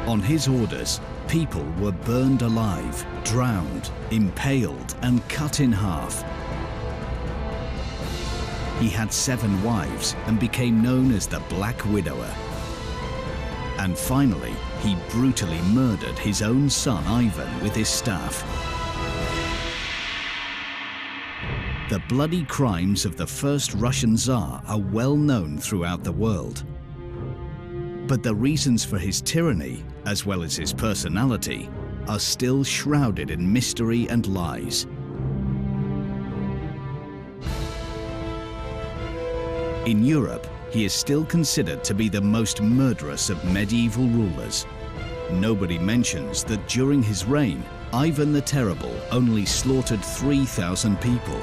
On his orders, people were burned alive, drowned, impaled, and cut in half. He had 7 wives and became known as the Black Widower. And finally, he brutally murdered his own son Ivan with his staff. The bloody crimes of the first Russian Tsar are well known throughout the world. But the reasons for his tyranny, as well as his personality, are still shrouded in mystery and lies. In Europe, he is still considered to be the most murderous of medieval rulers. Nobody mentions that during his reign, Ivan the Terrible only slaughtered 3,000 people.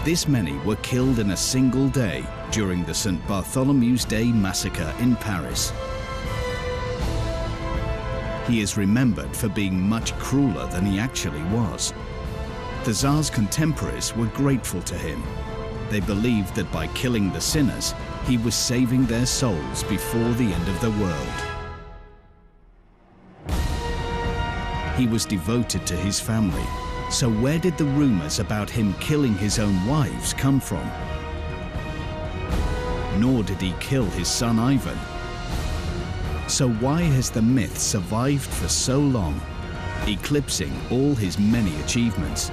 This many were killed in a single day during the St. Bartholomew's Day massacre in Paris. He is remembered for being much crueler than he actually was. The Tsar's contemporaries were grateful to him. They believed that by killing the sinners, he was saving their souls before the end of the world. He was devoted to his family. So where did the rumors about him killing his own wives come from? Nor did he kill his son Ivan. So why has the myth survived for so long, eclipsing all his many achievements?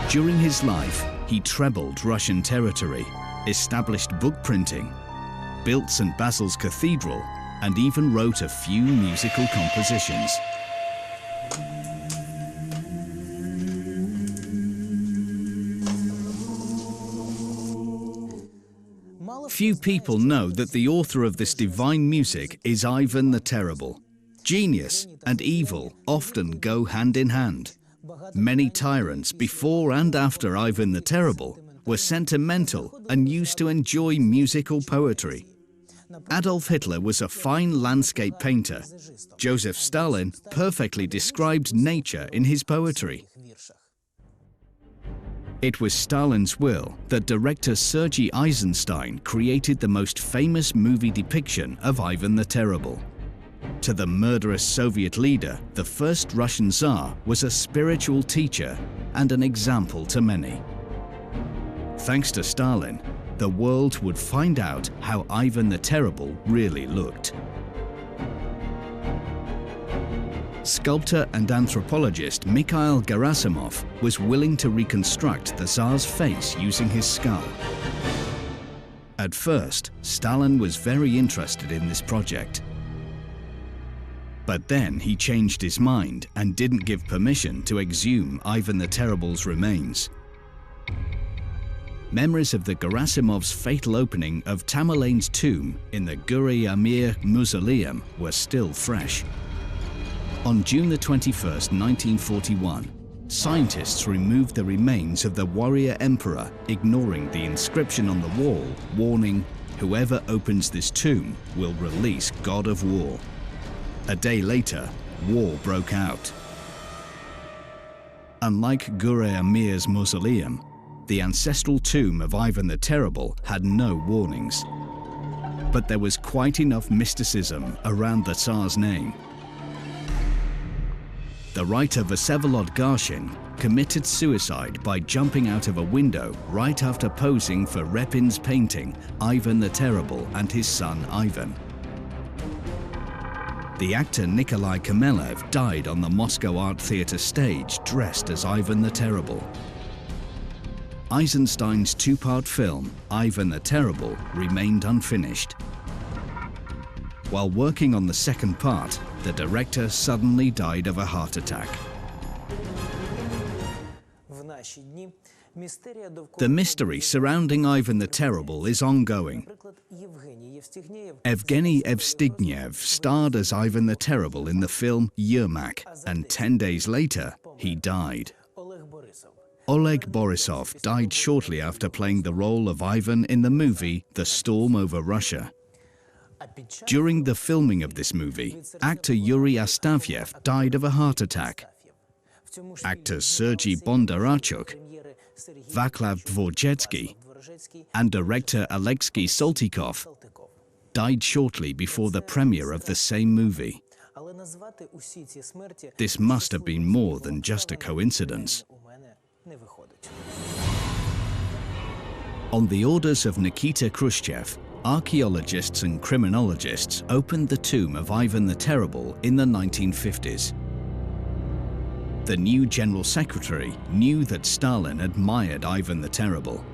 During his life, he trebled Russian territory, established book printing, built St. Basil's Cathedral, and even wrote a few musical compositions. Few people know that the author of this divine music is Ivan the Terrible. Genius and evil often go hand in hand. Many tyrants before and after Ivan the Terrible were sentimental and used to enjoy musical poetry. Adolf Hitler was a fine landscape painter. Joseph Stalin perfectly described nature in his poetry. It was Stalin's will that director Sergei Eisenstein created the most famous movie depiction of Ivan the Terrible. To the murderous Soviet leader, the first Russian Tsar was a spiritual teacher and an example to many. Thanks to Stalin, the world would find out how Ivan the Terrible really looked. Sculptor and anthropologist Mikhail Gerasimov was willing to reconstruct the Tsar's face using his skull. At first, Stalin was very interested in this project. But then he changed his mind and didn't give permission to exhume Ivan the Terrible's remains. Memories of the Gerasimov's fatal opening of Tamerlane's tomb in the Gurey Amir Mausoleum were still fresh. On June the 21st, 1941, scientists removed the remains of the warrior emperor, ignoring the inscription on the wall warning, "Whoever opens this tomb will release God of War." A day later, war broke out. Unlike Gurey Amir's mausoleum, the ancestral tomb of Ivan the Terrible had no warnings. But there was quite enough mysticism around the Tsar's name. The writer Vsevolod Garshin committed suicide by jumping out of a window right after posing for Repin's painting, Ivan the Terrible and his son Ivan. The actor Nikolai Kamelev died on the Moscow Art Theatre stage dressed as Ivan the Terrible. Eisenstein's two-part film, Ivan the Terrible, remained unfinished. While working on the second part, the director suddenly died of a heart attack. The mystery surrounding Ivan the Terrible is ongoing. Evgeny Evstigniev starred as Ivan the Terrible in the film Yermak, and 10 days later, he died. Oleg Borisov died shortly after playing the role of Ivan in the movie The Storm Over Russia. During the filming of this movie, actor Yuri Astafyev died of a heart attack. Actors Sergei Bondarchuk, Vaclav Dvoretsky, and director Alexei Saltykov died shortly before the premiere of the same movie. This must have been more than just a coincidence. On the orders of Nikita Khrushchev, archaeologists and criminologists opened the tomb of Ivan the Terrible in the 1950s. The new General Secretary knew that Stalin admired Ivan the Terrible.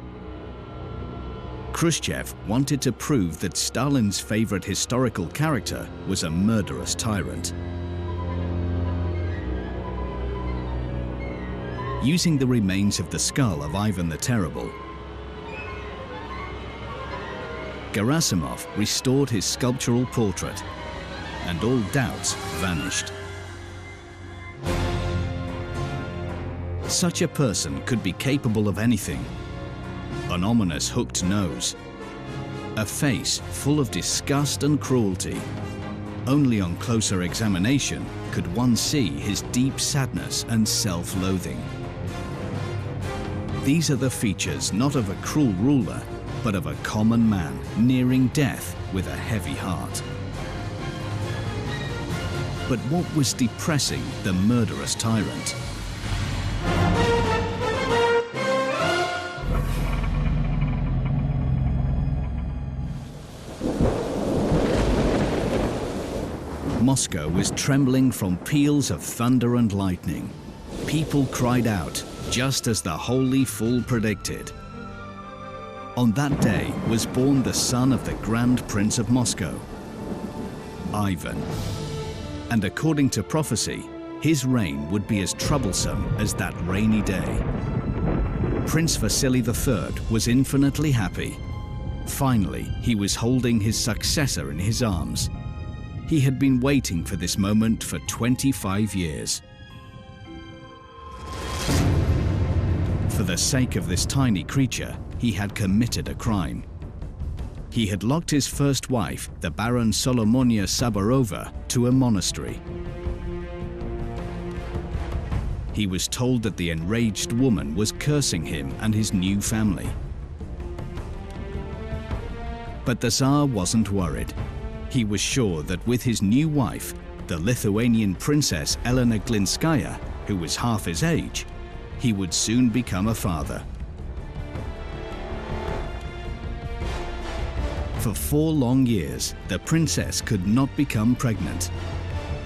Khrushchev wanted to prove that Stalin's favorite historical character was a murderous tyrant. Using the remains of the skull of Ivan the Terrible, Gerasimov restored his sculptural portrait, and all doubts vanished. Such a person could be capable of anything. An ominous hooked nose, a face full of disgust and cruelty. Only on closer examination could one see his deep sadness and self-loathing. These are the features not of a cruel ruler, but of a common man nearing death with a heavy heart. But what was depressing the murderous tyrant? Moscow was trembling from peals of thunder and lightning. People cried out, just as the Holy Fool predicted. On that day was born the son of the Grand Prince of Moscow, Ivan. And according to prophecy, his reign would be as troublesome as that rainy day. Prince Vasily III was infinitely happy. Finally, he was holding his successor in his arms. He had been waiting for this moment for 25 years. For the sake of this tiny creature, he had committed a crime. He had locked his first wife, the Baron Solomonia Saborova, to a monastery. He was told that the enraged woman was cursing him and his new family. But the Tsar wasn't worried. He was sure that with his new wife, the Lithuanian princess Elena Glinskaya, who was half his age, he would soon become a father. For 4 long years, the princess could not become pregnant.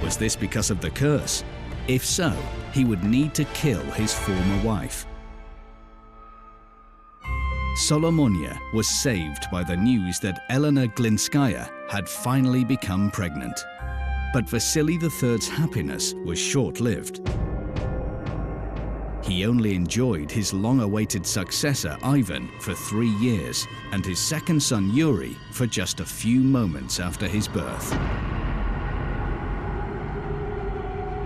Was this because of the curse? If so, he would need to kill his former wife. Solomonia was saved by the news that Elena Glinskaya had finally become pregnant. But Vasily III's happiness was short-lived. He only enjoyed his long-awaited successor, Ivan, for 3 years, and his second son, Yuri, for just a few moments after his birth.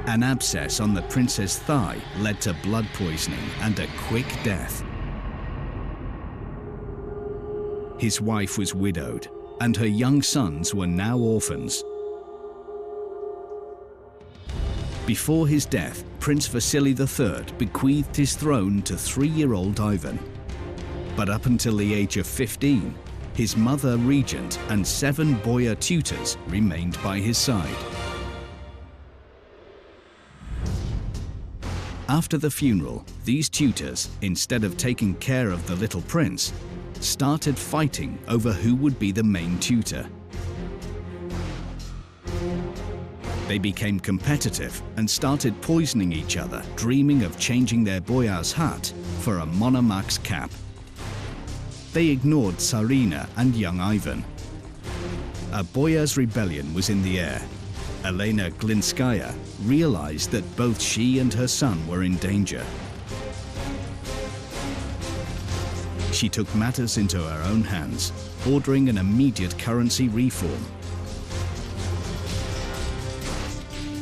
An abscess on the prince's thigh led to blood poisoning and a quick death. His wife was widowed, and her young sons were now orphans. Before his death, Prince Vasily III bequeathed his throne to 3-year-old Ivan. But up until the age of 15, his mother regent and 7 boyar tutors remained by his side. After the funeral, these tutors, instead of taking care of the little prince, started fighting over who would be the main tutor. They became competitive and started poisoning each other, dreaming of changing their boyar's hat for a monomax cap. They ignored Tsarina and young Ivan. A boyar's rebellion was in the air. Elena Glinskaya realized that both she and her son were in danger. She took matters into her own hands, ordering an immediate currency reform.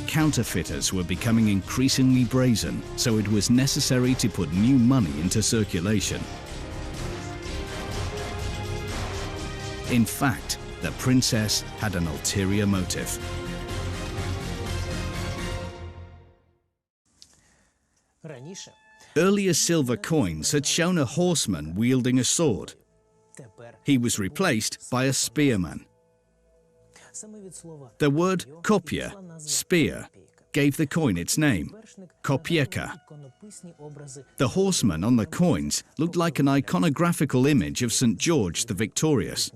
Counterfeiters were becoming increasingly brazen, so it was necessary to put new money into circulation. In fact, the princess had an ulterior motive. Earlier silver coins had shown a horseman wielding a sword. He was replaced by a spearman. The word kopya, spear, gave the coin its name, kopyeka. The horseman on the coins looked like an iconographical image of St. George the Victorious,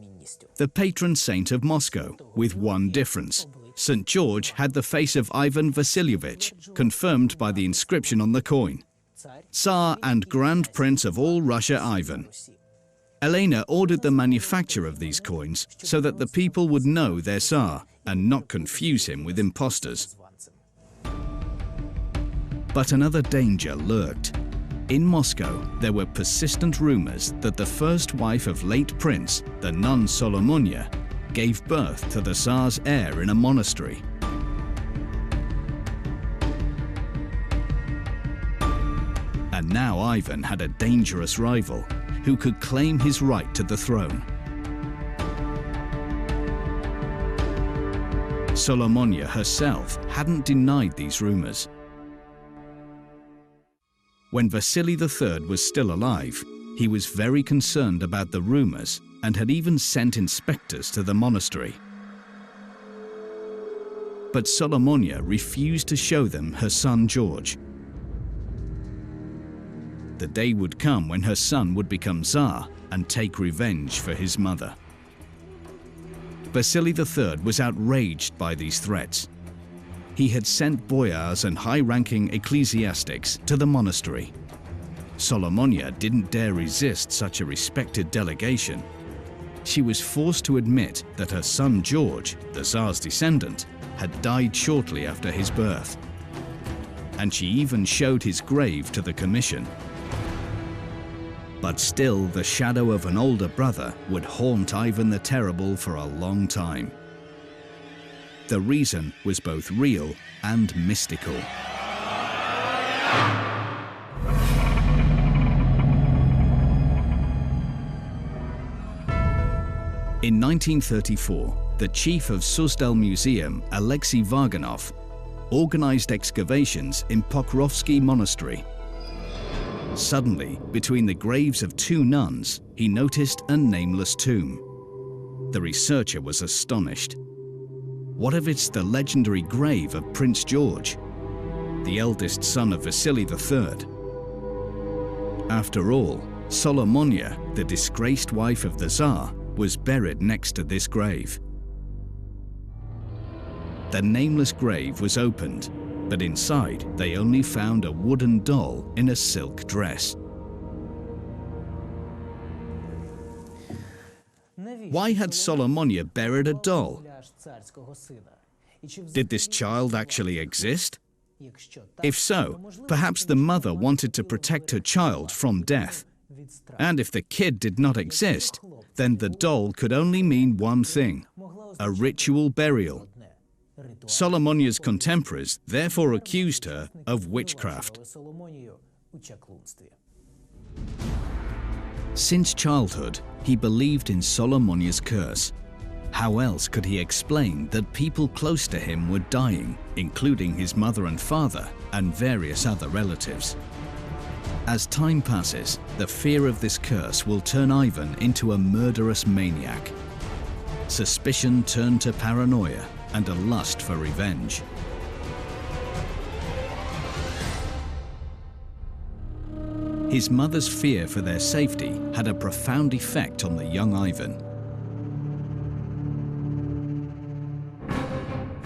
the patron saint of Moscow, with one difference. St. George had the face of Ivan Vasilievich, confirmed by the inscription on the coin. Tsar and Grand Prince of all Russia Ivan. Elena ordered the manufacture of these coins so that the people would know their Tsar and not confuse him with impostors. But another danger lurked. In Moscow, there were persistent rumors that the first wife of late Prince, the nun Solomonia, gave birth to the Tsar's heir in a monastery. And now Ivan had a dangerous rival who could claim his right to the throne. Solomonia herself hadn't denied these rumors. When Vasily III was still alive, he was very concerned about the rumors and had even sent inspectors to the monastery. But Solomonia refused to show them her son George. The day would come when her son would become Tsar and take revenge for his mother. Vasily III was outraged by these threats. He had sent boyars and high-ranking ecclesiastics to the monastery. Solomonia didn't dare resist such a respected delegation. She was forced to admit that her son George, the Tsar's descendant, had died shortly after his birth. And she even showed his grave to the commission. But still, the shadow of an older brother would haunt Ivan the Terrible for a long time. The reason was both real and mystical. In 1934, the chief of Suzdal Museum, Alexei Vaganov, organized excavations in Pokrovsky Monastery. Suddenly, between the graves of two nuns, he noticed a nameless tomb. The researcher was astonished. What if it's the legendary grave of Prince George, the eldest son of Vasily III? After all, Solomonia, the disgraced wife of the Tsar, was buried next to this grave. The nameless grave was opened, but inside they only found a wooden doll in a silk dress. Why had Solomonia buried a doll? Did this child actually exist? If so, perhaps the mother wanted to protect her child from death. And if the kid did not exist, then the doll could only mean one thing: a ritual burial. Solomonia's contemporaries therefore accused her of witchcraft. Since childhood, he believed in Solomonia's curse. How else could he explain that people close to him were dying, including his mother and father and various other relatives? As time passes, the fear of this curse will turn Ivan into a murderous maniac. Suspicion turned to paranoia and a lust for revenge. His mother's fear for their safety had a profound effect on the young Ivan.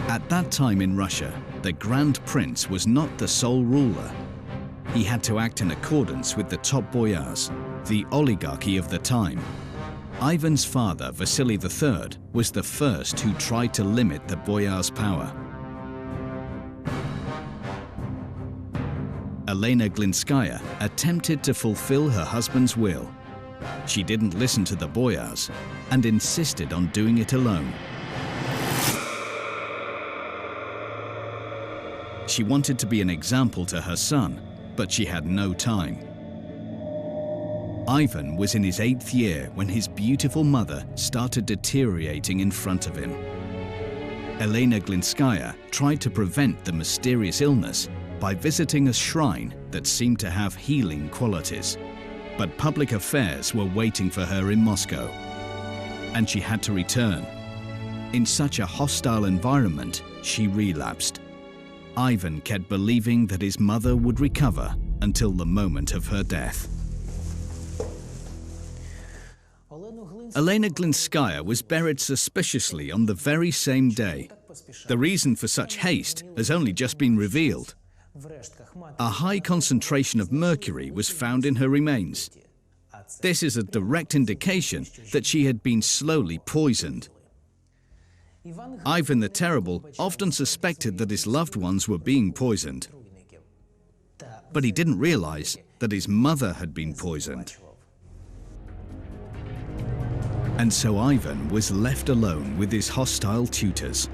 At that time in Russia, the Grand Prince was not the sole ruler. He had to act in accordance with the top boyars, the oligarchy of the time. Ivan's father, Vasily III, was the first who tried to limit the boyars' power. Elena Glinskaya attempted to fulfill her husband's will. She didn't listen to the boyars and insisted on doing it alone. She wanted to be an example to her son, but she had no time. Ivan was in his 8th year when his beautiful mother started deteriorating in front of him. Elena Glinskaya tried to prevent the mysterious illness by visiting a shrine that seemed to have healing qualities. But public affairs were waiting for her in Moscow, and she had to return. In such a hostile environment, she relapsed. Ivan kept believing that his mother would recover until the moment of her death. Elena Glinskaya was buried suspiciously on the very same day. The reason for such haste has only just been revealed. A high concentration of mercury was found in her remains. This is a direct indication that she had been slowly poisoned. Ivan the Terrible often suspected that his loved ones were being poisoned, but he didn't realize that his mother had been poisoned. And so Ivan was left alone with his hostile tutors.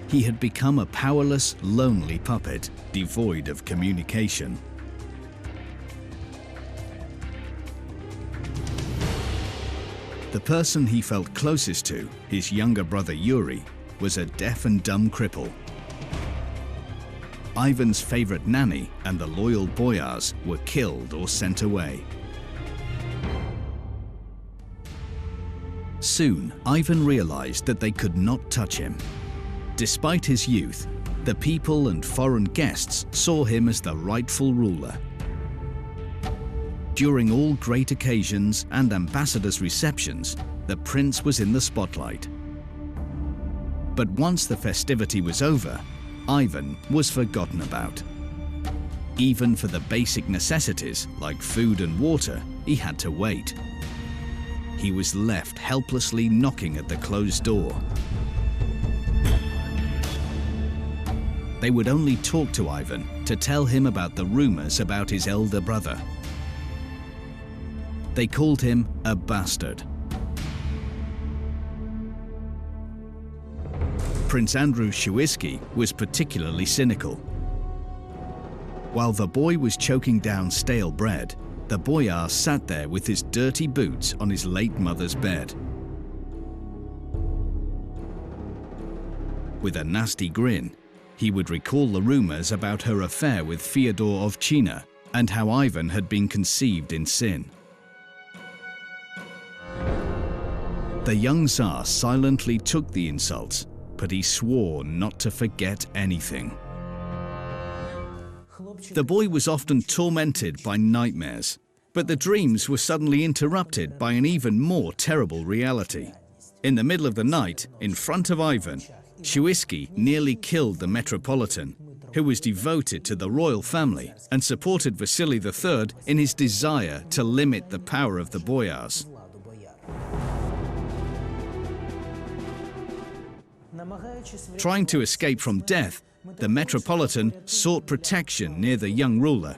He had become a powerless, lonely puppet, devoid of communication. The person he felt closest to, his younger brother Yuri, was a deaf and dumb cripple. Ivan's favorite nanny and the loyal boyars were killed or sent away. Soon, Ivan realized that they could not touch him. Despite his youth, the people and foreign guests saw him as the rightful ruler. During all great occasions and ambassadors' receptions, the prince was in the spotlight. But once the festivity was over, Ivan was forgotten about. Even for the basic necessities like food and water, he had to wait. He was left helplessly knocking at the closed door. They would only talk to Ivan to tell him about the rumors about his elder brother. They called him a bastard. Prince Andrew Shuisky was particularly cynical. While the boy was choking down stale bread, the boyar sat there with his dirty boots on his late mother's bed. With a nasty grin, he would recall the rumors about her affair with Fyodor Ovchina and how Ivan had been conceived in sin. The young Tsar silently took the insults, but he swore not to forget anything. The boy was often tormented by nightmares, but the dreams were suddenly interrupted by an even more terrible reality. In the middle of the night, in front of Ivan, Shuisky nearly killed the Metropolitan, who was devoted to the royal family and supported Vasily III in his desire to limit the power of the boyars. Trying to escape from death, the Metropolitan sought protection near the young ruler,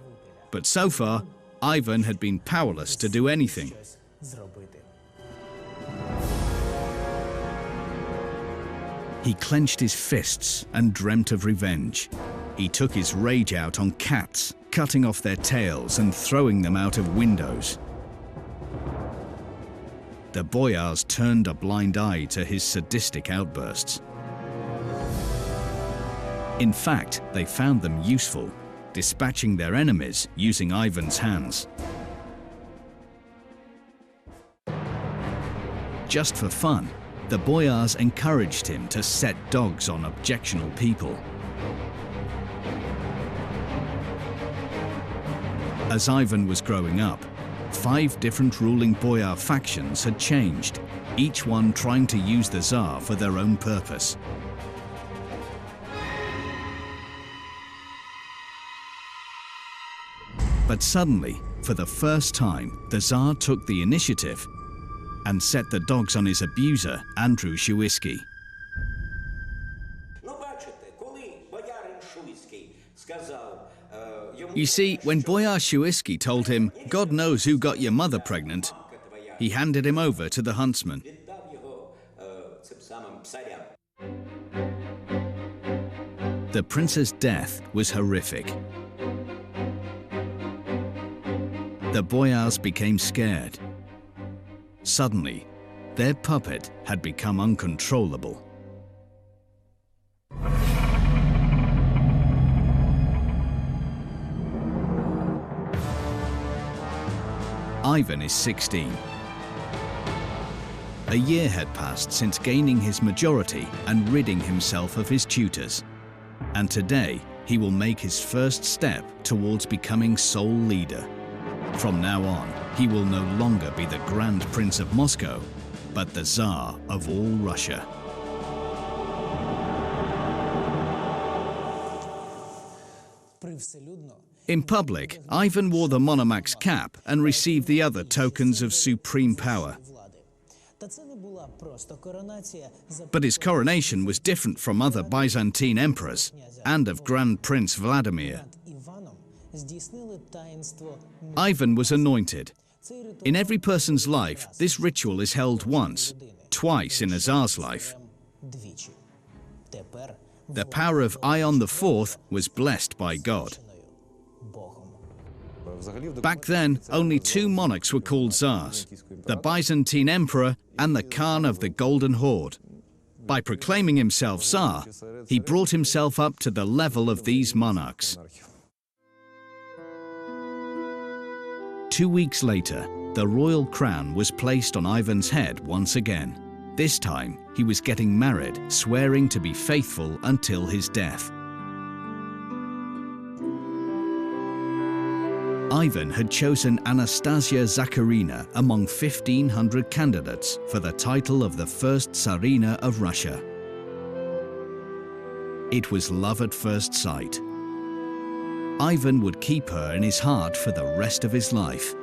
but so far, Ivan had been powerless to do anything. He clenched his fists and dreamt of revenge. He took his rage out on cats, cutting off their tails and throwing them out of windows. The boyars turned a blind eye to his sadistic outbursts. In fact, they found them useful, dispatching their enemies using Ivan's hands. Just for fun, the boyars encouraged him to set dogs on objectionable people. As Ivan was growing up, 5 different ruling boyar factions had changed, each one trying to use the Tsar for their own purpose. But suddenly, for the first time, the Tsar took the initiative and set the dogs on his abuser, Andrew Shuisky. You see, when Boyar Shuisky told him, "God knows who got your mother pregnant," he handed him over to the huntsman. The prince's death was horrific. The boyars became scared. Suddenly, their puppet had become uncontrollable. Ivan is 16. A year had passed since gaining his majority and ridding himself of his tutors. And today, he will make his first step towards becoming sole leader. From now on, he will no longer be the Grand Prince of Moscow, but the Tsar of all Russia. In public, Ivan wore the monomach's cap and received the other tokens of supreme power. But his coronation was different from other Byzantine emperors and of Grand Prince Vladimir. Ivan was anointed. In every person's life, this ritual is held once, twice in a Tsar's life. The power of Ion IV was blessed by God. Back then, only two monarchs were called Tsars, the Byzantine Emperor and the Khan of the Golden Horde. By proclaiming himself Tsar, he brought himself up to the level of these monarchs. 2 weeks later, the royal crown was placed on Ivan's head once again. This time, he was getting married, swearing to be faithful until his death. Ivan had chosen Anastasia Zakharina among 1,500 candidates for the title of the first Tsarina of Russia. It was love at first sight. Ivan would keep her in his heart for the rest of his life.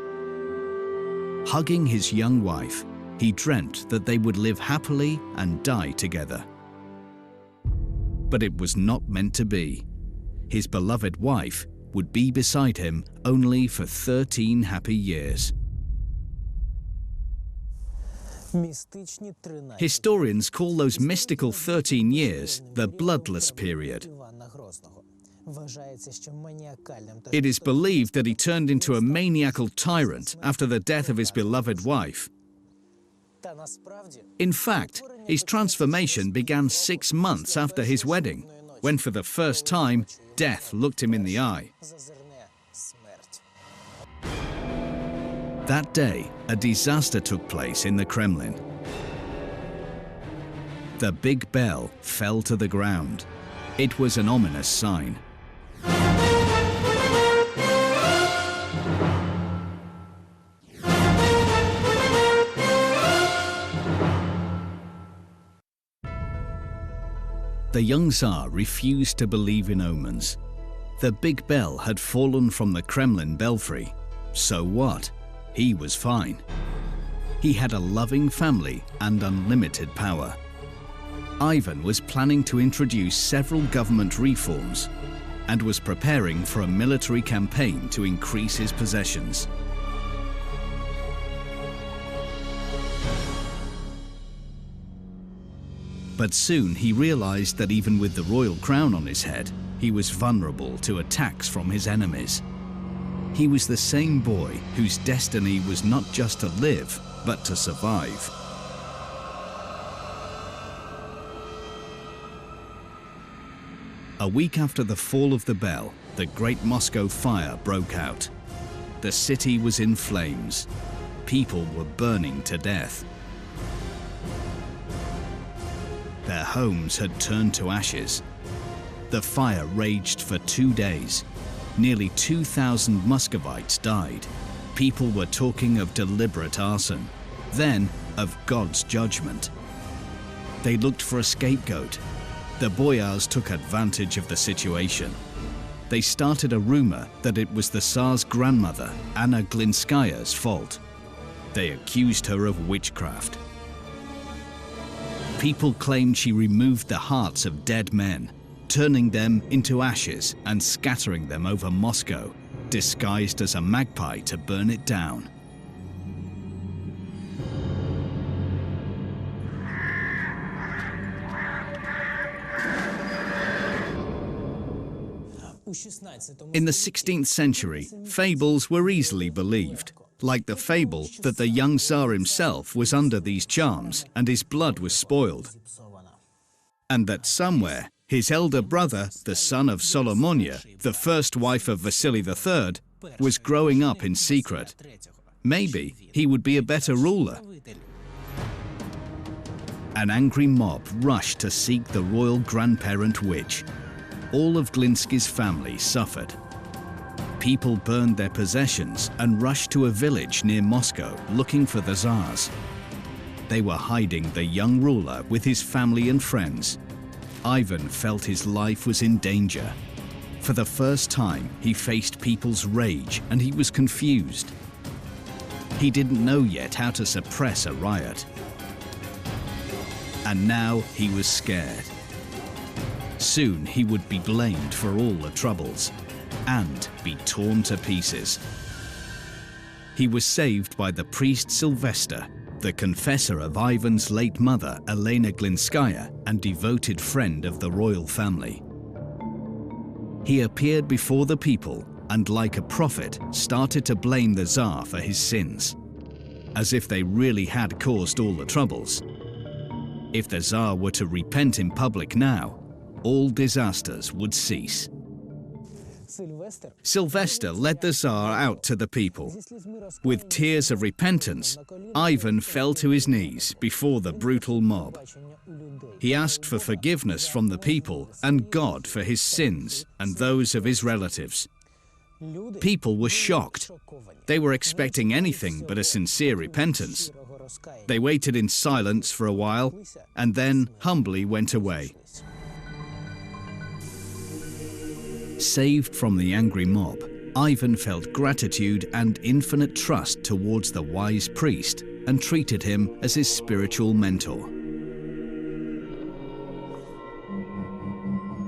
Hugging his young wife, he dreamt that they would live happily and die together. But it was not meant to be. His beloved wife would be beside him only for 13 happy years. Historians call those mystical 13 years the bloodless period. It is believed that he turned into a maniacal tyrant after the death of his beloved wife. In fact, his transformation began 6 months after his wedding, when for the first time, death looked him in the eye. That day, a disaster took place in the Kremlin. The big bell fell to the ground. It was an ominous sign. The young Tsar refused to believe in omens. The big bell had fallen from the Kremlin belfry. So what? He was fine. He had a loving family and unlimited power. Ivan was planning to introduce several government reforms and was preparing for a military campaign to increase his possessions. But soon he realized that even with the royal crown on his head, he was vulnerable to attacks from his enemies. He was the same boy whose destiny was not just to live, but to survive. A week after the fall of the bell, the Great Moscow Fire broke out. The city was in flames. People were burning to death. Their homes had turned to ashes. The fire raged for 2 days. Nearly 2,000 Muscovites died. People were talking of deliberate arson, then of God's judgment. They looked for a scapegoat. The boyars took advantage of the situation. They started a rumor that it was the Tsar's grandmother, Anna Glinskaya's fault. They accused her of witchcraft. People claimed she removed the hearts of dead men, turning them into ashes and scattering them over Moscow, disguised as a magpie to burn it down. In the 16th century, fables were easily believed, like the fable that the young Tsar himself was under these charms and his blood was spoiled, and that somewhere his elder brother, the son of Solomonia, the first wife of Vasily III, was growing up in secret. Maybe he would be a better ruler. An angry mob rushed to seek the royal grandparent witch. All of Glinsky's family suffered. People burned their possessions and rushed to a village near Moscow looking for the Tsars. They were hiding the young ruler with his family and friends. Ivan felt his life was in danger. For the first time, he faced people's rage and he was confused. He didn't know yet how to suppress a riot. And now he was scared. Soon he would be blamed for all the troubles and be torn to pieces. He was saved by the priest Sylvester, the confessor of Ivan's late mother, Elena Glinskaya, and devoted friend of the royal family. He appeared before the people and, like a prophet, started to blame the Tsar for his sins, as if they really had caused all the troubles. If the Tsar were to repent in public now, all disasters would cease. Sylvester led the Tsar out to the people. With tears of repentance, Ivan fell to his knees before the brutal mob. He asked for forgiveness from the people and God for his sins and those of his relatives. People were shocked. They were expecting anything but a sincere repentance. They waited in silence for a while and then humbly went away. Saved from the angry mob, Ivan felt gratitude and infinite trust towards the wise priest and treated him as his spiritual mentor.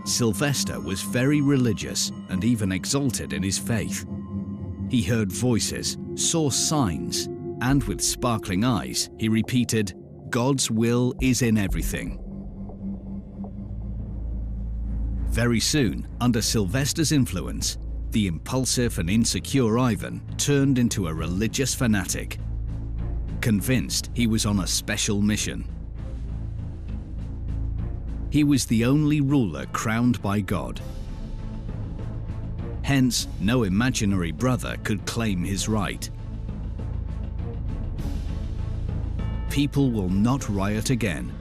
Sylvester was very religious and even exalted in his faith. He heard voices, saw signs, and with sparkling eyes, he repeated, "God's will is in everything." Very soon, under Sylvester's influence, the impulsive and insecure Ivan turned into a religious fanatic, convinced he was on a special mission. He was the only ruler crowned by God. Hence, no imaginary brother could claim his right. People will not riot again.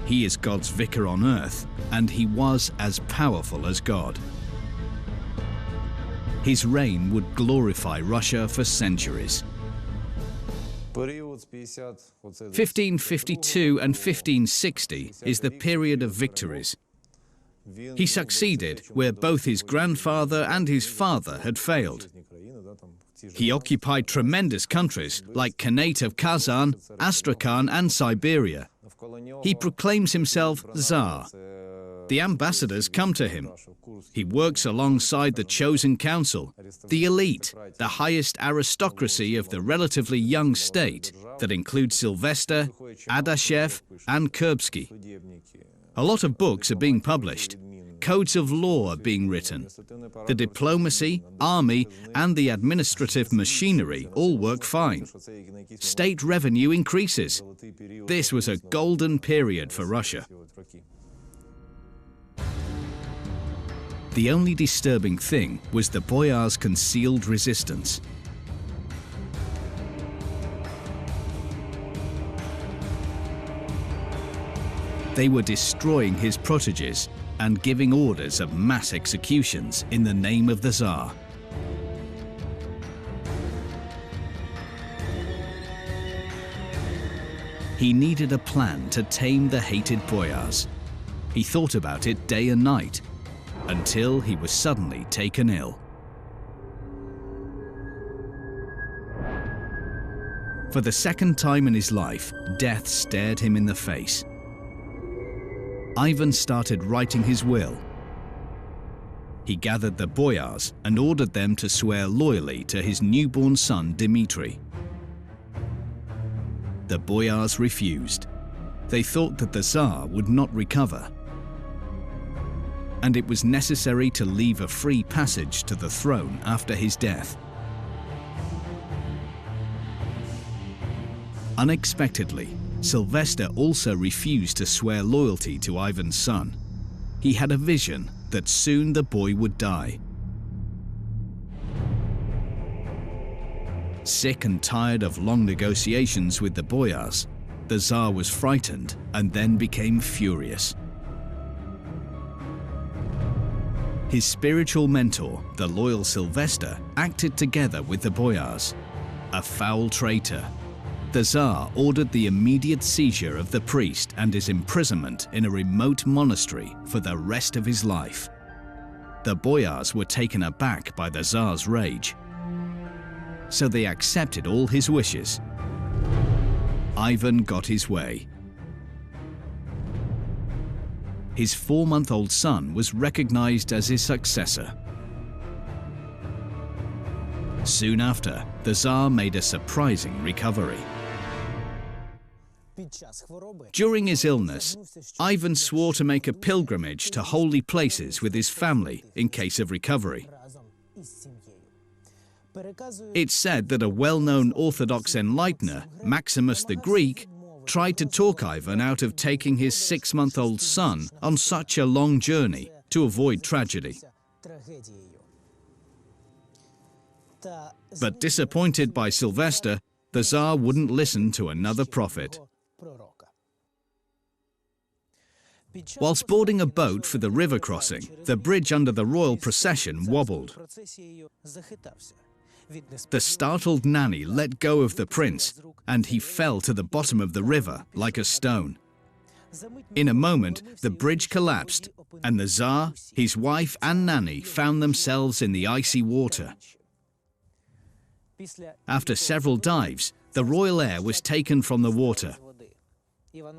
He is God's vicar on earth, and he was as powerful as God. His reign would glorify Russia for centuries. 1552 and 1560 is the period of victories. He succeeded where both his grandfather and his father had failed. He occupied tremendous countries like Khanate of Kazan, Astrakhan and Siberia. He proclaims himself Tsar. The ambassadors come to him. He works alongside the chosen council, the elite, the highest aristocracy of the relatively young state that includes Sylvester, Adashev and Kurbsky. A lot of books are being published. Codes of law are being written. The diplomacy, army, and the administrative machinery all work fine. State revenue increases. This was a golden period for Russia. The only disturbing thing was the boyars' concealed resistance. They were destroying his proteges and giving orders of mass executions in the name of the Tsar. He needed a plan to tame the hated boyars. He thought about it day and night, until he was suddenly taken ill. For the second time in his life, death stared him in the face. Ivan started writing his will. He gathered the boyars and ordered them to swear loyally to his newborn son Dmitri. The boyars refused. They thought that the Tsar would not recover, and it was necessary to leave a free passage to the throne after his death. Unexpectedly, Sylvester also refused to swear loyalty to Ivan's son. He had a vision that soon the boy would die. Sick and tired of long negotiations with the boyars, the Tsar was frightened and then became furious. His spiritual mentor, the loyal Sylvester, acted together with the boyars. A foul traitor, the Tsar ordered the immediate seizure of the priest and his imprisonment in a remote monastery for the rest of his life. The boyars were taken aback by the Tsar's rage, so they accepted all his wishes. Ivan got his way. His 4-month-old son was recognized as his successor. Soon after, the Tsar made a surprising recovery. During his illness, Ivan swore to make a pilgrimage to holy places with his family in case of recovery. It's said that a well-known Orthodox enlightener, Maximus the Greek, tried to talk Ivan out of taking his 6-month-old son on such a long journey to avoid tragedy. But disappointed by Sylvester, the Tsar wouldn't listen to another prophet. Whilst boarding a boat for the river crossing, the bridge under the royal procession wobbled. The startled nanny let go of the prince, and he fell to the bottom of the river like a stone. In a moment, the bridge collapsed, and the Tsar, his wife and nanny found themselves in the icy water. After several dives, the royal heir was taken from the water.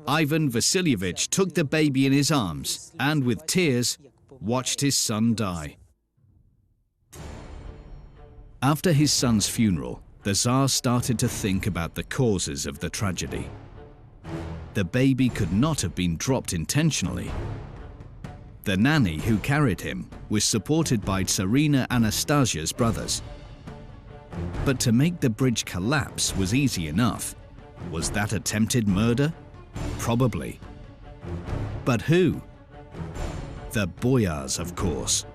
Ivan Vasilievich took the baby in his arms and, with tears, watched his son die. After his son's funeral, the Tsar started to think about the causes of the tragedy. The baby could not have been dropped intentionally. The nanny who carried him was supported by Tsarina Anastasia's brothers. But to make the bridge collapse was easy enough. Was that attempted murder? Probably. But who? The boyars, of course.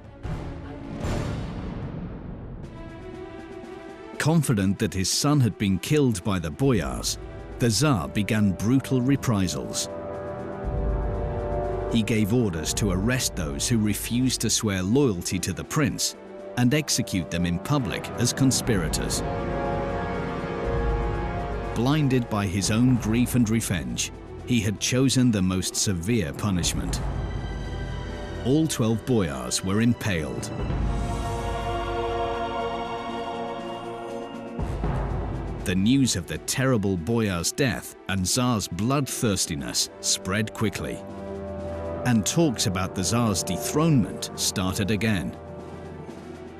Confident that his son had been killed by the boyars, the Tsar began brutal reprisals. He gave orders to arrest those who refused to swear loyalty to the prince and execute them in public as conspirators. Blinded by his own grief and revenge, he had chosen the most severe punishment. All 12 boyars were impaled. The news of the terrible boyar's death and Tsar's bloodthirstiness spread quickly. And talks about the Tsar's dethronement started again.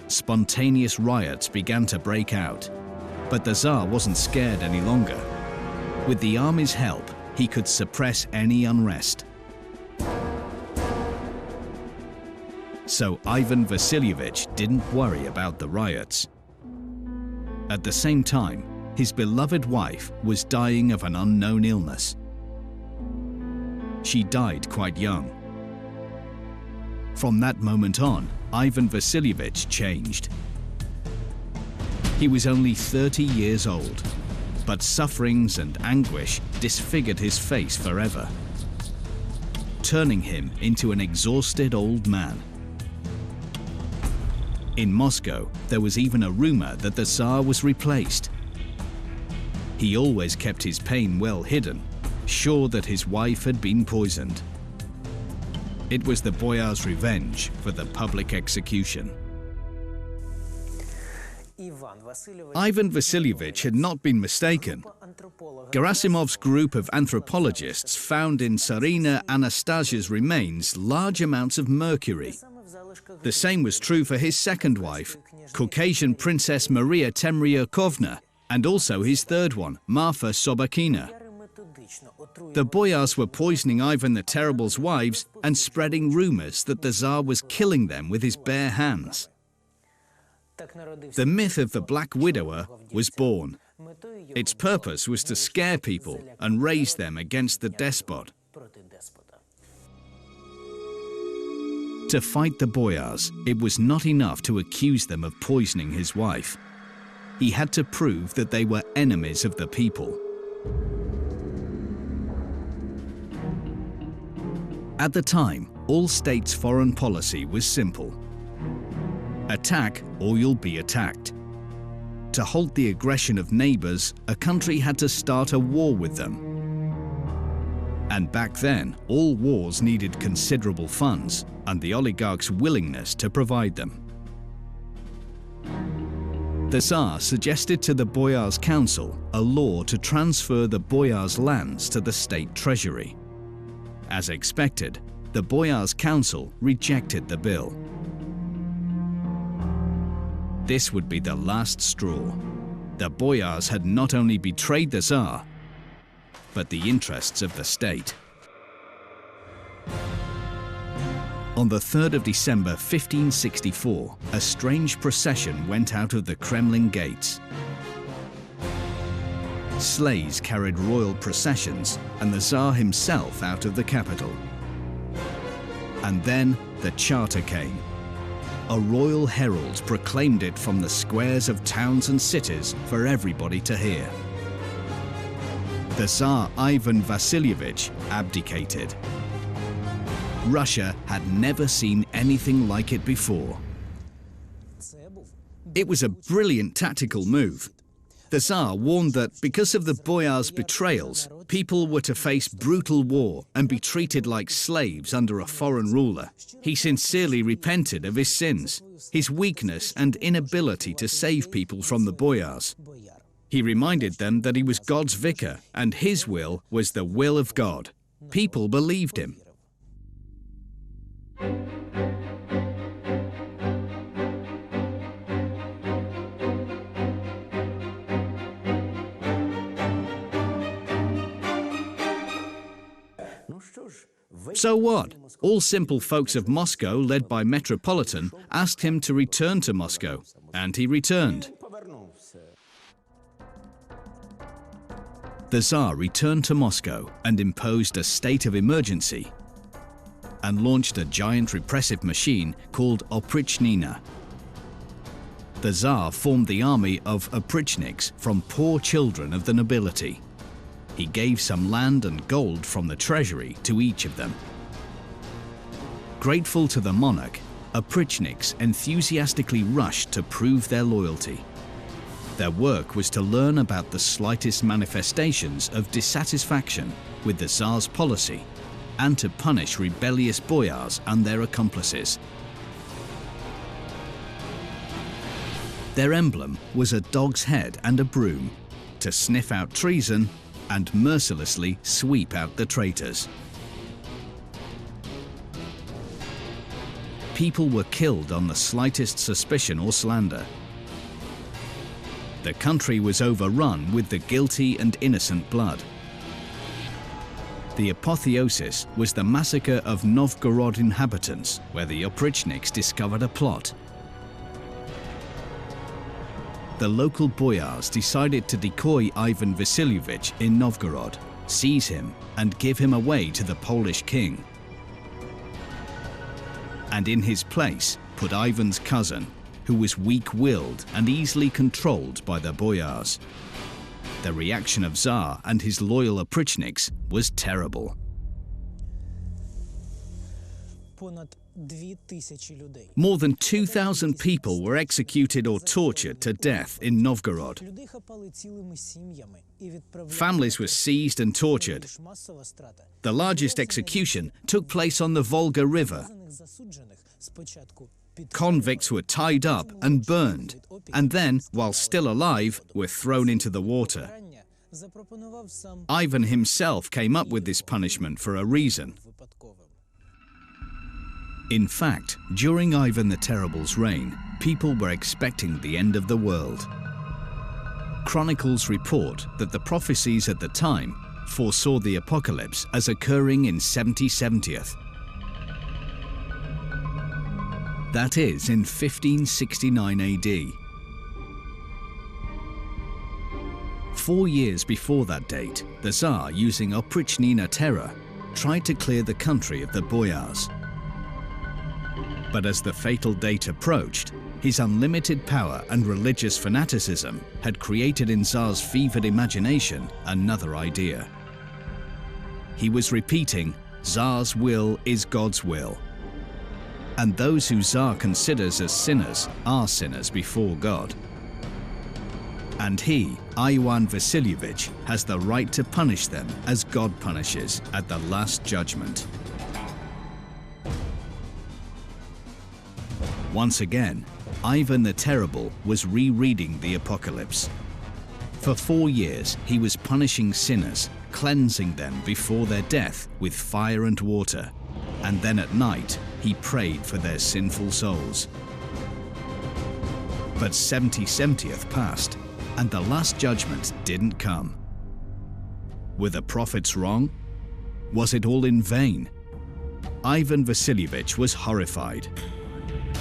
Spontaneous riots began to break out, but the Tsar wasn't scared any longer. With the army's help, he could suppress any unrest. So Ivan Vasilievich didn't worry about the riots. At the same time, his beloved wife was dying of an unknown illness. She died quite young. From that moment on, Ivan Vasilievich changed. He was only 30 years old, but sufferings and anguish disfigured his face forever, turning him into an exhausted old man. In Moscow, there was even a rumor that the Tsar was replaced. He always kept his pain well hidden, sure that his wife had been poisoned. It was the boyar's revenge for the public execution. Ivan Vasilievich had not been mistaken. Gerasimov's group of anthropologists found in Tsarina Anastasia's remains large amounts of mercury. The same was true for his second wife, Caucasian Princess Maria Temryukovna, and also his third one, Marfa Sobakina. The boyars were poisoning Ivan the Terrible's wives and spreading rumors that the Tsar was killing them with his bare hands. The myth of the Black Widower was born. Its purpose was to scare people and raise them against the despot. To fight the boyars, it was not enough to accuse them of poisoning his wife. He had to prove that they were enemies of the people. At the time, all states' foreign policy was simple. Attack or you'll be attacked. To halt the aggression of neighbors, a country had to start a war with them. And back then, all wars needed considerable funds and the oligarchs' willingness to provide them. The Tsar suggested to the Boyars' Council a law to transfer the Boyars' lands to the state treasury. As expected, the Boyars' Council rejected the bill. This would be the last straw. The Boyars had not only betrayed the Tsar, but the interests of the state. On the 3rd of December 1564, a strange procession went out of the Kremlin gates. Sleighs carried royal processions and the Tsar himself out of the capital. And then the Charter came. A royal herald proclaimed it from the squares of towns and cities for everybody to hear. The Tsar Ivan Vasilievich abdicated. Russia had never seen anything like it before. It was a brilliant tactical move. The Tsar warned that because of the Boyars' betrayals, people were to face brutal war and be treated like slaves under a foreign ruler. He sincerely repented of his sins, his weakness and inability to save people from the Boyars. He reminded them that he was God's vicar and his will was the will of God. People believed him. So what? All simple folks of Moscow, led by Metropolitan, asked him to return to Moscow, and he returned. The Tsar returned to Moscow and imposed a state of emergency and launched a giant repressive machine called Oprichnina. The Tsar formed the army of oprichniks from poor children of the nobility. He gave some land and gold from the treasury to each of them. Grateful to the monarch, oprichniks enthusiastically rushed to prove their loyalty. Their work was to learn about the slightest manifestations of dissatisfaction with the Tsar's policy and to punish rebellious boyars and their accomplices. Their emblem was a dog's head and a broom to sniff out treason and mercilessly sweep out the traitors. People were killed on the slightest suspicion or slander. The country was overrun with the guilty and innocent blood. The apotheosis was the massacre of Novgorod inhabitants, where the oprichniks discovered a plot. The local boyars decided to decoy Ivan Vasilievich in Novgorod, seize him, and give him away to the Polish king. And in his place, put Ivan's cousin, who was weak-willed and easily controlled by the boyars. The reaction of Tsar and his loyal oprichniks was terrible. More than 2,000 people were executed or tortured to death in Novgorod. Families were seized and tortured. The largest execution took place on the Volga River. Convicts were tied up and burned, and then, while still alive, were thrown into the water. Ivan himself came up with this punishment for a reason. In fact, during Ivan the Terrible's reign, people were expecting the end of the world. Chronicles report that the prophecies at the time foresaw the apocalypse as occurring in 70/70th. That is, in 1569 AD. 4 years before that date, the Tsar, using Oprichnina terror, tried to clear the country of the boyars. But as the fatal date approached, his unlimited power and religious fanaticism had created in Tsar's fevered imagination another idea. He was repeating, Tsar's will is God's will. And those who Tsar considers as sinners are sinners before God. And he, Ivan Vasilievich, has the right to punish them as God punishes at the Last Judgment. Once again, Ivan the Terrible was rereading the Apocalypse. For 4 years, he was punishing sinners, cleansing them before their death with fire and water, and then at night, he prayed for their sinful souls. But 70/70th passed, and the Last Judgment didn't come. Were the prophets wrong? Was it all in vain? Ivan Vasilievich was horrified.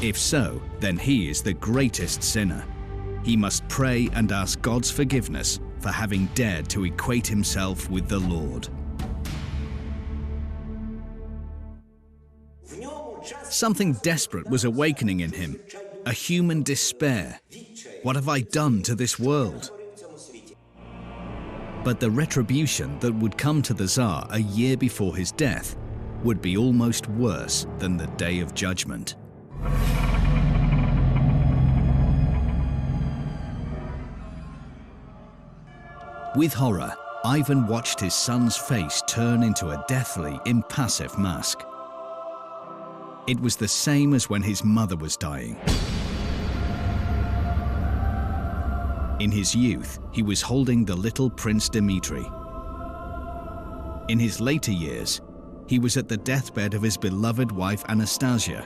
If so, then he is the greatest sinner. He must pray and ask God's forgiveness for having dared to equate himself with the Lord. Something desperate was awakening in him, a human despair. What have I done to this world? But the retribution that would come to the Tsar a year before his death would be almost worse than the Day of Judgment. With horror, Ivan watched his son's face turn into a deathly, impassive mask. It was the same as when his mother was dying. In his youth, he was holding the little Prince Dmitri. In his later years, he was at the deathbed of his beloved wife Anastasia.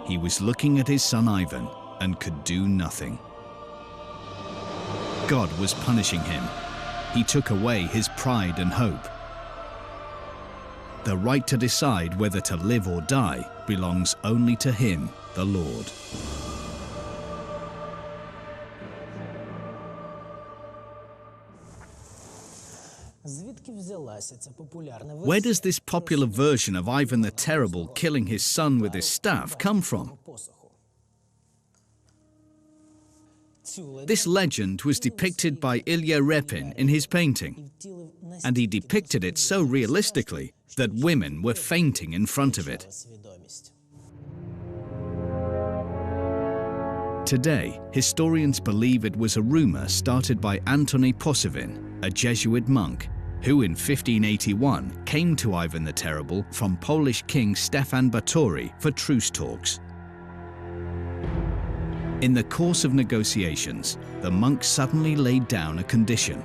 He was looking at his son Ivan and could do nothing. God was punishing him. He took away his pride and hope. The right to decide whether to live or die belongs only to him, the Lord. Where does this popular version of Ivan the Terrible killing his son with his staff come from? This legend was depicted by Ilya Repin in his painting, and he depicted it so realistically that women were fainting in front of it. Today, historians believe it was a rumor started by Antony Posavin, a Jesuit monk, who in 1581 came to Ivan the Terrible from Polish King Stefan Batory for truce talks. In the course of negotiations, the monk suddenly laid down a condition: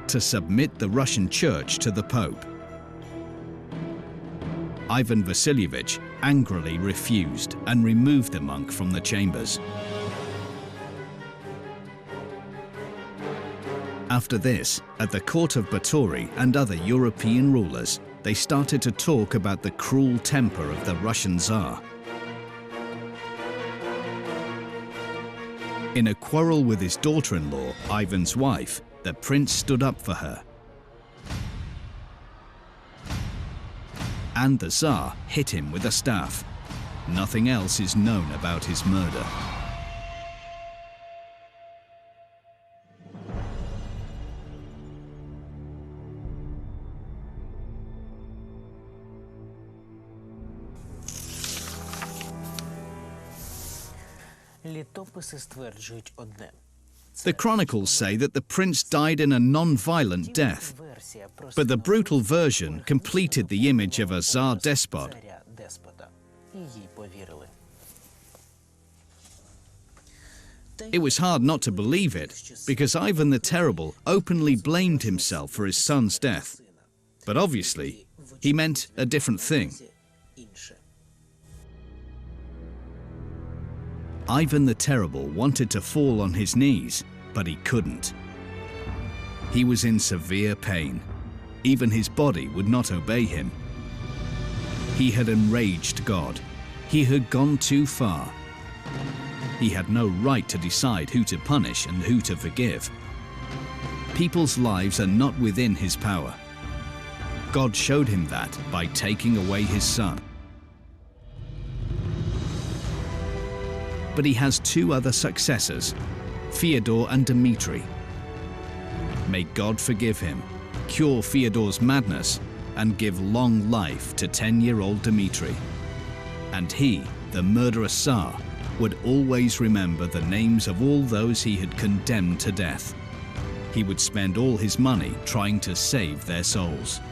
to submit the Russian Church to the Pope. Ivan Vasilievich angrily refused and removed the monk from the chambers. After this, at the court of Batory and other European rulers, they started to talk about the cruel temper of the Russian Tsar. In a quarrel with his daughter-in-law, Ivan's wife, the prince stood up for her. And the Tsar hit him with a staff. Nothing else is known about his murder. The chronicles say that the prince died in a non-violent death, but the brutal version completed the image of a Tsar despot. It was hard not to believe it, because Ivan the Terrible openly blamed himself for his son's death. But obviously, he meant a different thing. Ivan the Terrible wanted to fall on his knees, but he couldn't. He was in severe pain. Even his body would not obey him. He had enraged God. He had gone too far. He had no right to decide who to punish and who to forgive. People's lives are not within his power. God showed him that by taking away his son. But he has two other successors, Fyodor and Dmitri. May God forgive him, cure Fyodor's madness and give long life to 10-year-old Dmitri. And he, the murderous Tsar, would always remember the names of all those he had condemned to death. He would spend all his money trying to save their souls.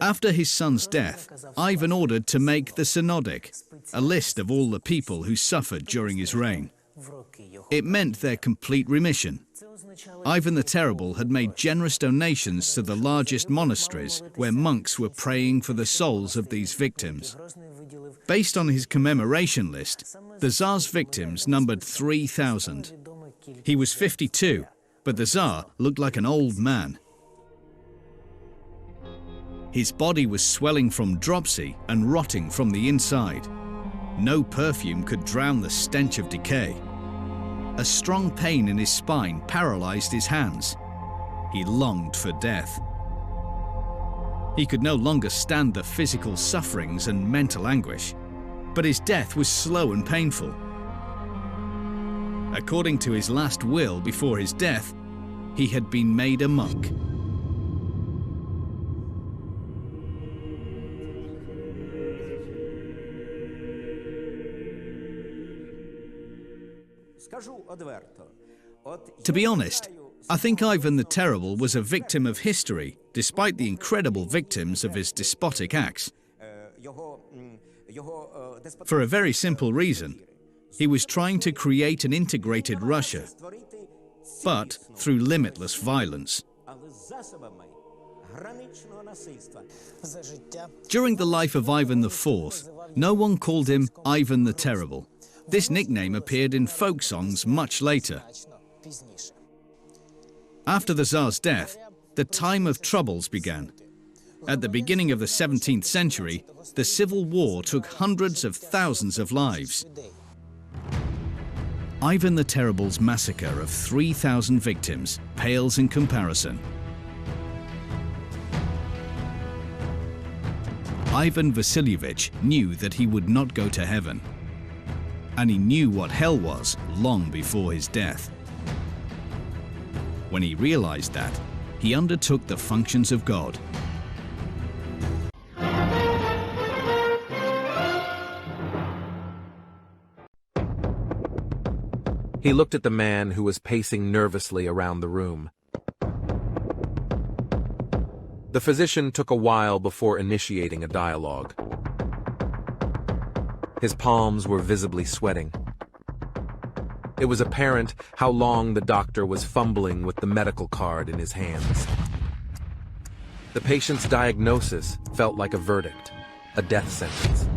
After his son's death, Ivan ordered to make the Synodic, a list of all the people who suffered during his reign. It meant their complete remission. Ivan the Terrible had made generous donations to the largest monasteries where monks were praying for the souls of these victims. Based on his commemoration list, the Tsar's victims numbered 3,000. He was 52, but the Tsar looked like an old man. His body was swelling from dropsy and rotting from the inside. No perfume could drown the stench of decay. A strong pain in his spine paralyzed his hands. He longed for death. He could no longer stand the physical sufferings and mental anguish, but his death was slow and painful. According to his last will before his death, he had been made a monk. To be honest, I think Ivan the Terrible was a victim of history, despite the incredible victims of his despotic acts. For a very simple reason. He was trying to create an integrated Russia, but through limitless violence. During the life of Ivan IV, no one called him Ivan the Terrible. This nickname appeared in folk songs much later. After the Tsar's death, the time of troubles began. At the beginning of the 17th century, the civil war took hundreds of thousands of lives. Ivan the Terrible's massacre of 3,000 victims pales in comparison. Ivan Vasilievich knew that he would not go to heaven, and he knew what hell was long before his death. When he realized that, he undertook the functions of God. He looked at the man who was pacing nervously around the room. The physician took a while before initiating a dialogue. His palms were visibly sweating. It was apparent how long the doctor was fumbling with the medical card in his hands. The patient's diagnosis felt like a verdict, a death sentence.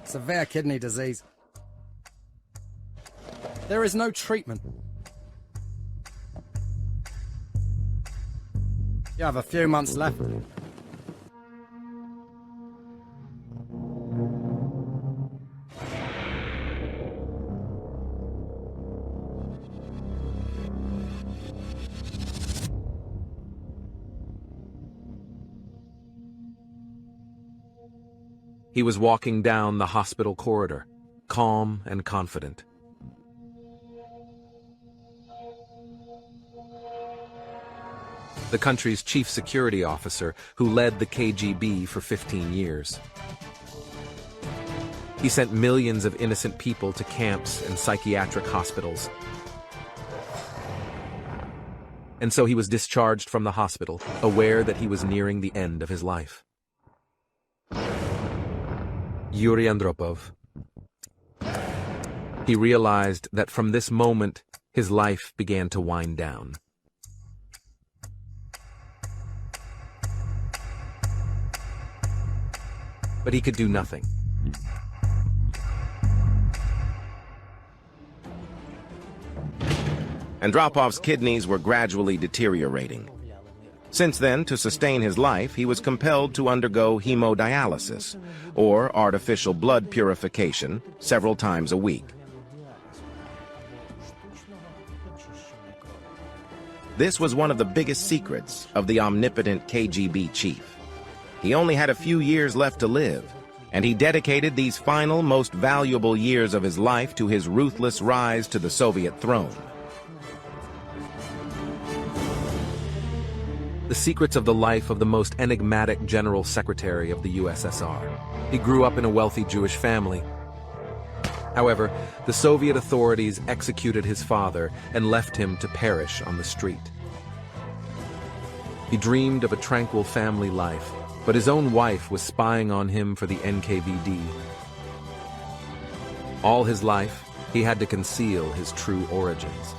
Severe kidney disease. There is no treatment. You have a few months left. He was walking down the hospital corridor, calm and confident. The country's chief security officer, who led the KGB for 15 years. He sent millions of innocent people to camps and psychiatric hospitals. And so he was discharged from the hospital, aware that he was nearing the end of his life. Yuri Andropov. He realized that from this moment, his life began to wind down. But he could do nothing. Andropov's kidneys were gradually deteriorating. Since then, to sustain his life, he was compelled to undergo hemodialysis, or artificial blood purification, several times a week. This was one of the biggest secrets of the omnipotent KGB chief. He only had a few years left to live, and he dedicated these final, most valuable years of his life to his ruthless rise to the Soviet throne. The secrets of the life of the most enigmatic General Secretary of the USSR. He grew up in a wealthy Jewish family. However, the Soviet authorities executed his father and left him to perish on the street. He dreamed of a tranquil family life, but his own wife was spying on him for the NKVD. All his life, he had to conceal his true origins.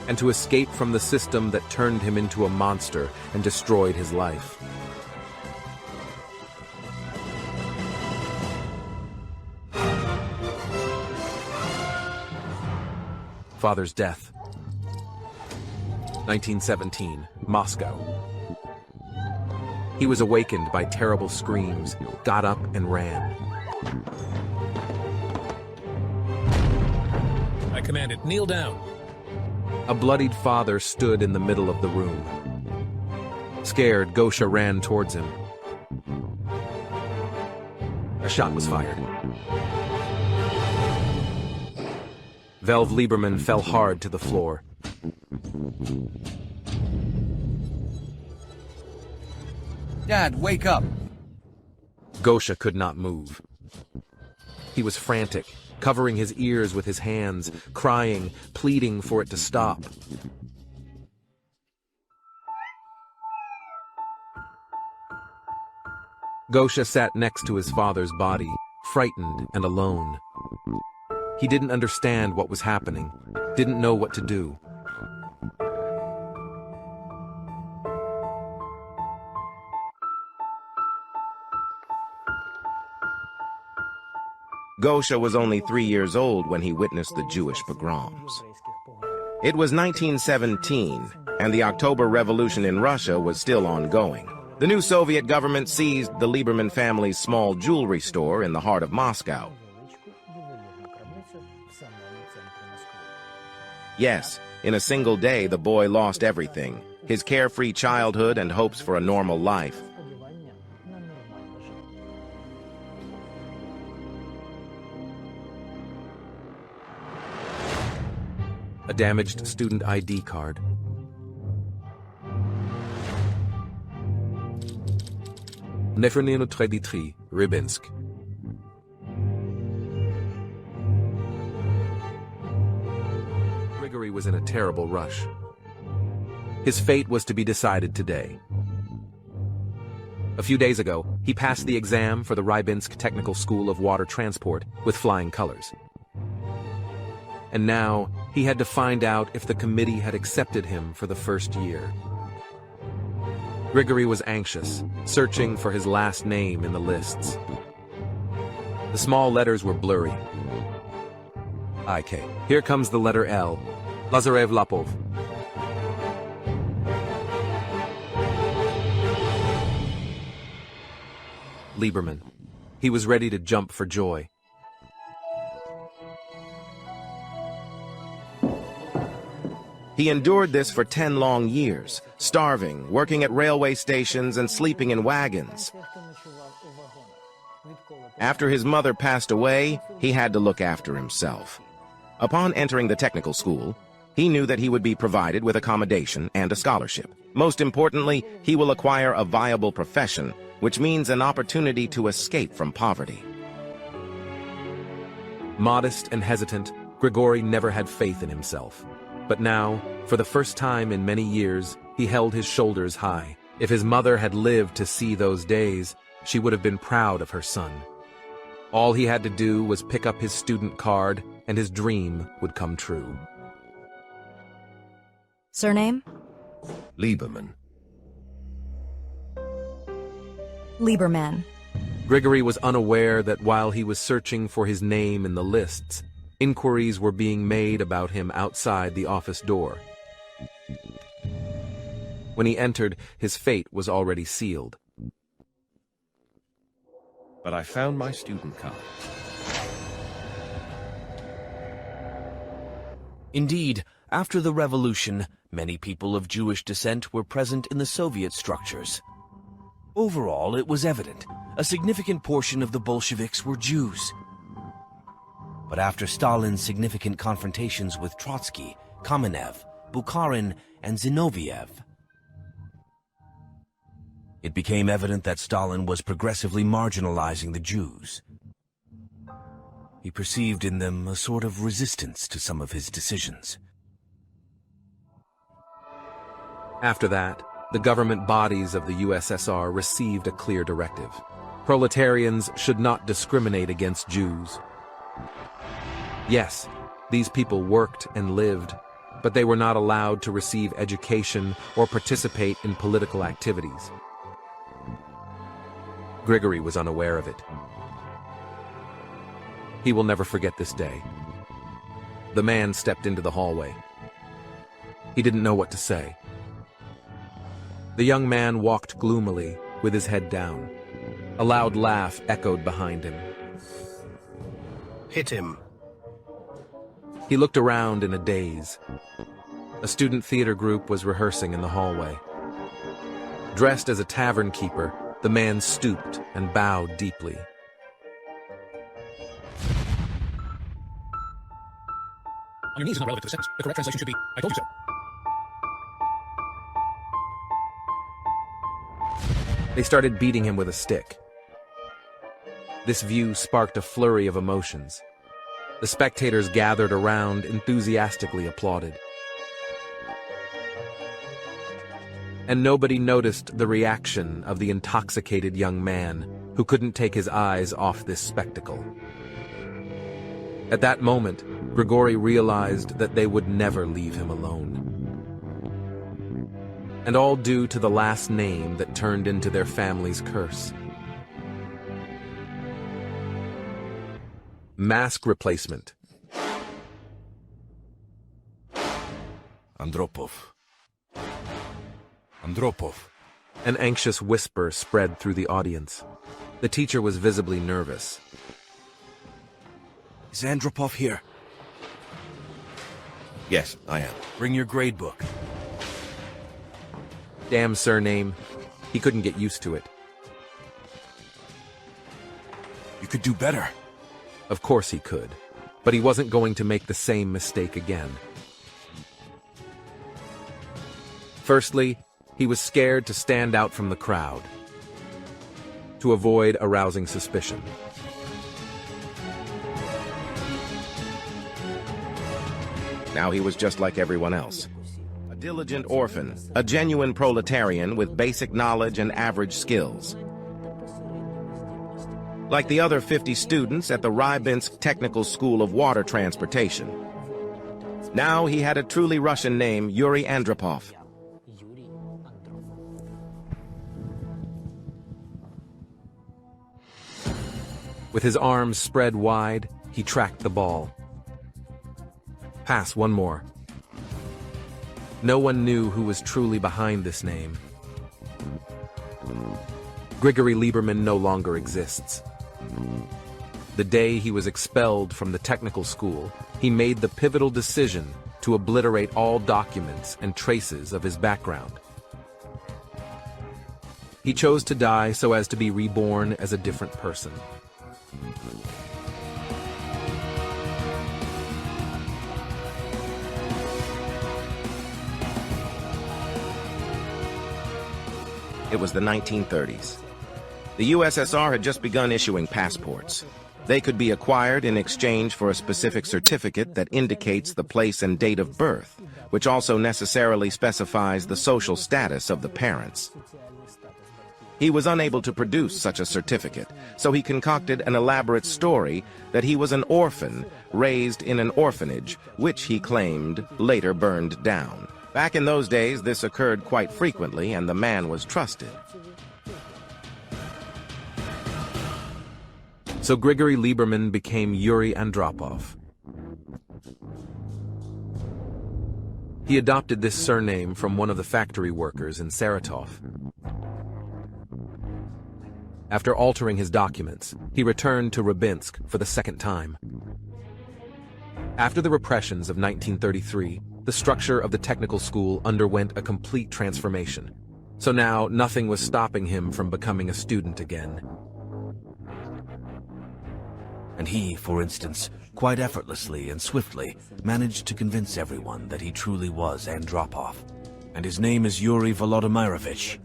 And to escape from the system that turned him into a monster and destroyed his life. Father's death. 1917, Moscow. He was awakened by terrible screams, got up and ran. I commanded, kneel down. A bloodied father stood in the middle of the room. Scared, Gosha ran towards him. A shot was fired. Velv Lieberman fell hard to the floor. Dad, wake up! Gosha could not move. He was frantic, covering his ears with his hands, crying, pleading for it to stop. Gosha sat next to his father's body, frightened and alone. He didn't understand what was happening, didn't know what to do. Gosha was only 3 years old when he witnessed the Jewish pogroms. It was 1917, and the October Revolution in Russia was still ongoing. The new Soviet government seized the Lieberman family's small jewelry store in the heart of Moscow. Yes, in a single day, the boy lost everything, his carefree childhood and hopes for a normal life. A damaged student ID card. Nefernino Treditri, Rybinsk. Grigory was in a terrible rush. His fate was to be decided today. A few days ago, he passed the exam for the Rybinsk Technical School of Water Transport with flying colors. And now, he had to find out if the committee had accepted him for the first year. Grigory was anxious, searching for his last name in the lists. The small letters were blurry. IK. Here comes the letter L. Lazarev Lapov. Lieberman. He was ready to jump for joy. He endured this for 10 long years, starving, working at railway stations, and sleeping in wagons. After his mother passed away, he had to look after himself. Upon entering the technical school, he knew that he would be provided with accommodation and a scholarship. Most importantly, he will acquire a viable profession, which means an opportunity to escape from poverty. Modest and hesitant, Grigory never had faith in himself. But now, for the first time in many years, he held his shoulders high. If his mother had lived to see those days, she would have been proud of her son. All he had to do was pick up his student card, and his dream would come true. Surname? Lieberman. Lieberman. Grigory was unaware that while he was searching for his name in the lists, inquiries were being made about him outside the office door. When he entered, his fate was already sealed. But I found my student card. Indeed, after the revolution, many people of Jewish descent were present in the Soviet structures. Overall, it was evident a significant portion of the Bolsheviks were Jews. But after Stalin's significant confrontations with Trotsky, Kamenev, Bukharin, and Zinoviev, it became evident that Stalin was progressively marginalizing the Jews. He perceived in them a sort of resistance to some of his decisions. After that, the government bodies of the USSR received a clear directive. Proletarians should not discriminate against Jews. Yes, these people worked and lived, but they were not allowed to receive education or participate in political activities. Grigory was unaware of it. He will never forget this day. The man stepped into the hallway. He didn't know what to say. The young man walked gloomily, with his head down. A loud laugh echoed behind him. Hit him. He looked around in a daze. A student theater group was rehearsing in the hallway. Dressed as a tavern keeper, the man stooped and bowed deeply. On your knees is not relevant to the sentence. The correct translation should be, I told you so. They started beating him with a stick. This view sparked a flurry of emotions. The spectators gathered around, enthusiastically applauded. And nobody noticed the reaction of the intoxicated young man who couldn't take his eyes off this spectacle. At that moment, Grigory realized that they would never leave him alone. And all due to the last name that turned into their family's curse. Mask replacement. Andropov. Andropov. An anxious whisper spread through the audience. The teacher was visibly nervous. Is Andropov here? Yes, I am. Bring your grade book. Damn surname. He couldn't get used to it. You could do better. Of course he could, but he wasn't going to make the same mistake again. Firstly, he was scared to stand out from the crowd, to avoid arousing suspicion. Now he was just like everyone else. A diligent orphan, a genuine proletarian with basic knowledge and average skills. Like the other 50 students at the Rybinsk Technical School of Water Transportation. Now he had a truly Russian name, Yuri Andropov. With his arms spread wide, he tracked the ball. Pass one more. No one knew who was truly behind this name. Grigory Lieberman no longer exists. The day he was expelled from the technical school, he made the pivotal decision to obliterate all documents and traces of his background. He chose to die so as to be reborn as a different person. It was the 1930s. The USSR had just begun issuing passports. They could be acquired in exchange for a specific certificate that indicates the place and date of birth, which also necessarily specifies the social status of the parents. He was unable to produce such a certificate, so he concocted an elaborate story that he was an orphan raised in an orphanage, which he claimed later burned down. Back in those days, this occurred quite frequently, and the man was trusted. So Grigory Lieberman became Yuri Andropov. He adopted this surname from one of the factory workers in Saratov. After altering his documents, he returned to Rybinsk for the second time. After the repressions of 1933, the structure of the technical school underwent a complete transformation. So now nothing was stopping him from becoming a student again. And he, for instance, quite effortlessly and swiftly, managed to convince everyone that he truly was Andropov. And his name is Yuri Volodymyrovich.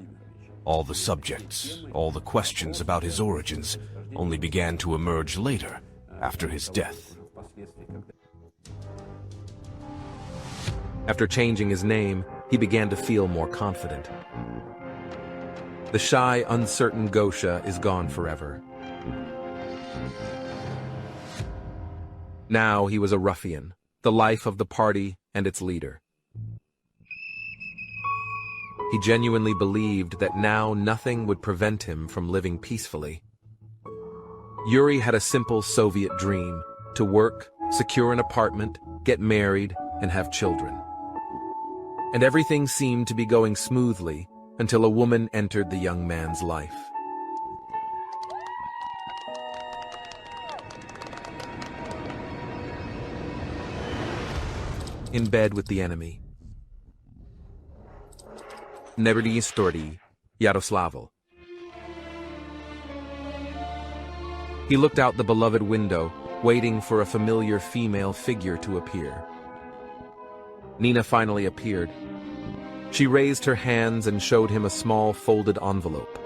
All the subjects, all the questions about his origins, only began to emerge later, after his death. After changing his name, he began to feel more confident. The shy, uncertain Gosha is gone forever. Now he was a ruffian, the life of the party and its leader. He genuinely believed that now nothing would prevent him from living peacefully. Yuri had a simple Soviet dream: to work, secure an apartment, get married, and have children. And everything seemed to be going smoothly until a woman entered the young man's life. In bed with the enemy. Neverdy Stordy, Yaroslavl. He looked out the beloved window, waiting for a familiar female figure to appear. Nina finally appeared. She raised her hands and showed him a small folded envelope.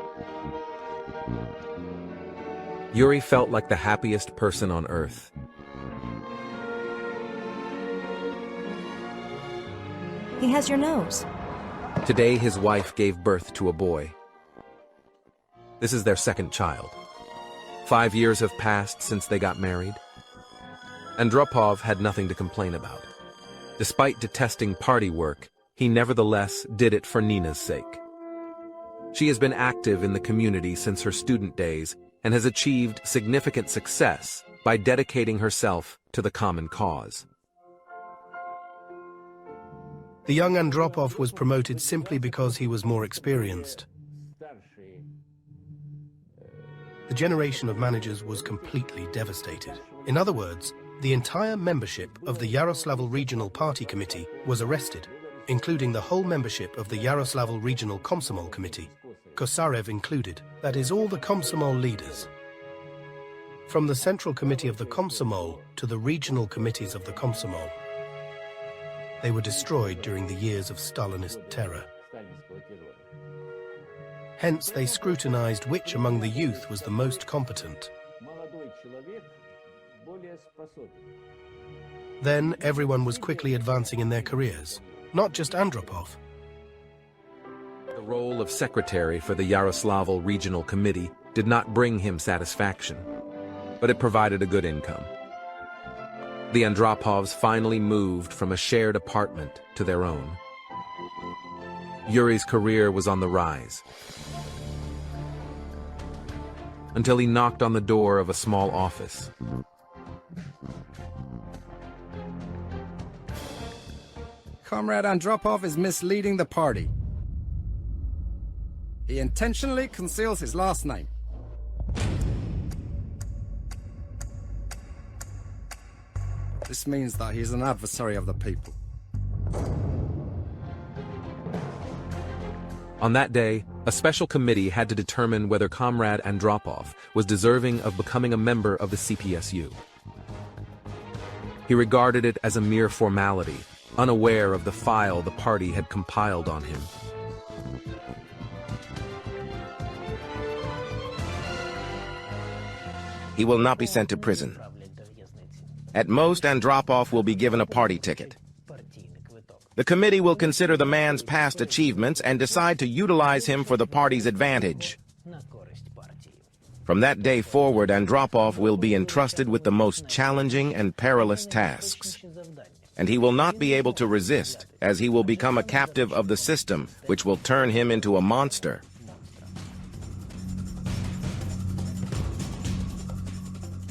Yuri felt like the happiest person on earth. He has your nose. Today his wife gave birth to a boy. This is their second child. 5 years have passed since they got married. Andropov had nothing to complain about. Despite detesting party work, he nevertheless did it for Nina's sake. She has been active in the community since her student days and has achieved significant success by dedicating herself to the common cause. The young Andropov was promoted simply because he was more experienced. The generation of managers was completely devastated. In other words, the entire membership of the Yaroslavl Regional Party Committee was arrested, including the whole membership of the Yaroslavl Regional Komsomol Committee, Kosarev included, that is, all the Komsomol leaders. From the Central Committee of the Komsomol to the regional committees of the Komsomol. They were destroyed during the years of Stalinist terror. Hence, they scrutinized which among the youth was the most competent. Then, everyone was quickly advancing in their careers, not just Andropov. The role of secretary for the Yaroslavl Regional Committee did not bring him satisfaction, but it provided a good income. The Andropovs finally moved from a shared apartment to their own. Yuri's career was on the rise, until he knocked on the door of a small office. Comrade Andropov is misleading the party. He intentionally conceals his last name. This means that he is an adversary of the people. On that day, a special committee had to determine whether Comrade Andropov was deserving of becoming a member of the CPSU. He regarded it as a mere formality, unaware of the file the party had compiled on him. He will not be sent to prison. At most, Andropov will be given a party ticket. The committee will consider the man's past achievements and decide to utilize him for the party's advantage. From that day forward, Andropov will be entrusted with the most challenging and perilous tasks. And he will not be able to resist, as he will become a captive of the system, which will turn him into a monster.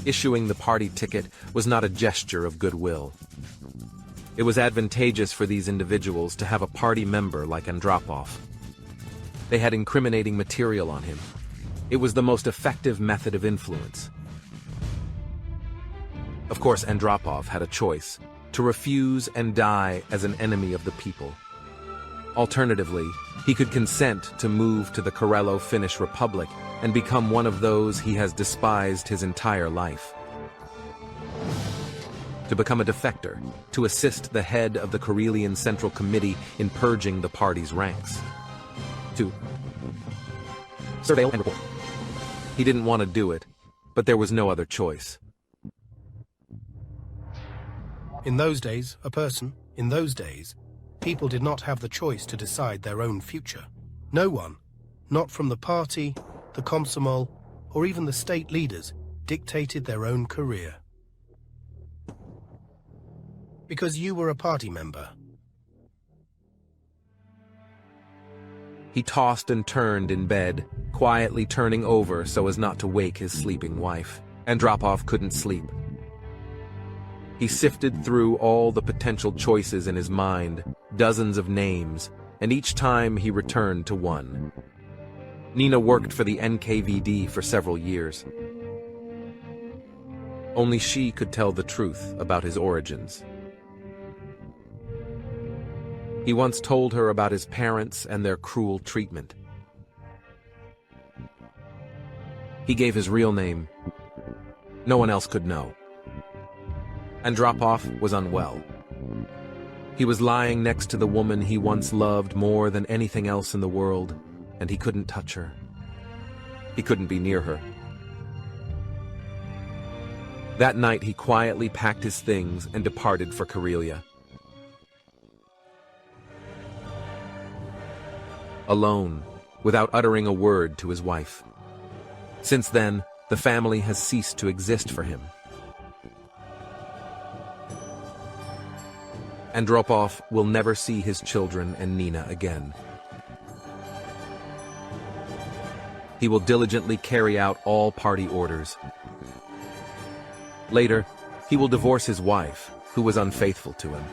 Issuing the party ticket was not a gesture of goodwill. It was advantageous for these individuals to have a party member like Andropov. They had incriminating material on him. It was the most effective method of influence. Of course, Andropov had a choice: to refuse and die as an enemy of the people, Alternatively, he could consent to move to the Karelo-Finnish Republic and become one of those he has despised his entire life. To become a defector, to assist the head of the Karelian Central Committee in purging the party's ranks. To surveil and report. He didn't want to do it, but there was no other choice. In those days, people did not have the choice to decide their own future. No one, not from the party, the Komsomol, or even the state leaders, dictated their own career. Because you were a party member. He tossed and turned in bed, quietly turning over so as not to wake his sleeping wife. Andropov couldn't sleep. He sifted through all the potential choices in his mind, dozens of names, and each time he returned to one. Nina worked for the NKVD for several years. Only she could tell the truth about his origins. He once told her about his parents and their cruel treatment. He gave his real name. No one else could know. Andropov was unwell. He was lying next to the woman he once loved more than anything else in the world, and he couldn't touch her. He couldn't be near her. That night he quietly packed his things and departed for Karelia. Alone, without uttering a word to his wife. Since then, the family has ceased to exist for him. Andropov will never see his children and Nina again. He will diligently carry out all party orders. Later, he will divorce his wife, who was unfaithful to him.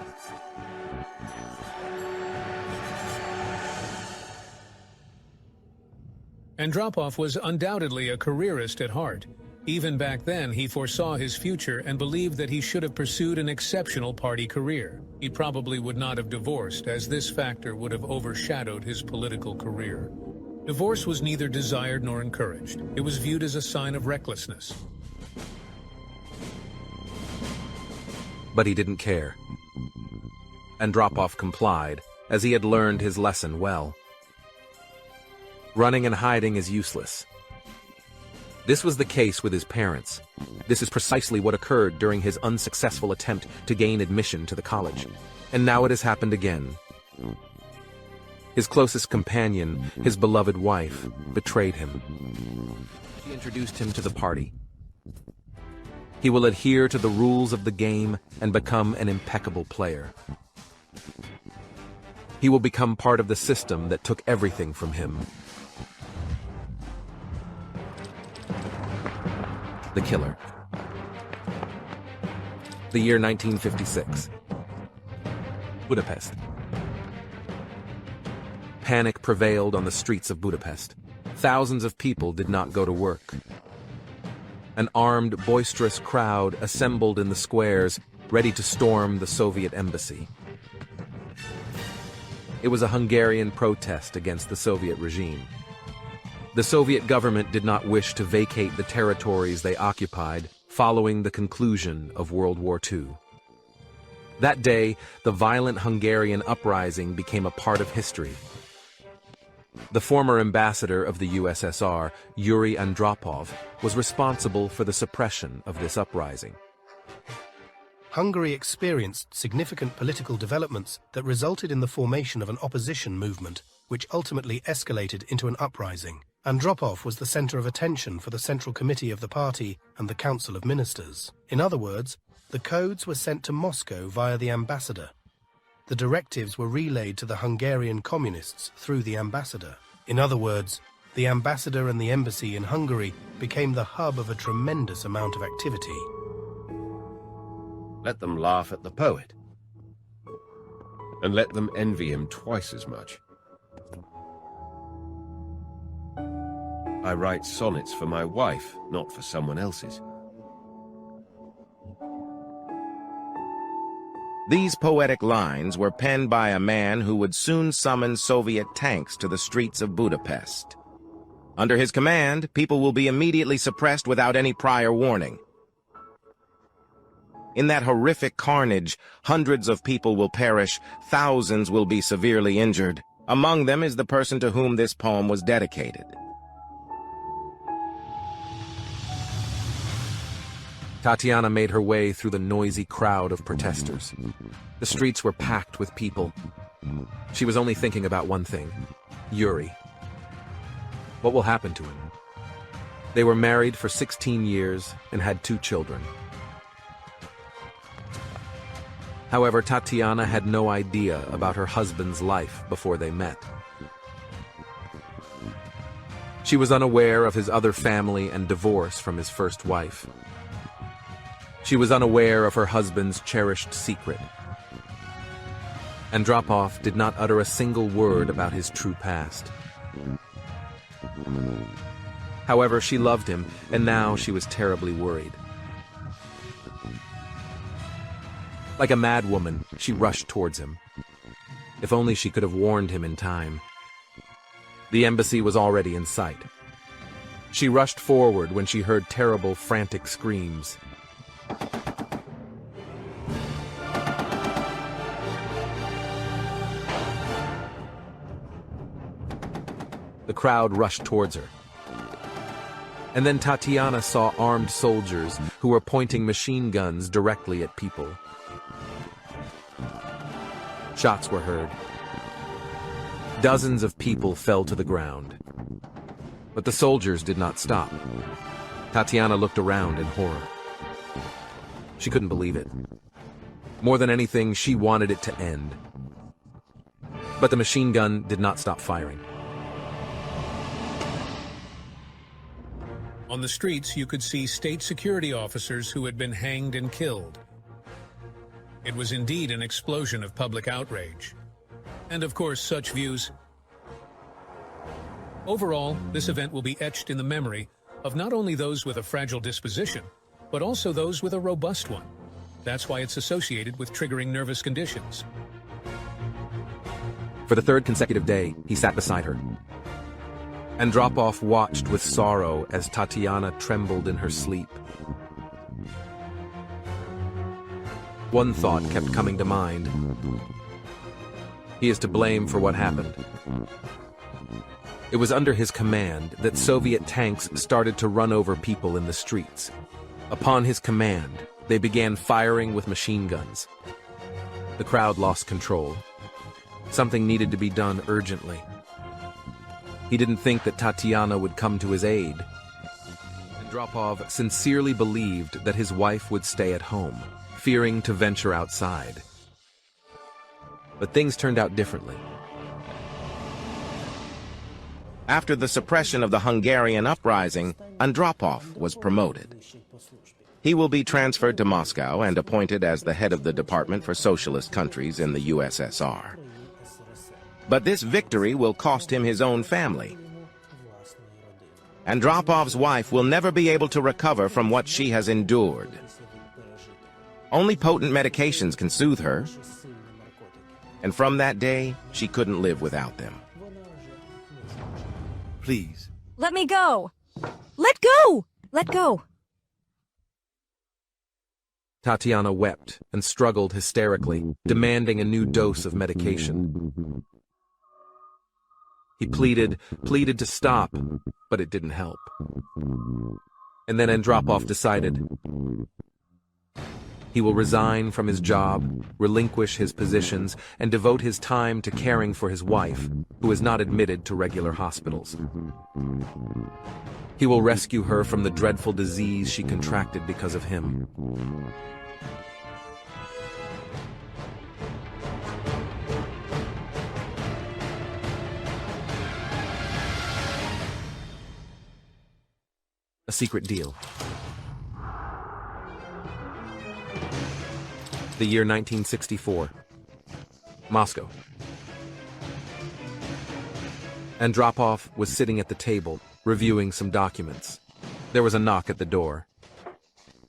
Andropov was undoubtedly a careerist at heart. Even back then, he foresaw his future and believed that he should have pursued an exceptional party career. He probably would not have divorced, as this factor would have overshadowed his political career. Divorce was neither desired nor encouraged. It was viewed as a sign of recklessness. But he didn't care. Andropov complied, as he had learned his lesson well. Running and hiding is useless. This was the case with his parents. This is precisely what occurred during his unsuccessful attempt to gain admission to the college. And now it has happened again. His closest companion, his beloved wife, betrayed him. She introduced him to the party. He will adhere to the rules of the game and become an impeccable player. He will become part of the system that took everything from him. The killer. The year 1956. Budapest. Panic prevailed on the streets of Budapest. Thousands of people did not go to work. An armed, boisterous crowd assembled in the squares, ready to storm the Soviet embassy. It was a Hungarian protest against the Soviet regime. The Soviet government did not wish to vacate the territories they occupied following the conclusion of World War II. That day, the violent Hungarian uprising became a part of history. The former ambassador of the USSR, Yuri Andropov, was responsible for the suppression of this uprising. Hungary experienced significant political developments that resulted in the formation of an opposition movement, which ultimately escalated into an uprising. Andropov was the center of attention for the Central Committee of the party and the Council of Ministers. In other words, the codes were sent to Moscow via the ambassador. The directives were relayed to the Hungarian communists through the ambassador. In other words, the ambassador and the embassy in Hungary became the hub of a tremendous amount of activity. Let them laugh at the poet. And let them envy him twice as much. I write sonnets for my wife, not for someone else's. These poetic lines were penned by a man who would soon summon Soviet tanks to the streets of Budapest. Under his command, people will be immediately suppressed without any prior warning. In that horrific carnage, hundreds of people will perish, thousands will be severely injured. Among them is the person to whom this poem was dedicated. Tatiana made her way through the noisy crowd of protesters. The streets were packed with people. She was only thinking about one thing: Yuri. What will happen to him? They were married for 16 years and had 2 children. However, Tatiana had no idea about her husband's life before they met. She was unaware of his other family and divorce from his first wife. She was unaware of her husband's cherished secret. Andropov did not utter a single word about his true past. However, she loved him, and now she was terribly worried. Like a mad woman, she rushed towards him. If only she could have warned him in time. The embassy was already in sight. She rushed forward when she heard terrible, frantic screams. The crowd rushed towards her. And then Tatiana saw armed soldiers who were pointing machine guns directly at people. Shots were heard. Dozens of people fell to the ground. But the soldiers did not stop. Tatiana looked around in horror. She couldn't believe it. More than anything, she wanted it to end. But the machine gun did not stop firing. On the streets, you could see state security officers who had been hanged and killed. It was indeed an explosion of public outrage. And of course, such views. Overall, this event will be etched in the memory of not only those with a fragile disposition, but also those with a robust one. That's why it's associated with triggering nervous conditions. For the 3rd consecutive day, he sat beside her. Andropov watched with sorrow as Tatiana trembled in her sleep. One thought kept coming to mind. He is to blame for what happened. It was under his command that Soviet tanks started to run over people in the streets. Upon his command, they began firing with machine guns. The crowd lost control. Something needed to be done urgently. He didn't think that Tatiana would come to his aid. Andropov sincerely believed that his wife would stay at home, fearing to venture outside. But things turned out differently. After the suppression of the Hungarian uprising, Andropov was promoted. He will be transferred to Moscow and appointed as the head of the Department for Socialist Countries in the USSR. But this victory will cost him his own family. Andropov's wife will never be able to recover from what she has endured. Only potent medications can soothe her, and from that day, she couldn't live without them. Please. Let me go! Let go! Let go! Tatiana wept and struggled hysterically, demanding a new dose of medication. He pleaded to stop, but it didn't help. And then Andropov decided he will resign from his job, relinquish his positions, and devote his time to caring for his wife, who is not admitted to regular hospitals. He will rescue her from the dreadful disease she contracted because of him. A secret deal. The year 1964. Moscow. Andropov was sitting at the table, reviewing some documents. There was a knock at the door.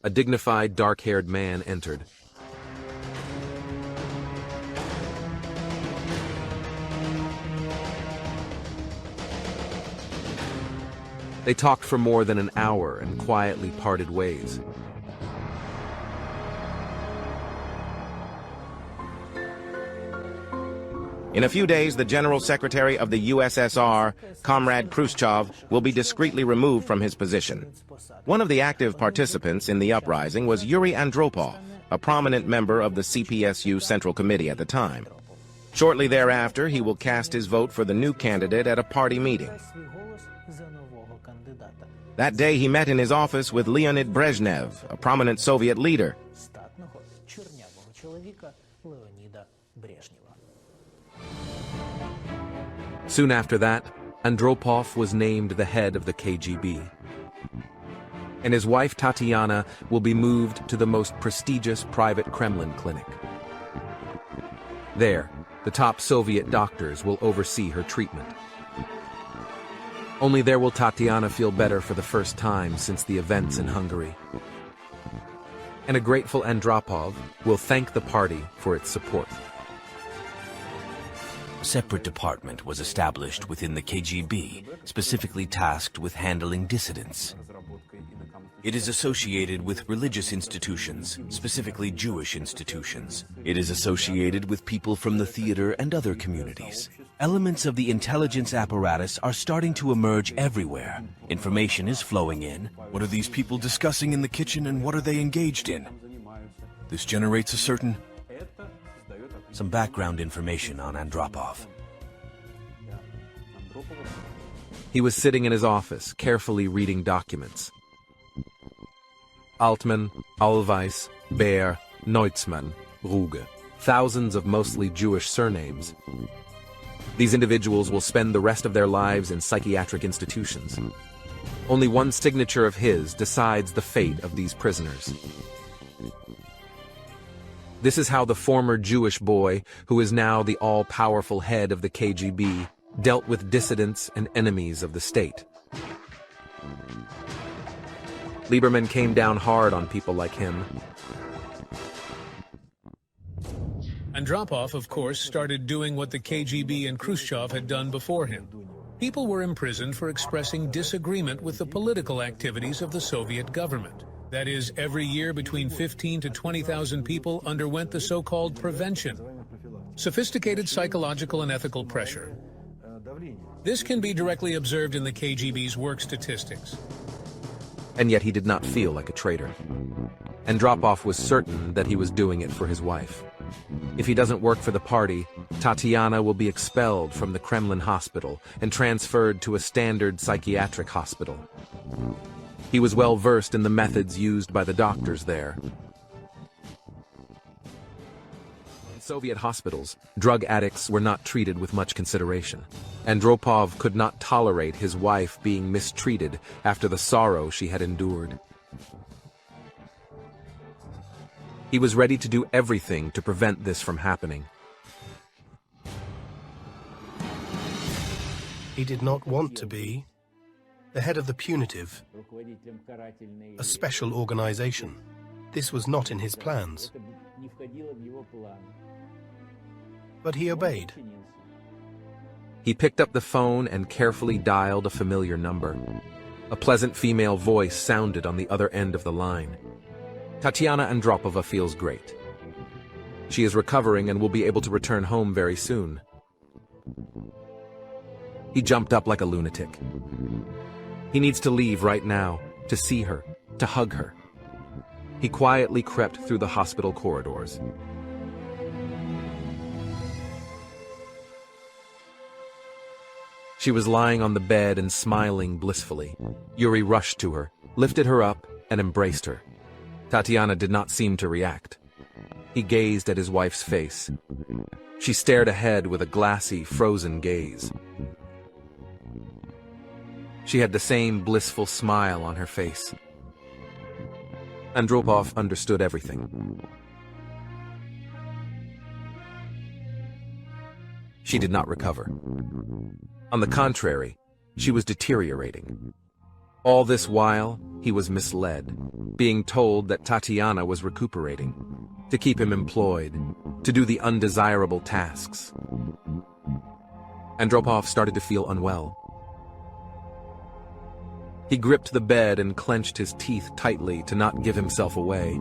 A dignified, dark-haired man entered. They talked for more than an hour and quietly parted ways. In a few days, the General Secretary of the USSR, Comrade Krushev, will be discreetly removed from his position. One of the active participants in the uprising was Yuri Andropov, a prominent member of the CPSU Central Committee at the time. Shortly thereafter, he will cast his vote for the new candidate at a party meeting. That day, he met in his office with Leonid Brezhnev, a prominent Soviet leader. Soon after that, Andropov was named the head of the KGB. And his wife Tatiana will be moved to the most prestigious private Kremlin clinic. There, the top Soviet doctors will oversee her treatment. Only there will Tatiana feel better for the first time since the events in Hungary. And a grateful Andropov will thank the party for its support. A separate department was established within the KGB, specifically tasked with handling dissidents. It is associated with religious institutions, specifically Jewish institutions. It is associated with people from the theater and other communities. Elements of the intelligence apparatus are starting to emerge everywhere. Information is flowing in. What are these people discussing in the kitchen and what are they engaged in? This generates a certain... Some background information on Andropov. He was sitting in his office, carefully reading documents. Altman, Allweis, Beer, Neutzmann, Ruge. Thousands of mostly Jewish surnames. These individuals will spend the rest of their lives in psychiatric institutions. Only one signature of his decides the fate of these prisoners. This is how the former Jewish boy, who is now the all-powerful head of the KGB, dealt with dissidents and enemies of the state. Lieberman came down hard on people like him. Andropov, of course, started doing what the KGB and Khrushchev had done before him. People were imprisoned for expressing disagreement with the political activities of the Soviet government. That is, every year between 15 to 20,000 people underwent the so-called prevention, sophisticated psychological and ethical pressure. This can be directly observed in the KGB's work statistics. And yet he did not feel like a traitor. Andropov was certain that he was doing it for his wife. If he doesn't work for the party, Tatiana will be expelled from the Kremlin hospital and transferred to a standard psychiatric hospital. He was well versed in the methods used by the doctors there. In Soviet hospitals, drug addicts were not treated with much consideration. Andropov could not tolerate his wife being mistreated after the sorrow she had endured. He was ready to do everything to prevent this from happening. He did not want to be the head of the punitive, a special organization. This was not in his plans. But he obeyed. He picked up the phone and carefully dialed a familiar number. A pleasant female voice sounded on the other end of the line. Tatiana Andropova feels great. She is recovering and will be able to return home very soon. He jumped up like a lunatic. He needs to leave right now, to see her, to hug her. He quietly crept through the hospital corridors. She was lying on the bed and smiling blissfully. Yuri rushed to her, lifted her up, and embraced her. Tatiana did not seem to react. He gazed at his wife's face. She stared ahead with a glassy, frozen gaze. She had the same blissful smile on her face. Andropov understood everything. She did not recover. On the contrary, she was deteriorating. All this while, he was misled, being told that Tatiana was recuperating, to keep him employed, to do the undesirable tasks. Andropov started to feel unwell. He gripped the bed and clenched his teeth tightly to not give himself away.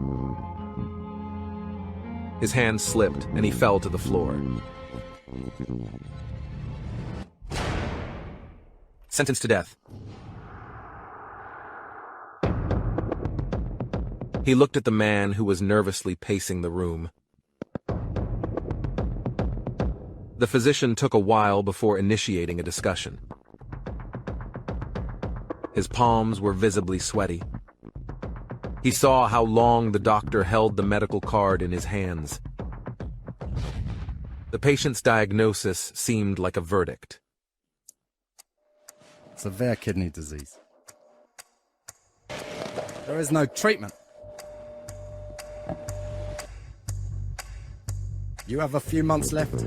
His hand slipped and he fell to the floor. Sentenced to death. He looked at the man who was nervously pacing the room. The physician took a while before initiating a discussion. His palms were visibly sweaty. He saw how long the doctor held the medical card in his hands. The patient's diagnosis seemed like a verdict. Severe kidney disease. There is no treatment. You have a few months left.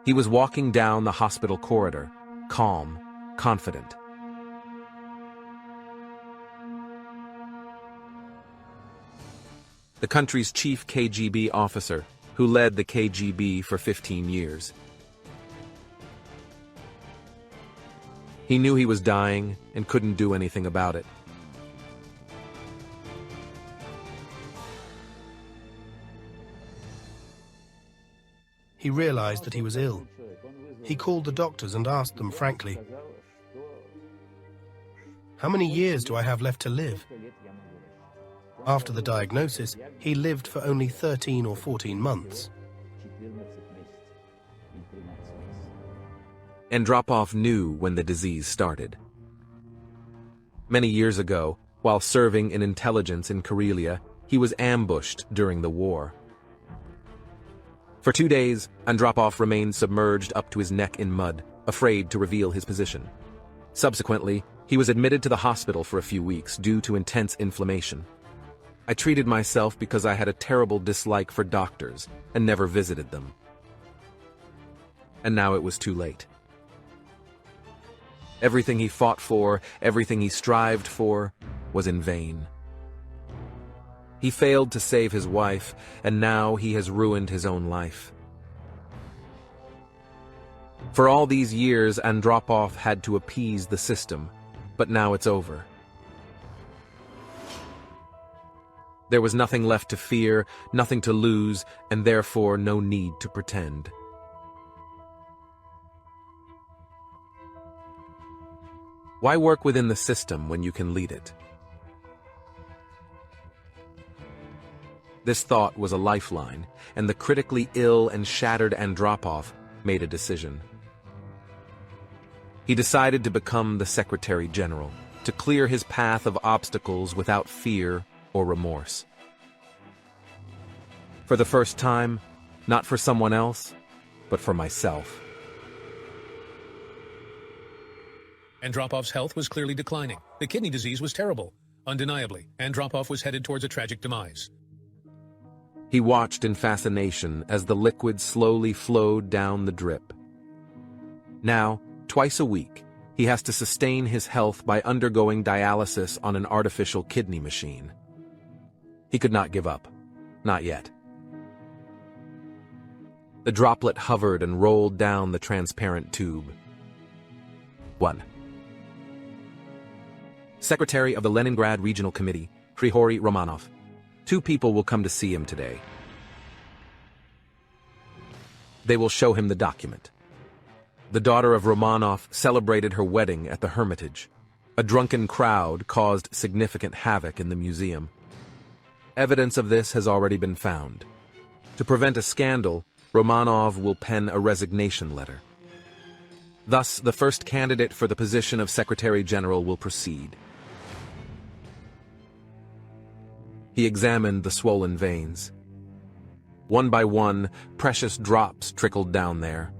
He was walking down the hospital corridor, calm, confident. The country's chief KGB officer, who led the KGB for 15 years. He knew he was dying and couldn't do anything about it. He realized that he was ill. He called the doctors and asked them frankly, "How many years do I have left to live?" After the diagnosis, he lived for only 13 or 14 months. Andropov knew when the disease started. Many years ago, while serving in intelligence in Karelia, he was ambushed during the war. For 2 days, Andropov remained submerged up to his neck in mud, afraid to reveal his position. Subsequently, he was admitted to the hospital for a few weeks due to intense inflammation. I treated myself because I had a terrible dislike for doctors and never visited them. And now it was too late. Everything he fought for, everything he strived for, was in vain. He failed to save his wife, and now he has ruined his own life. For all these years, Andropov had to appease the system, but now it's over. There was nothing left to fear, nothing to lose, and therefore no need to pretend. Why work within the system when you can lead it? This thought was a lifeline, and the critically ill and shattered Andropov made a decision. He decided to become the Secretary General, to clear his path of obstacles without fear or remorse. For the first time, not for someone else, but for myself. Andropov's health was clearly declining. The kidney disease was terrible. Undeniably, Andropov was headed towards a tragic demise. He watched in fascination as the liquid slowly flowed down the drip. Now, twice a week, he has to sustain his health by undergoing dialysis on an artificial kidney machine. He could not give up. Not yet. The droplet hovered and rolled down the transparent tube. 1. Secretary of the Leningrad Regional Committee, Grigory Romanov. 2 people will come to see him today. They will show him the document. The daughter of Romanov celebrated her wedding at the Hermitage. A drunken crowd caused significant havoc in the museum. Evidence of this has already been found. To prevent a scandal, Romanov will pen a resignation letter. Thus, the first candidate for the position of Secretary General will proceed. He examined the swollen veins. One by one, precious drops trickled down there.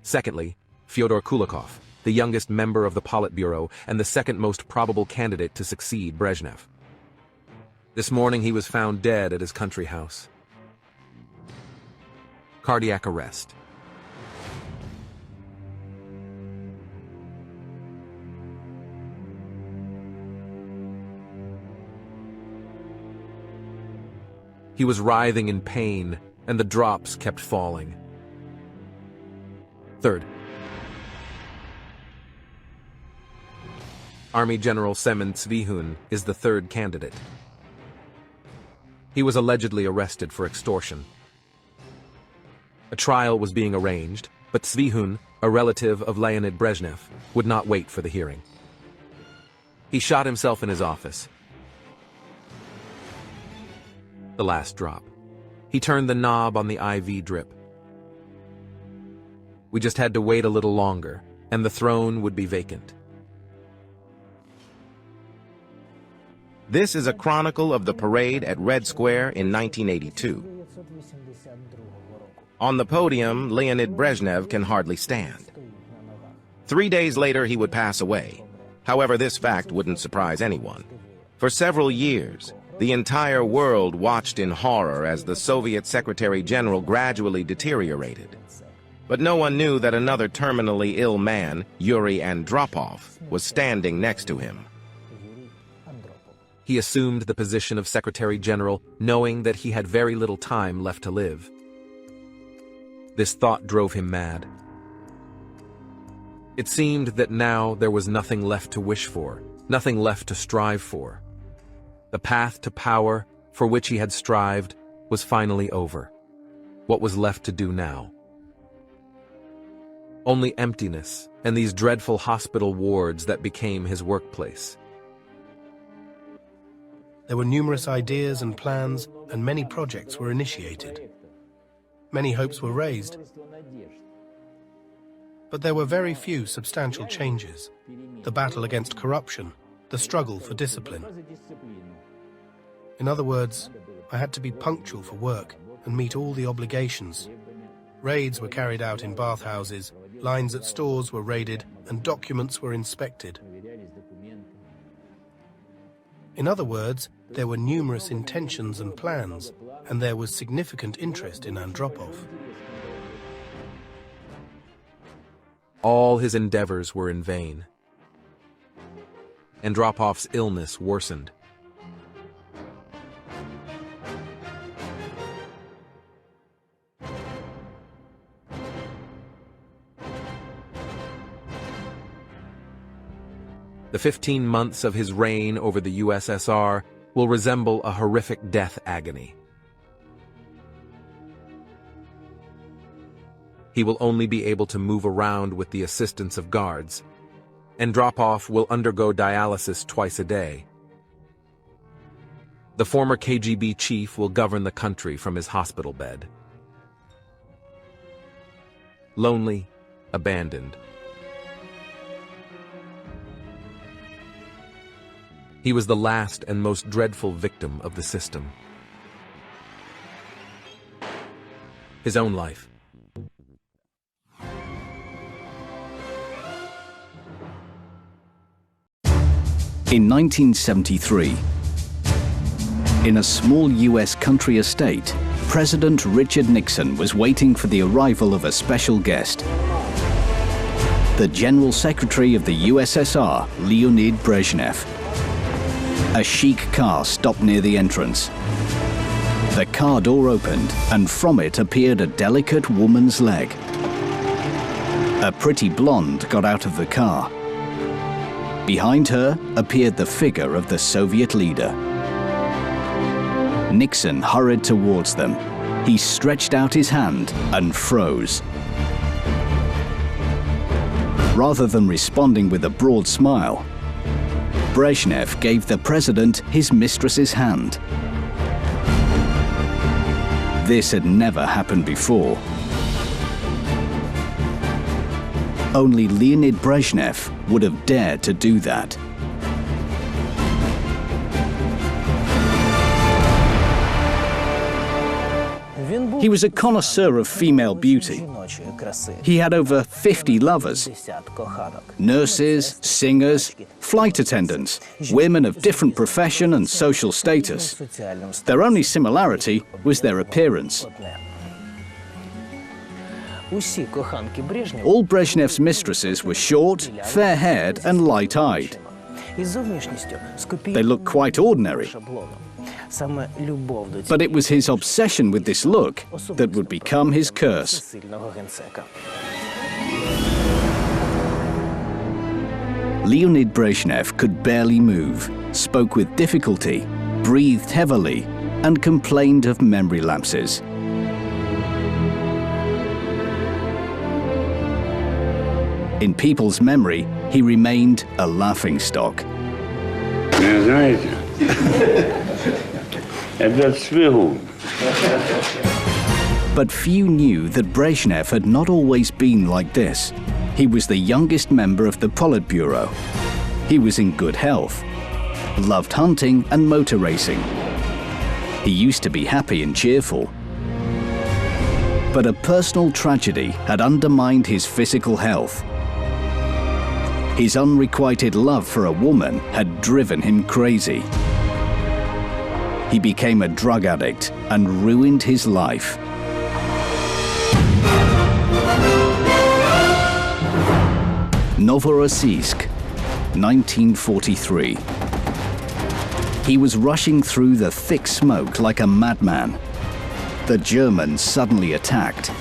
Secondly, Fyodor Kulikov, the youngest member of the Politburo and the second most probable candidate to succeed Brezhnev. This morning he was found dead at his country house. Cardiac arrest. He was writhing in pain, and the drops kept falling. Third, Army General Semen Zvihun is the third candidate. He was allegedly arrested for extortion. A trial was being arranged, but Zvihun, a relative of Leonid Brezhnev, would not wait for the hearing. He shot himself in his office. The last drop. He turned the knob on the IV drip. We just had to wait a little longer, and the throne would be vacant. This is a chronicle of the parade at Red Square in 1982. On the podium, Leonid Brezhnev can hardly stand. 3 days later, he would pass away. However, this fact wouldn't surprise anyone. For several years, the entire world watched in horror as the Soviet Secretary General gradually deteriorated. But no one knew that another terminally ill man, Yuri Andropov, was standing next to him. He assumed the position of Secretary General, knowing that he had very little time left to live. This thought drove him mad. It seemed that now there was nothing left to wish for, nothing left to strive for. The path to power, for which he had strived, was finally over. What was left to do now? Only emptiness and these dreadful hospital wards that became his workplace. There were numerous ideas and plans, and many projects were initiated. Many hopes were raised. But there were very few substantial changes. The battle against corruption, the struggle for discipline. In other words, I had to be punctual for work and meet all the obligations. Raids were carried out in bathhouses, lines at stores were raided, and documents were inspected. In other words, there were numerous intentions and plans, and there was significant interest in Andropov. All his endeavors were in vain. Andropov's illness worsened. The 15 months of his reign over the USSR will resemble a horrific death agony. He will only be able to move around with the assistance of guards. Andropov will undergo dialysis twice a day. The former KGB chief will govern the country from his hospital bed. Lonely, abandoned. He was the last and most dreadful victim of the system. His own life. In 1973, in a small US country estate, President Richard Nixon was waiting for the arrival of a special guest. The General Secretary of the USSR, Leonid Brezhnev. A chic car stopped near the entrance. The car door opened, and from it appeared a delicate woman's leg. A pretty blonde got out of the car. Behind her appeared the figure of the Soviet leader. Nixon hurried towards them. He stretched out his hand and froze. Rather than responding with a broad smile, Brezhnev gave the president his mistress's hand. This had never happened before. Only Leonid Brezhnev would have dared to do that. He was a connoisseur of female beauty. He had over 50 lovers, nurses, singers, flight attendants, women of different profession and social status. Their only similarity was their appearance. All Brezhnev's mistresses were short, fair-haired and light-eyed. They looked quite ordinary. But it was his obsession with this look that would become his curse. Leonid Brezhnev could barely move, spoke with difficulty, breathed heavily, and complained of memory lapses. In people's memory, he remained a laughingstock. But few knew that Brezhnev had not always been like this. He was the youngest member of the Politburo. He was in good health, loved hunting and motor racing. He used to be happy and cheerful. But a personal tragedy had undermined his physical health. His unrequited love for a woman had driven him crazy. He became a drug addict and ruined his life. Novorossiysk, 1943. He was rushing through the thick smoke like a madman. The Germans suddenly attacked.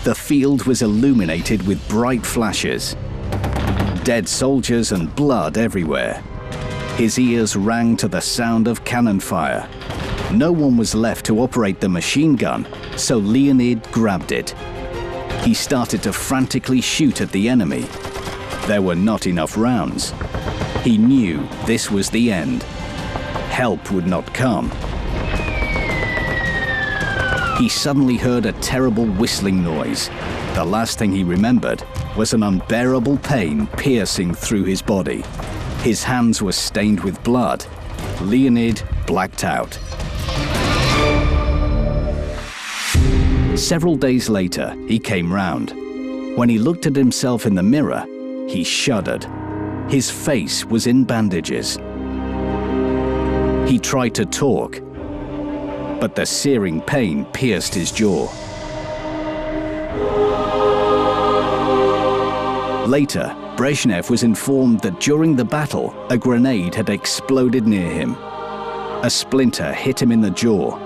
The field was illuminated with bright flashes. Dead soldiers and blood everywhere. His ears rang to the sound of cannon fire. No one was left to operate the machine gun, so Leonid grabbed it. He started to frantically shoot at the enemy. There were not enough rounds. He knew this was the end. Help would not come. He suddenly heard a terrible whistling noise. The last thing he remembered was an unbearable pain piercing through his body. His hands were stained with blood. Leonid blacked out. Several days later, he came round. When he looked at himself in the mirror, he shuddered. His face was in bandages. He tried to talk, but the searing pain pierced his jaw. Later, Brezhnev was informed that during the battle, a grenade had exploded near him. A splinter hit him in the jaw.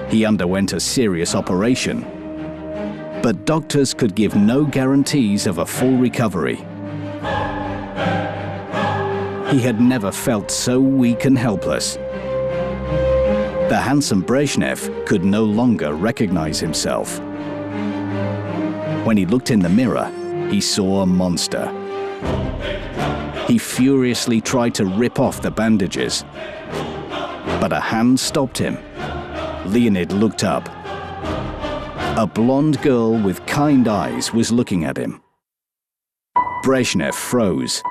He underwent a serious operation, but doctors could give no guarantees of a full recovery. He had never felt so weak and helpless. The handsome Brezhnev could no longer recognize himself. When he looked in the mirror, he saw a monster. He furiously tried to rip off the bandages, but a hand stopped him. Leonid looked up. A blonde girl with kind eyes was looking at him. Brezhnev froze.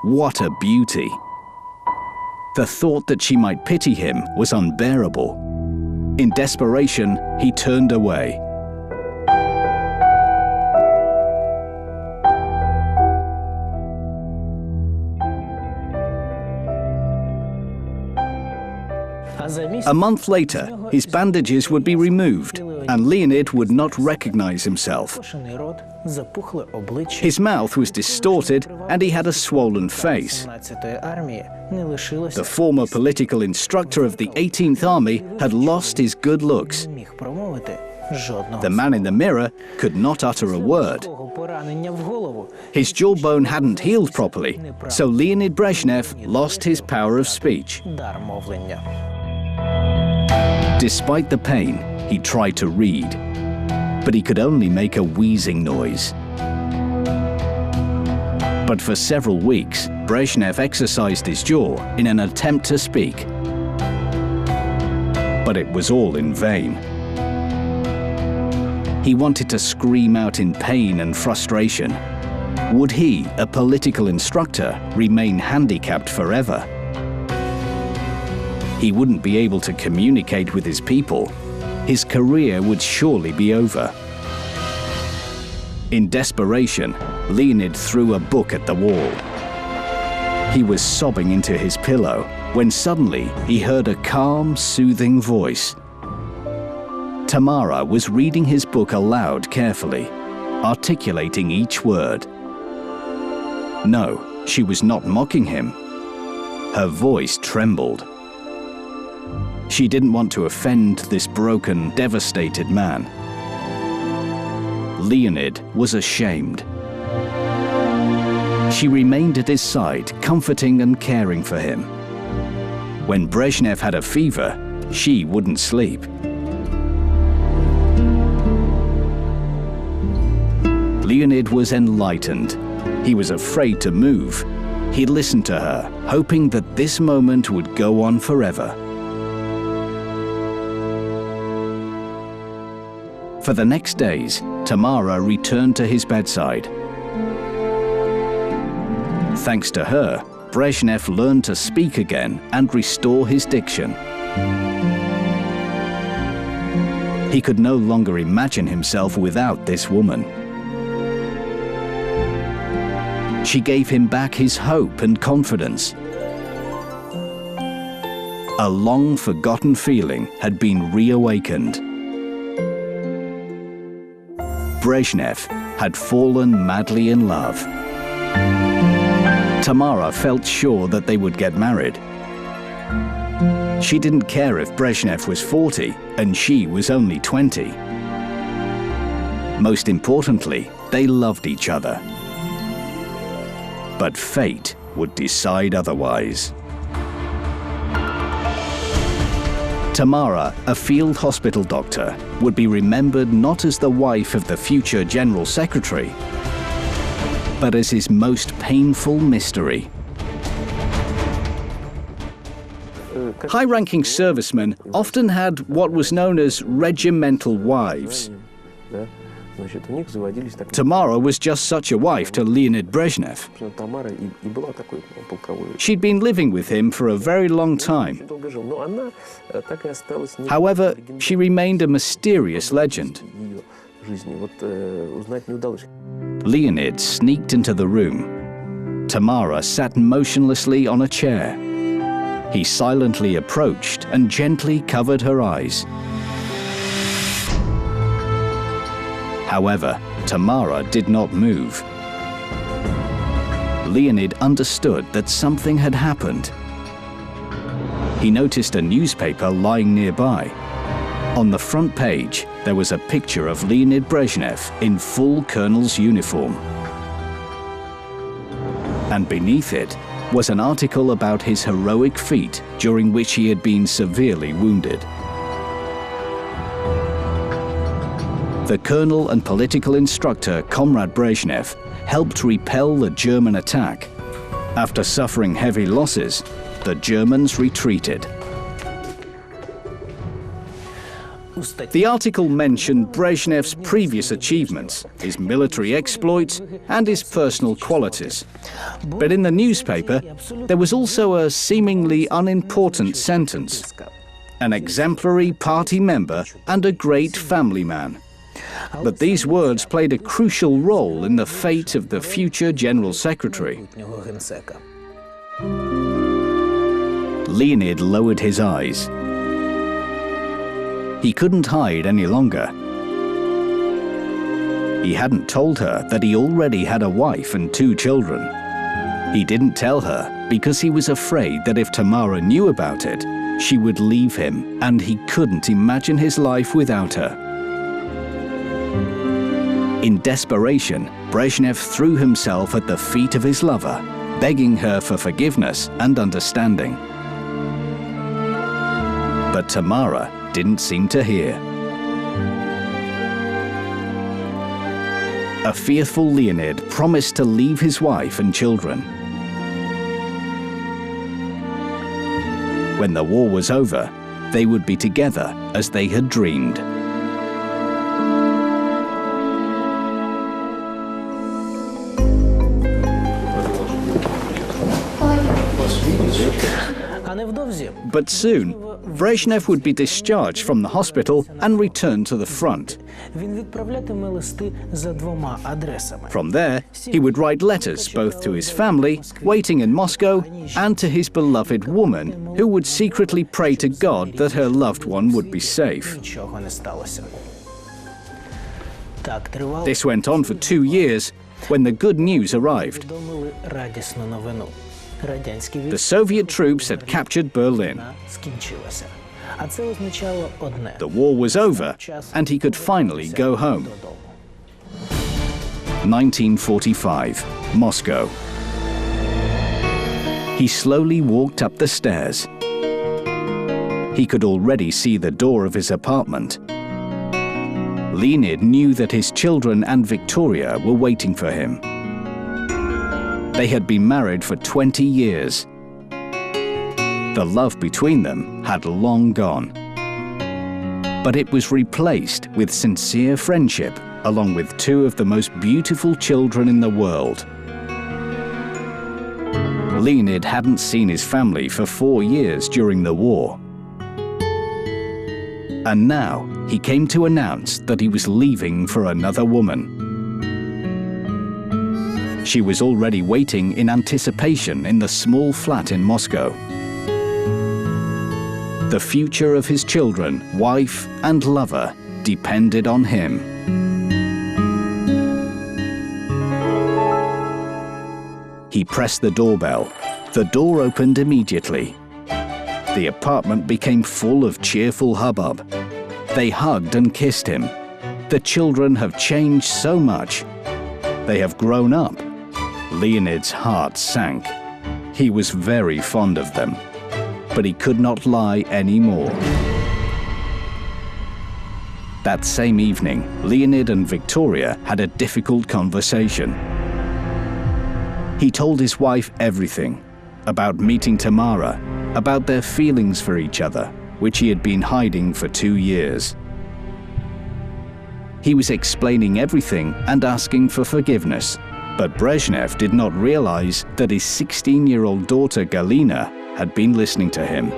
What a beauty! The thought that she might pity him was unbearable. In desperation, he turned away. A month later, his bandages would be removed, and Leonid would not recognize himself. His mouth was distorted, and he had a swollen face. The former political instructor of the 18th Army had lost his good looks. The man in the mirror could not utter a word. His jawbone hadn't healed properly, so Leonid Brezhnev lost his power of speech. Despite the pain, he tried to read, but he could only make a wheezing noise. But for several weeks, Brezhnev exercised his jaw in an attempt to speak. But it was all in vain. He wanted to scream out in pain and frustration. Would he, a political instructor, remain handicapped forever? He wouldn't be able to communicate with his people. His career would surely be over. In desperation, Leonid threw a book at the wall. He was sobbing into his pillow when suddenly he heard a calm, soothing voice. Tamara was reading his book aloud carefully, articulating each word. No, she was not mocking him. Her voice trembled. She didn't want to offend this broken, devastated man. Leonid was ashamed. She remained at his side, comforting and caring for him. When Brezhnev had a fever, she wouldn't sleep. Leonid was enlightened. He was afraid to move. He listened to her, hoping that this moment would go on forever. For the next days, Tamara returned to his bedside. Thanks to her, Brezhnev learned to speak again and restore his diction. He could no longer imagine himself without this woman. She gave him back his hope and confidence. A long-forgotten feeling had been reawakened. Brezhnev had fallen madly in love. Tamara felt sure that they would get married. She didn't care if Brezhnev was 40 and she was only 20. Most importantly, they loved each other. But fate would decide otherwise. Tamara, a field hospital doctor, would be remembered not as the wife of the future General Secretary, but as his most painful mystery. High-ranking servicemen often had what was known as regimental wives. Tamara was just such a wife to Leonid Brezhnev. She'd been living with him for a very long time. However, she remained a mysterious legend. Leonid sneaked into the room. Tamara sat motionlessly on a chair. He silently approached and gently covered her eyes. However, Tamara did not move. Leonid understood that something had happened. He noticed a newspaper lying nearby. On the front page, there was a picture of Leonid Brezhnev in full colonel's uniform. And beneath it was an article about his heroic feat during which he had been severely wounded. The colonel and political instructor, Comrade Brezhnev, helped repel the German attack. After suffering heavy losses, the Germans retreated. The article mentioned Brezhnev's previous achievements, his military exploits, and his personal qualities. But in the newspaper, there was also a seemingly unimportant sentence: an exemplary party member and a great family man. But these words played a crucial role in the fate of the future General Secretary. Leonid lowered his eyes. He couldn't hide any longer. He hadn't told her that he already had a wife and 2 children. He didn't tell her because he was afraid that if Tamara knew about it, she would leave him, and he couldn't imagine his life without her. In desperation, Brezhnev threw himself at the feet of his lover, begging her for forgiveness and understanding. But Tamara didn't seem to hear. A fearful Leonid promised to leave his wife and children. When the war was over, they would be together as they had dreamed. But soon, Brezhnev would be discharged from the hospital and return to the front. From there, he would write letters both to his family, waiting in Moscow, and to his beloved woman, who would secretly pray to God that her loved one would be safe. This went on for 2 years, when the good news arrived. The Soviet troops had captured Berlin. The war was over, and he could finally go home. 1945, Moscow. He slowly walked up the stairs. He could already see the door of his apartment. Leonid knew that his children and Victoria were waiting for him. They had been married for 20 years. The love between them had long gone. But it was replaced with sincere friendship, along with two of the most beautiful children in the world. Leonid hadn't seen his family for 4 years during the war. And now he came to announce that he was leaving for another woman. She was already waiting in anticipation in the small flat in Moscow. The future of his children, wife, and lover depended on him. He pressed the doorbell. The door opened immediately. The apartment became full of cheerful hubbub. They hugged and kissed him. The children have changed so much. They have grown up. Leonid's heart sank. He was very fond of them, but he could not lie anymore. That same evening, Leonid and Victoria had a difficult conversation. He told his wife everything, about meeting Tamara, about their feelings for each other, which he had been hiding for 2 years. He was explaining everything and asking for forgiveness, but Brezhnev did not realize that his 16-year-old daughter Galina had been listening to him.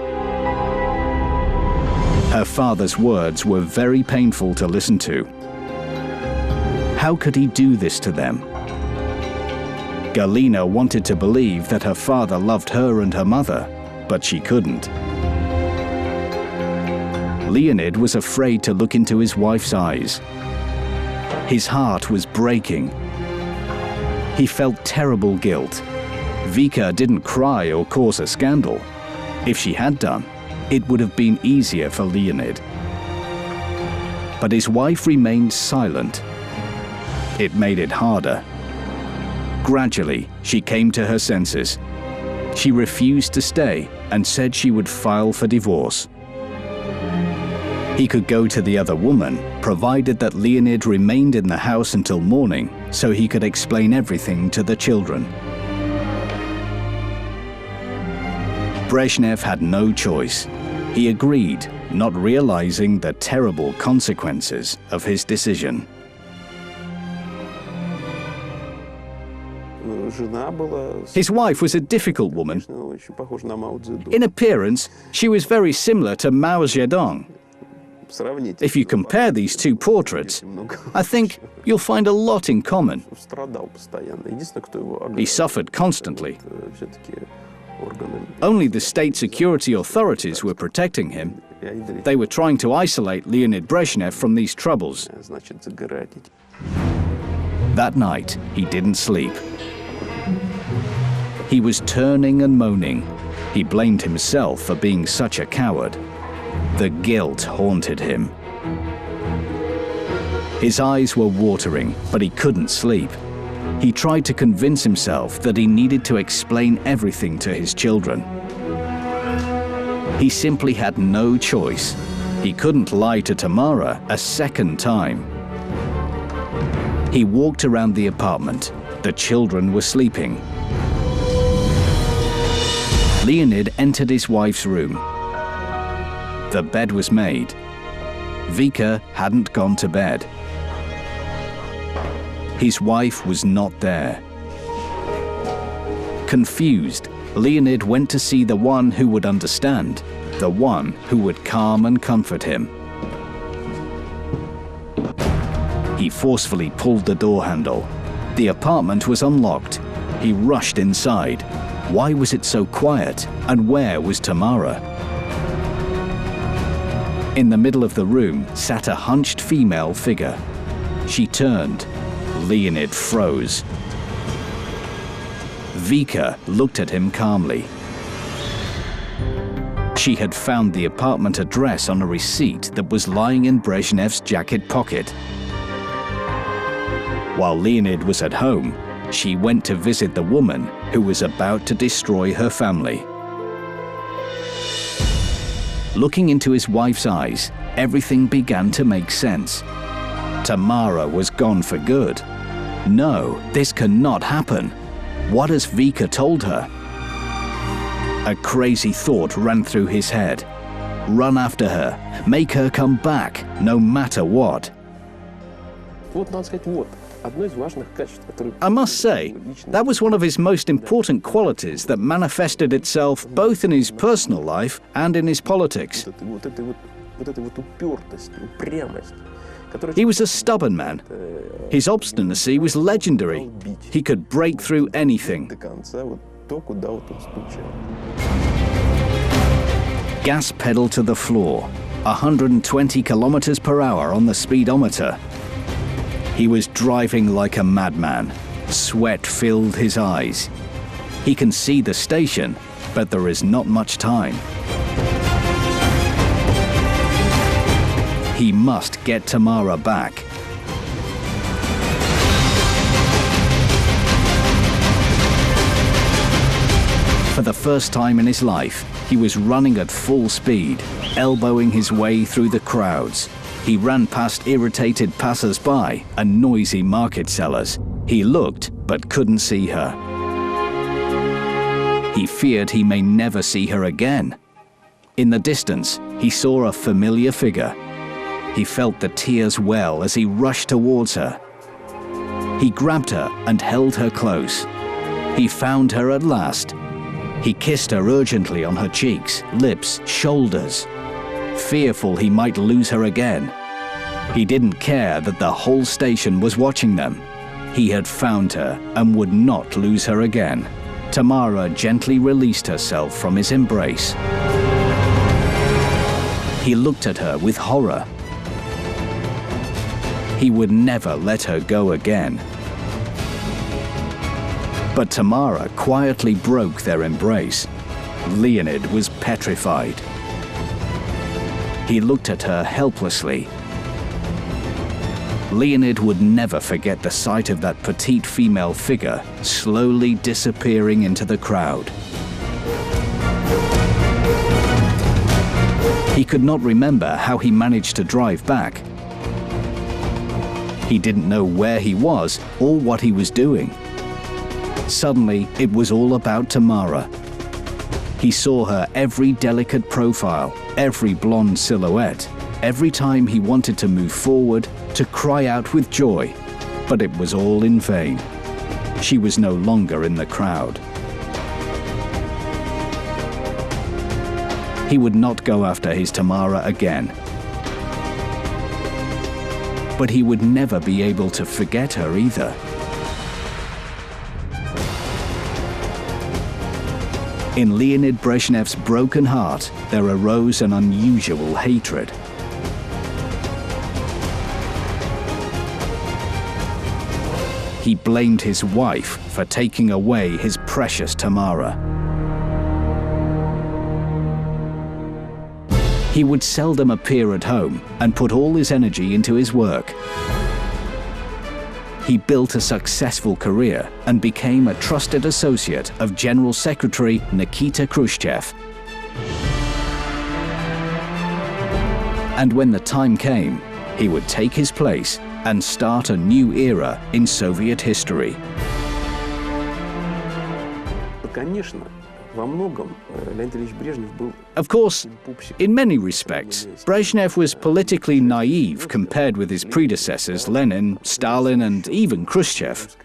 Her father's words were very painful to listen to. How could he do this to them? Galina wanted to believe that her father loved her and her mother, but she couldn't. Leonid was afraid to look into his wife's eyes. His heart was breaking. He felt terrible guilt. Vika didn't cry or cause a scandal. If she had done, it would have been easier for Leonid. But his wife remained silent. It made it harder. Gradually, she came to her senses. She refused to stay and said she would file for divorce. He could go to the other woman, provided that Leonid remained in the house until morning, so he could explain everything to the children. Brezhnev had no choice. He agreed, not realizing the terrible consequences of his decision. His wife was a difficult woman. In appearance, she was very similar to Mao Zedong. If you compare these two portraits, I think you'll find a lot in common. He suffered constantly. Only the state security authorities were protecting him. They were trying to isolate Leonid Brezhnev from these troubles. That night, he didn't sleep. He was turning and moaning. He blamed himself for being such a coward. The guilt haunted him. His eyes were watering, but he couldn't sleep. He tried to convince himself that he needed to explain everything to his children. He simply had no choice. He couldn't lie to Tamara a second time. He walked around the apartment. The children were sleeping. Leonid entered his wife's room. The bed was made. Vika hadn't gone to bed. His wife was not there. Confused, Leonid went to see the one who would understand, the one who would calm and comfort him. He forcefully pulled the door handle. The apartment was unlocked. He rushed inside. Why was it so quiet? And where was Tamara? In the middle of the room sat a hunched female figure. She turned. Leonid froze. Vika looked at him calmly. She had found the apartment address on a receipt that was lying in Brezhnev's jacket pocket. While Leonid was at home, she went to visit the woman who was about to destroy her family. Looking into his wife's eyes, everything began to make sense. Tamara was gone for good. No, this cannot happen. What has Vika told her? A crazy thought ran through his head. Run after her, make her come back, no matter what. I must say, that was one of his most important qualities that manifested itself both in his personal life and in his politics. He was a stubborn man. His obstinacy was legendary. He could break through anything. Gas pedal to the floor, 120 kilometers per hour on the speedometer. He was driving like a madman. Sweat filled his eyes. He can see the station, but there is not much time. He must get Tamara back. For the first time in his life, he was running at full speed, elbowing his way through the crowds. He ran past irritated passers-by and noisy market sellers. He looked, but couldn't see her. He feared he may never see her again. In the distance, he saw a familiar figure. He felt the tears well as he rushed towards her. He grabbed her and held her close. He found her at last. He kissed her urgently on her cheeks, lips, shoulders. Fearful he might lose her again. He didn't care that the whole station was watching them. He had found her and would not lose her again. Tamara gently released herself from his embrace. He looked at her with horror. He would never let her go again. But Tamara quietly broke their embrace. Leonid was petrified. He looked at her helplessly. Leonid would never forget the sight of that petite female figure slowly disappearing into the crowd. He could not remember how he managed to drive back. He didn't know where he was or what he was doing. Suddenly, it was all about Tamara. He saw her every delicate profile, every blonde silhouette, every time he wanted to move forward, to cry out with joy, but it was all in vain. She was no longer in the crowd. He would not go after his Tamara again. But he would never be able to forget her either. In Leonid Brezhnev's broken heart, there arose an unusual hatred. He blamed his wife for taking away his precious Tamara. He would seldom appear at home and put all his energy into his work. He built a successful career and became a trusted associate of General Secretary Nikita Khrushchev. And when the time came, he would take his place and start a new era in Soviet history. Of course, in many respects, Brezhnev was politically naive compared with his predecessors Lenin, Stalin, and even Khrushchev.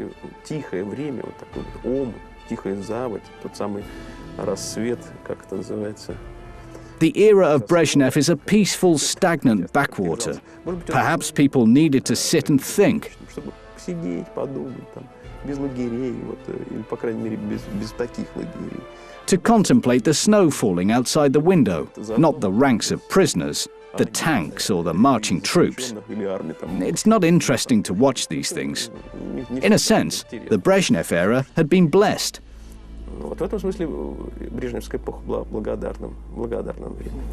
The era of Brezhnev is a peaceful, stagnant backwater. Perhaps people needed to sit and think. To contemplate the snow falling outside the window, not the ranks of prisoners, the tanks or the marching troops. It's not interesting to watch these things. In a sense, the Brezhnev era had been blessed. Вот в этом смысле брежневская эпоха была благодарным временем.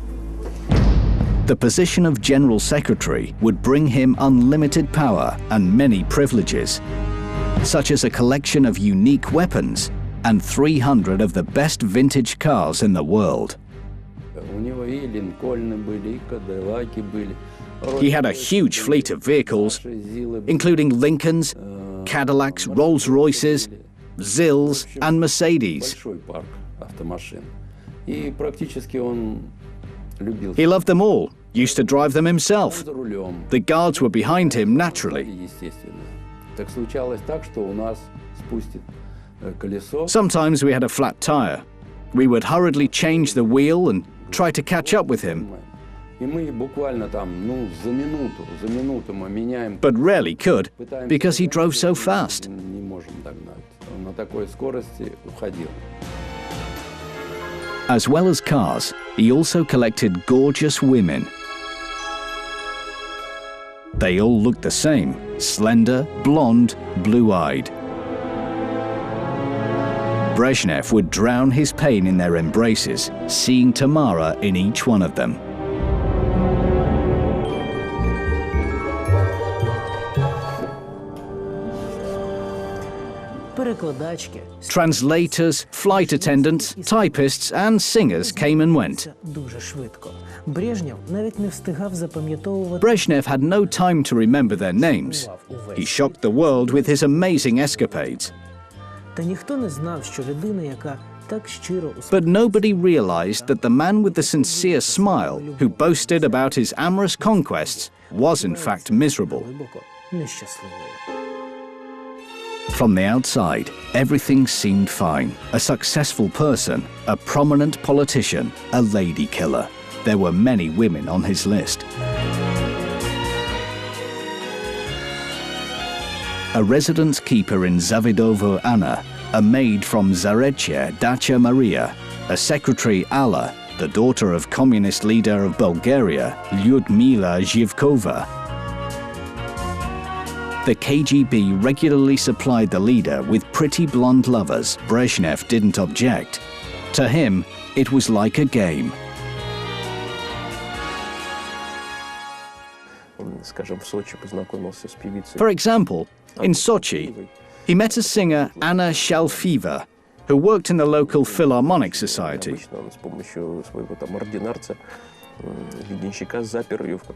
The position of General Secretary would bring him unlimited power and many privileges, such as a collection of unique weapons and 300 of the best vintage cars in the world. He had a huge fleet of vehicles, including Lincolns, Cadillacs, Rolls-Royces, Zills, and Mercedes. He loved them all, used to drive them himself. The guards were behind him naturally. Sometimes we had a flat tire. We would hurriedly change the wheel and try to catch up with him, but rarely could, because he drove so fast. As well as cars, he also collected gorgeous women. They all looked the same, slender, blonde, blue-eyed. Brezhnev would drown his pain in their embraces, seeing Tamara in each one of them. Translators, flight attendants, typists, and singers came and went. Brezhnev had no time to remember their names. He shocked the world with his amazing escapades. But nobody realized that the man with the sincere smile, who boasted about his amorous conquests, was in fact miserable. From the outside, everything seemed fine. A successful person, a prominent politician, a lady killer. There were many women on his list. A residence keeper in Zavidovo Anna, a maid from Zarechye, Dacha Maria, a secretary Alla, the daughter of communist leader of Bulgaria, Lyudmila Zhivkova. The KGB regularly supplied the leader with pretty blonde lovers. Brezhnev didn't object. To him, it was like a game. For example, in Sochi, he met a singer, Anna Shalfiva, who worked in the local Philharmonic Society.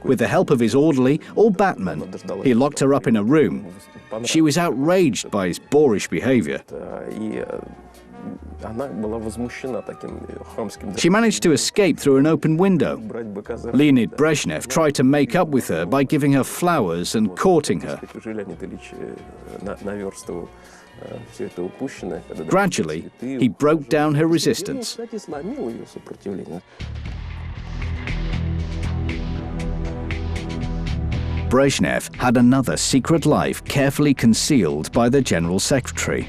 With the help of his orderly or batman, he locked her up in a room. She was outraged by his boorish behavior. She managed to escape through an open window. Leonid Brezhnev tried to make up with her by giving her flowers and courting her. Gradually, he broke down her resistance. Brezhnev had another secret life carefully concealed by the General Secretary.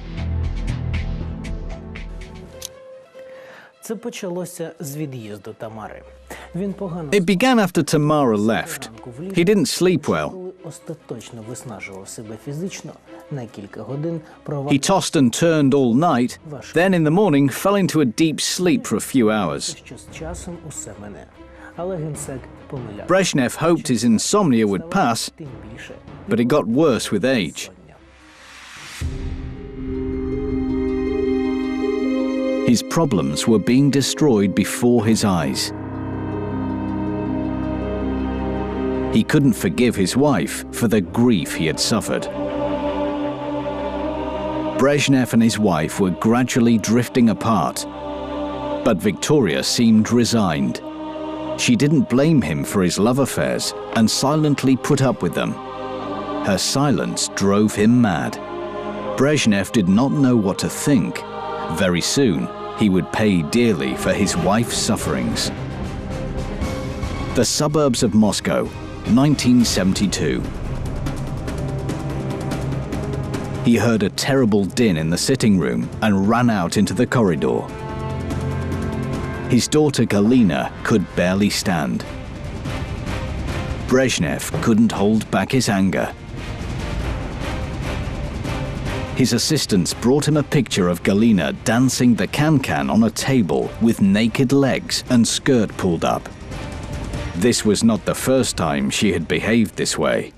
It began after Tamara left. He didn't sleep well. He tossed and turned all night, then in the morning fell into a deep sleep for a few hours. Brezhnev hoped his insomnia would pass, but it got worse with age. His problems were being destroyed before his eyes. He couldn't forgive his wife for the grief he had suffered. Brezhnev and his wife were gradually drifting apart, but Victoria seemed resigned. She didn't blame him for his love affairs and silently put up with them. Her silence drove him mad. Brezhnev did not know what to think. Very soon, he would pay dearly for his wife's sufferings. The suburbs of Moscow, 1972. He heard a terrible din in the sitting room and ran out into the corridor. His daughter Galina could barely stand. Brezhnev couldn't hold back his anger. his assistants brought him a picture of Galina dancing the can-can on a table with naked legs and skirt pulled up. This was not the first time she had behaved this way.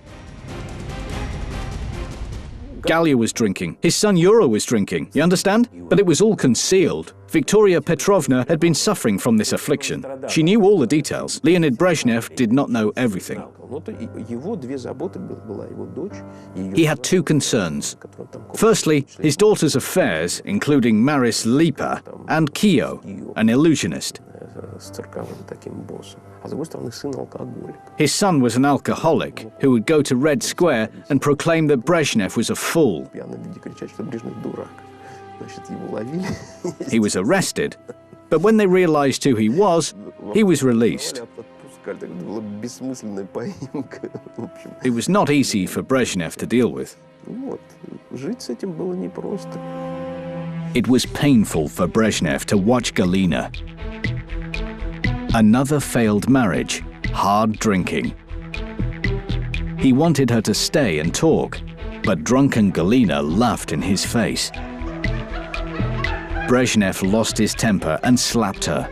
Galia was drinking. His son Yura was drinking. You understand? But it was all concealed. Victoria Petrovna had been suffering from this affliction. She knew all the details. Leonid Brezhnev did not know everything. He had two concerns. Firstly, his daughter's affairs, including Maris Lipa and Kio, an illusionist. His son was an alcoholic who would go to Red Square and proclaim that Brezhnev was a fool. He was arrested, but when they realized who he was released. It was not easy for Brezhnev to deal with. It was painful for Brezhnev to watch Galina. Another failed marriage, hard drinking. He wanted her to stay and talk, but drunken Galina laughed in his face. Brezhnev lost his temper and slapped her.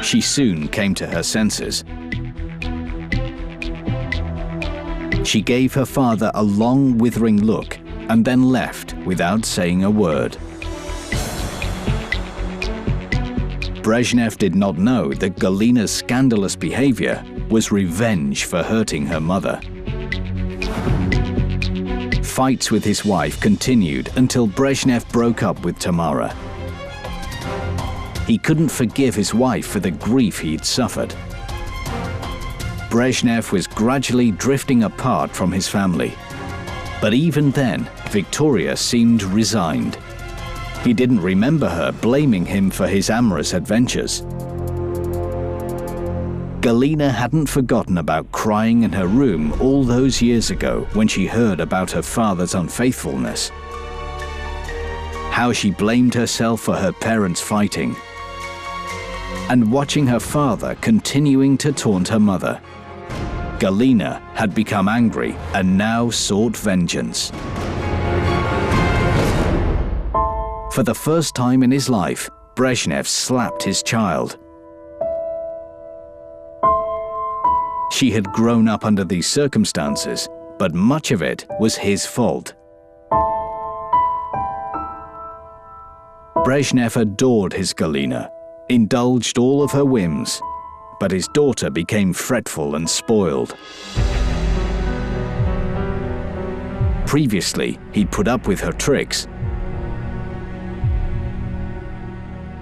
She soon came to her senses. She gave her father a long, withering look and then left without saying a word. Brezhnev did not know that Galina's scandalous behavior was revenge for hurting her mother. Fights with his wife continued until Brezhnev broke up with Tamara. He couldn't forgive his wife for the grief he'd suffered. Brezhnev was gradually drifting apart from his family. But even then, Victoria seemed resigned. He didn't remember her blaming him for his amorous adventures. Galina hadn't forgotten about crying in her room all those years ago when she heard about her father's unfaithfulness. How she blamed herself for her parents fighting, and watching her father continuing to taunt her mother. Galina had become angry and now sought vengeance. For the first time in his life, Brezhnev slapped his child. She had grown up under these circumstances, but much of it was his fault. Brezhnev adored his Galina, indulged all of her whims, but his daughter became fretful and spoiled. Previously, he'd put up with her tricks.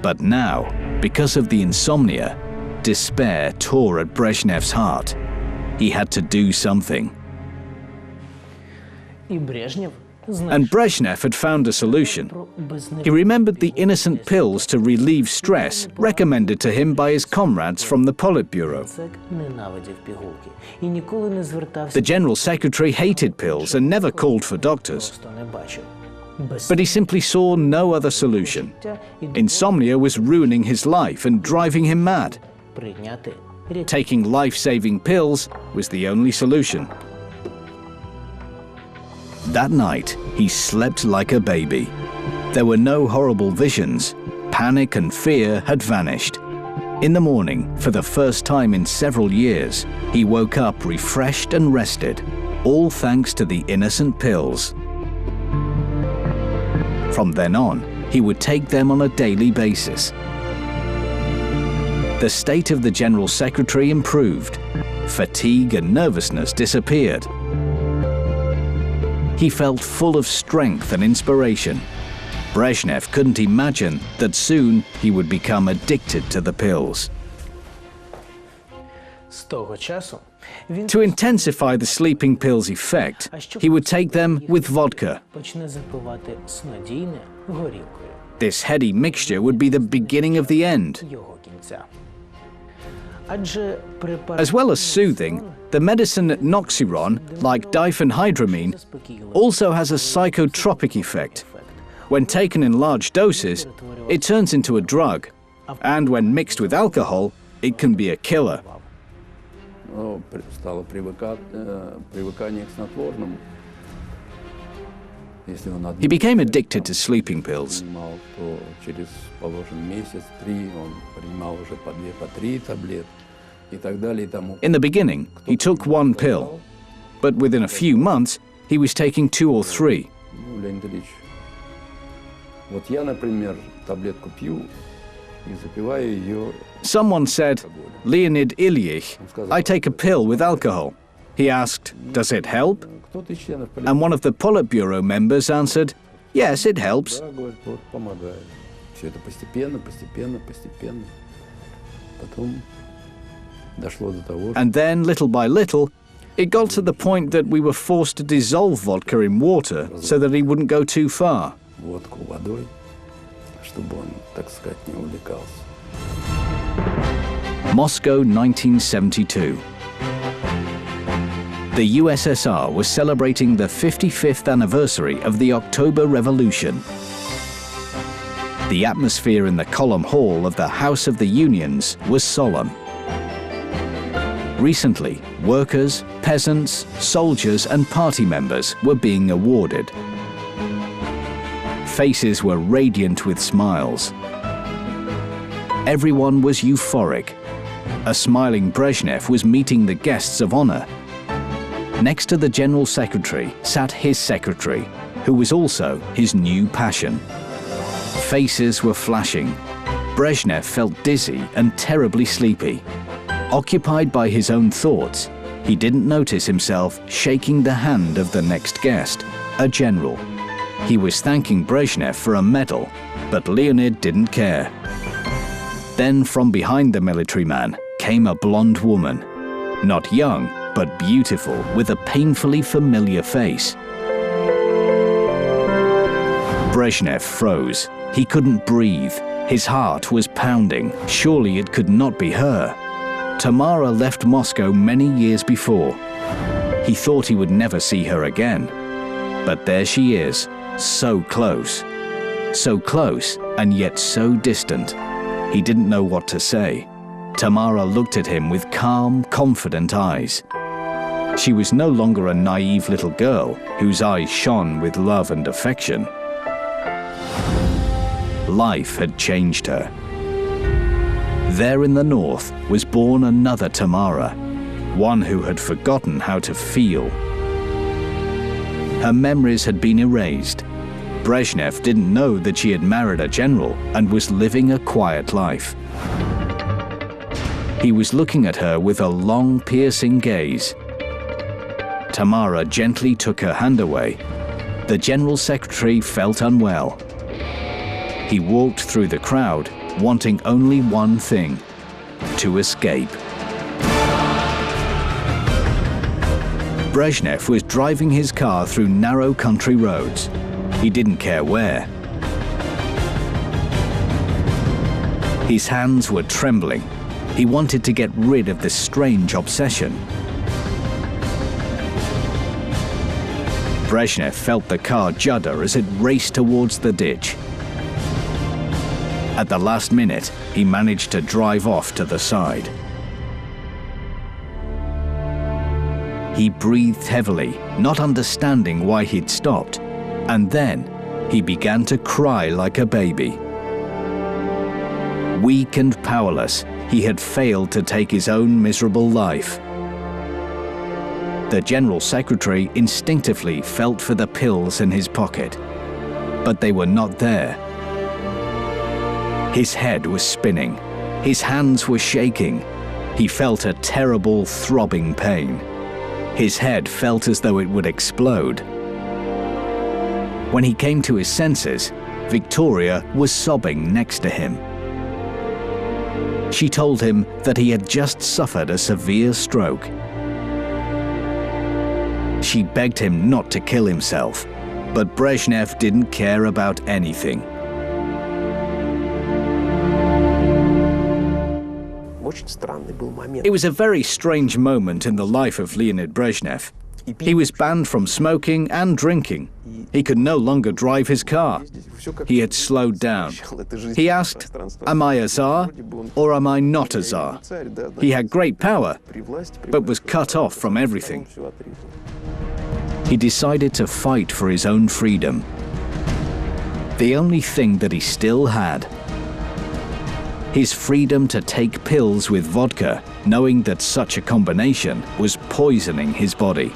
But now, because of the insomnia, despair tore at Brezhnev's heart. He had to do something. And Brezhnev had found a solution. He remembered the innocent pills to relieve stress recommended to him by his comrades from the Politburo. The General Secretary hated pills and never called for doctors. But he simply saw no other solution. Insomnia was ruining his life and driving him mad. Taking life-saving pills was the only solution. That night, he slept like a baby. There were no horrible visions. Panic and fear had vanished. In the morning, for the first time in several years, he woke up refreshed and rested, all thanks to the innocent pills. From then on, he would take them on a daily basis. The state of the General Secretary improved. Fatigue and nervousness disappeared. He felt full of strength and inspiration. Brezhnev couldn't imagine that soon he would become addicted to the pills. To intensify the sleeping pills' effect, he would take them with vodka. This heady mixture would be the beginning of the end. As well as soothing, the medicine noxiron, like diphenhydramine, also has a psychotropic effect. When taken in large doses, it turns into a drug, and when mixed with alcohol, it can be a killer. He became addicted to sleeping pills. In the beginning, he took 1 pill, but within a few months, he was taking 2 or 3. Someone said, "Leonid Ilyich, I take a pill with alcohol." He asked, "Does it help?" And one of the Politburo members answered, "Yes, it helps." And then, little by little, it got to the point that we were forced to dissolve vodka in water so that he wouldn't go too far. Moscow, 1972. The USSR was celebrating the 55th anniversary of the October Revolution. The atmosphere in the column hall of the House of the Unions was solemn. Recently, workers, peasants, soldiers and party members were being awarded. Faces were radiant with smiles. Everyone was euphoric. A smiling Brezhnev was meeting the guests of honor. Next to the General Secretary sat his secretary, who was also his new passion. Faces were flashing. Brezhnev felt dizzy and terribly sleepy. Occupied by his own thoughts, he didn't notice himself shaking the hand of the next guest, a general. He was thanking Brezhnev for a medal, but Leonid didn't care. Then from behind the military man came a blonde woman, not young, but beautiful, with a painfully familiar face. Brezhnev froze. He couldn't breathe. His heart was pounding. Surely it could not be her. Tamara left Moscow many years before. He thought he would never see her again. But there she is, so close. So close, and yet so distant. He didn't know what to say. Tamara looked at him with calm, confident eyes. She was no longer a naive little girl whose eyes shone with love and affection. Life had changed her. There in the north was born another Tamara, one who had forgotten how to feel. Her memories had been erased. Brezhnev didn't know that she had married a general and was living a quiet life. He was looking at her with a long, piercing gaze. Tamara gently took her hand away. The General Secretary felt unwell. He walked through the crowd, wanting only one thing: to escape. Brezhnev was driving his car through narrow country roads. He didn't care where. His hands were trembling. He wanted to get rid of this strange obsession. Brezhnev felt the car judder as it raced towards the ditch. At the last minute, he managed to drive off to the side. He breathed heavily, not understanding why he'd stopped, and then he began to cry like a baby. Weak and powerless, he had failed to take his own miserable life. The General Secretary instinctively felt for the pills in his pocket, but they were not there. His head was spinning. His hands were shaking. He felt a terrible, throbbing pain. His head felt as though it would explode. When he came to his senses, Victoria was sobbing next to him. She told him that he had just suffered a severe stroke. She begged him not to kill himself, but Brezhnev didn't care about anything. It was a very strange moment in the life of Leonid Brezhnev. He was banned from smoking and drinking. He could no longer drive his car. He had slowed down. He asked, "Am I a Tsar or am I not a Tsar?" He had great power, but was cut off from everything. he decided to fight for his own freedom. The only thing that he still had. His freedom to take pills with vodka, knowing that such a combination was poisoning his body.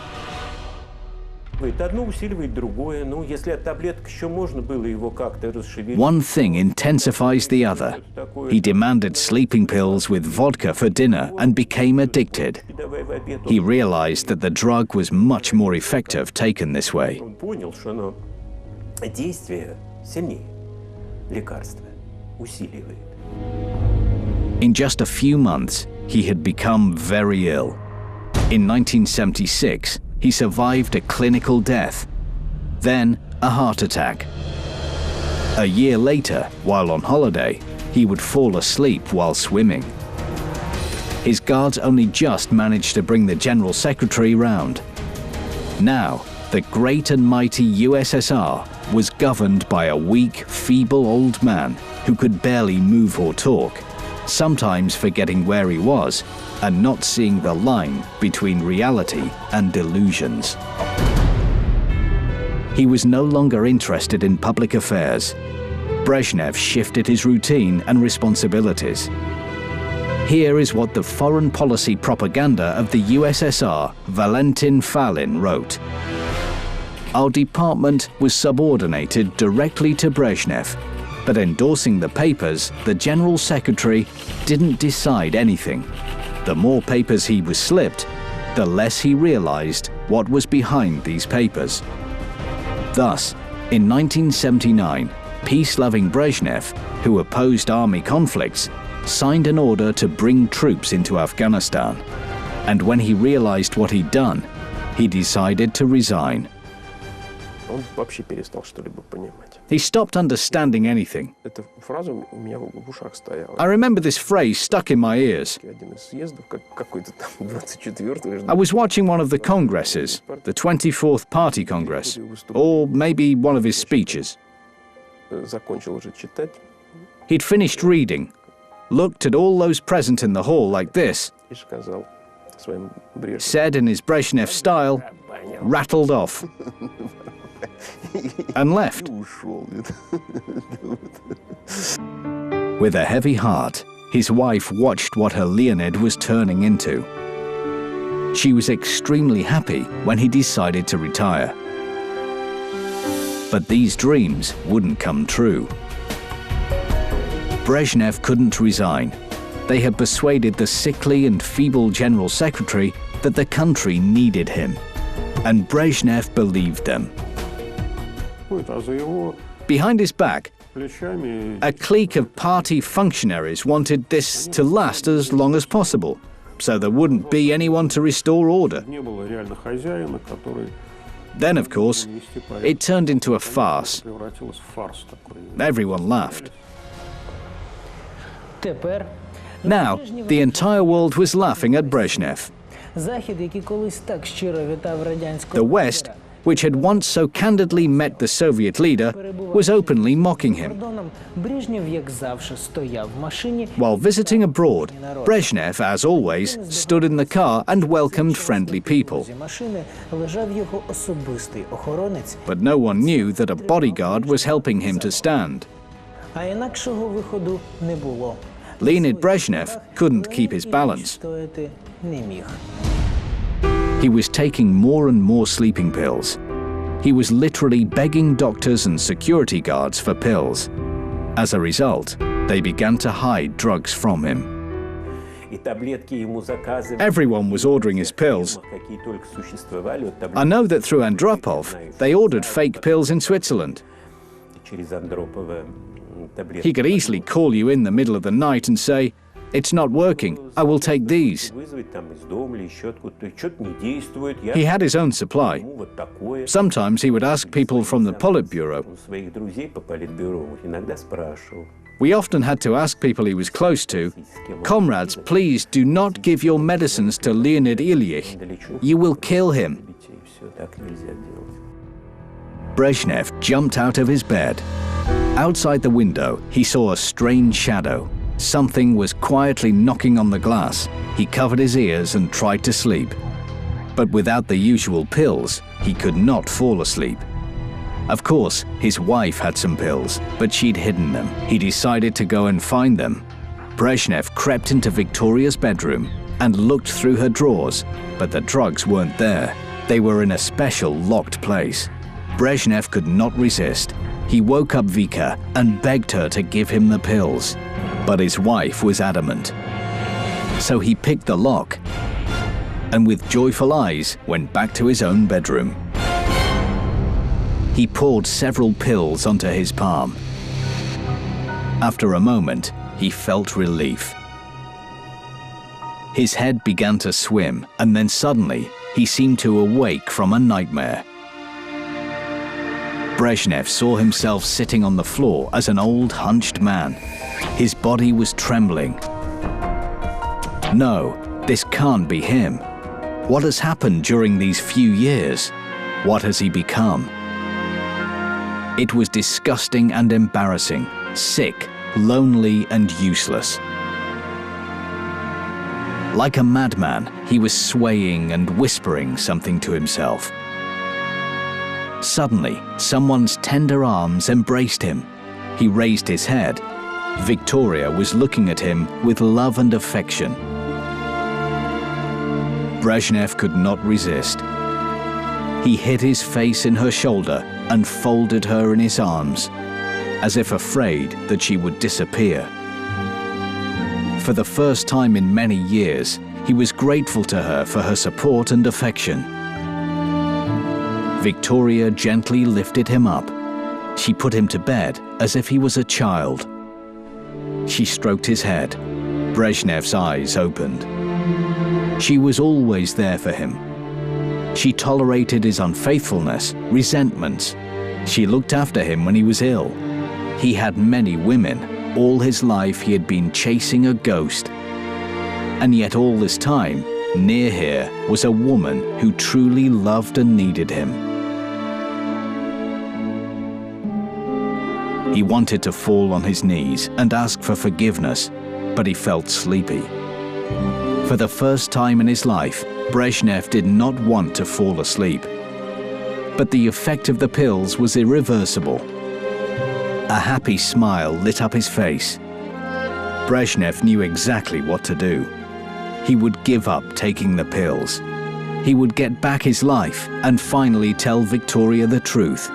One thing intensifies the other. He demanded sleeping pills with vodka for dinner and became addicted. He realized that the drug was much more effective taken this way. In just a few months, he had become very ill. In 1976, he survived a clinical death, then a heart attack. A year later, while on holiday, he would fall asleep while swimming. His guards only just managed to bring the General Secretary round. Now, the great and mighty USSR was governed by a weak, feeble old man who could barely move or talk, sometimes forgetting where he was and not seeing the line between reality and delusions. He was no longer interested in public affairs. Brezhnev shifted his routine and responsibilities. Here is what the foreign policy propaganda of the USSR, Valentin Falin, wrote. Our department was subordinated directly to Brezhnev, but endorsing the papers, the General Secretary didn't decide anything. The more papers he was slipped, the less he realized what was behind these papers. Thus, in 1979, peace-loving Brezhnev, who opposed army conflicts, signed an order to bring troops into Afghanistan. And when he realized what he'd done, he decided to resign. He stopped understanding anything. I remember this phrase stuck in my ears. I was watching one of the congresses, the 24th Party Congress, or maybe one of his speeches. He'd finished reading, looked at all those present in the hall like this, said in his Brezhnev style, rattled off, and left. With a heavy heart, his wife watched what her Leonid was turning into. She was extremely happy when he decided to retire. But these dreams wouldn't come true. Brezhnev couldn't resign. They had persuaded the sickly and feeble General Secretary that the country needed him. And Brezhnev believed them. Behind his back, a clique of party functionaries wanted this to last as long as possible, so there wouldn't be anyone to restore order. Then, of course, it turned into a farce. Everyone laughed. Now, the entire world was laughing at Brezhnev. The West, which had once so candidly met the Soviet leader, was openly mocking him. While visiting abroad, Brezhnev, as always, stood in the car and welcomed friendly people. But no one knew that a bodyguard was helping him to stand. Leonid Brezhnev couldn't keep his balance. He was taking more and more sleeping pills. He was literally begging doctors and security guards for pills. As a result, they began to hide drugs from him. Everyone was ordering his pills. I know that through Andropov, they ordered fake pills in Switzerland. He could easily call you in the middle of the night and say, "It's not working, I will take these." He had his own supply. Sometimes he would ask people from the Politburo. We often had to ask people he was close to, "Comrades, please do not give your medicines to Leonid Ilyich. You will kill him." Brezhnev jumped out of his bed. Outside the window, he saw a strange shadow. Something was quietly knocking on the glass. He covered his ears and tried to sleep. But without the usual pills, he could not fall asleep. Of course, his wife had some pills, but she'd hidden them. He decided to go and find them. Brezhnev crept into Victoria's bedroom and looked through her drawers, but the drugs weren't there. They were in a special locked place. Brezhnev could not resist. He woke up Vika and begged her to give him the pills, but his wife was adamant. So he picked the lock and with joyful eyes went back to his own bedroom. He poured several pills onto his palm. After a moment, he felt relief. His head began to swim, and then suddenly, he seemed to awake from a nightmare. Brezhnev saw himself sitting on the floor as an old, hunched man. His body was trembling. No, this can't be him. What has happened during these few years? What has he become? It was disgusting and embarrassing, sick, lonely and useless. Like a madman, he was swaying and whispering something to himself. Suddenly, someone's tender arms embraced him. He raised his head. Victoria was looking at him with love and affection. Brezhnev could not resist. He hid his face in her shoulder and folded her in his arms, as if afraid that she would disappear. For the first time in many years, he was grateful to her for her support and affection. Victoria gently lifted him up. She put him to bed as if he was a child. She stroked his head. Brezhnev's eyes opened. She was always there for him. She tolerated his unfaithfulness, resentments. She looked after him when he was ill. He had many women. All his life he had been chasing a ghost. And yet all this time, near here was a woman who truly loved and needed him. He wanted to fall on his knees and ask for forgiveness, but he felt sleepy. For the first time in his life, Brezhnev did not want to fall asleep. But the effect of the pills was irreversible. A happy smile lit up his face. Brezhnev knew exactly what to do. He would give up taking the pills. He would get back his life and finally tell Victoria the truth.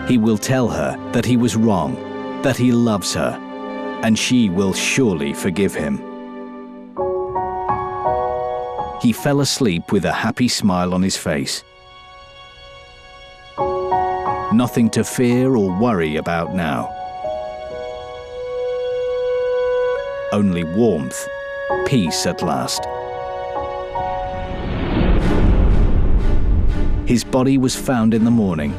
He will tell her that he was wrong, that he loves her, and she will surely forgive him. He fell asleep with a happy smile on his face. Nothing to fear or worry about now. Only warmth, peace at last. His body was found in the morning.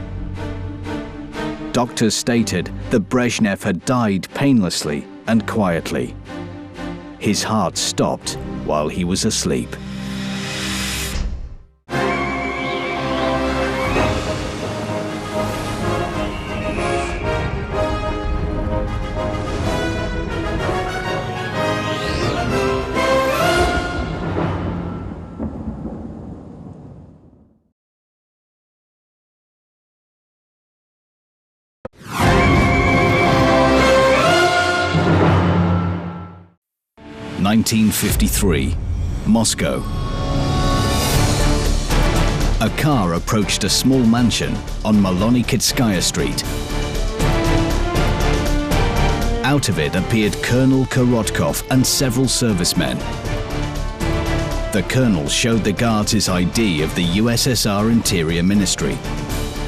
Doctors stated that Brezhnev had died painlessly and quietly. His heart stopped while he was asleep. – 1953, Moscow. A car approached a small mansion on Malonikitskaya Street. Out of it appeared Colonel Korotkov and several servicemen. The colonel showed the guards his ID of the USSR Interior Ministry.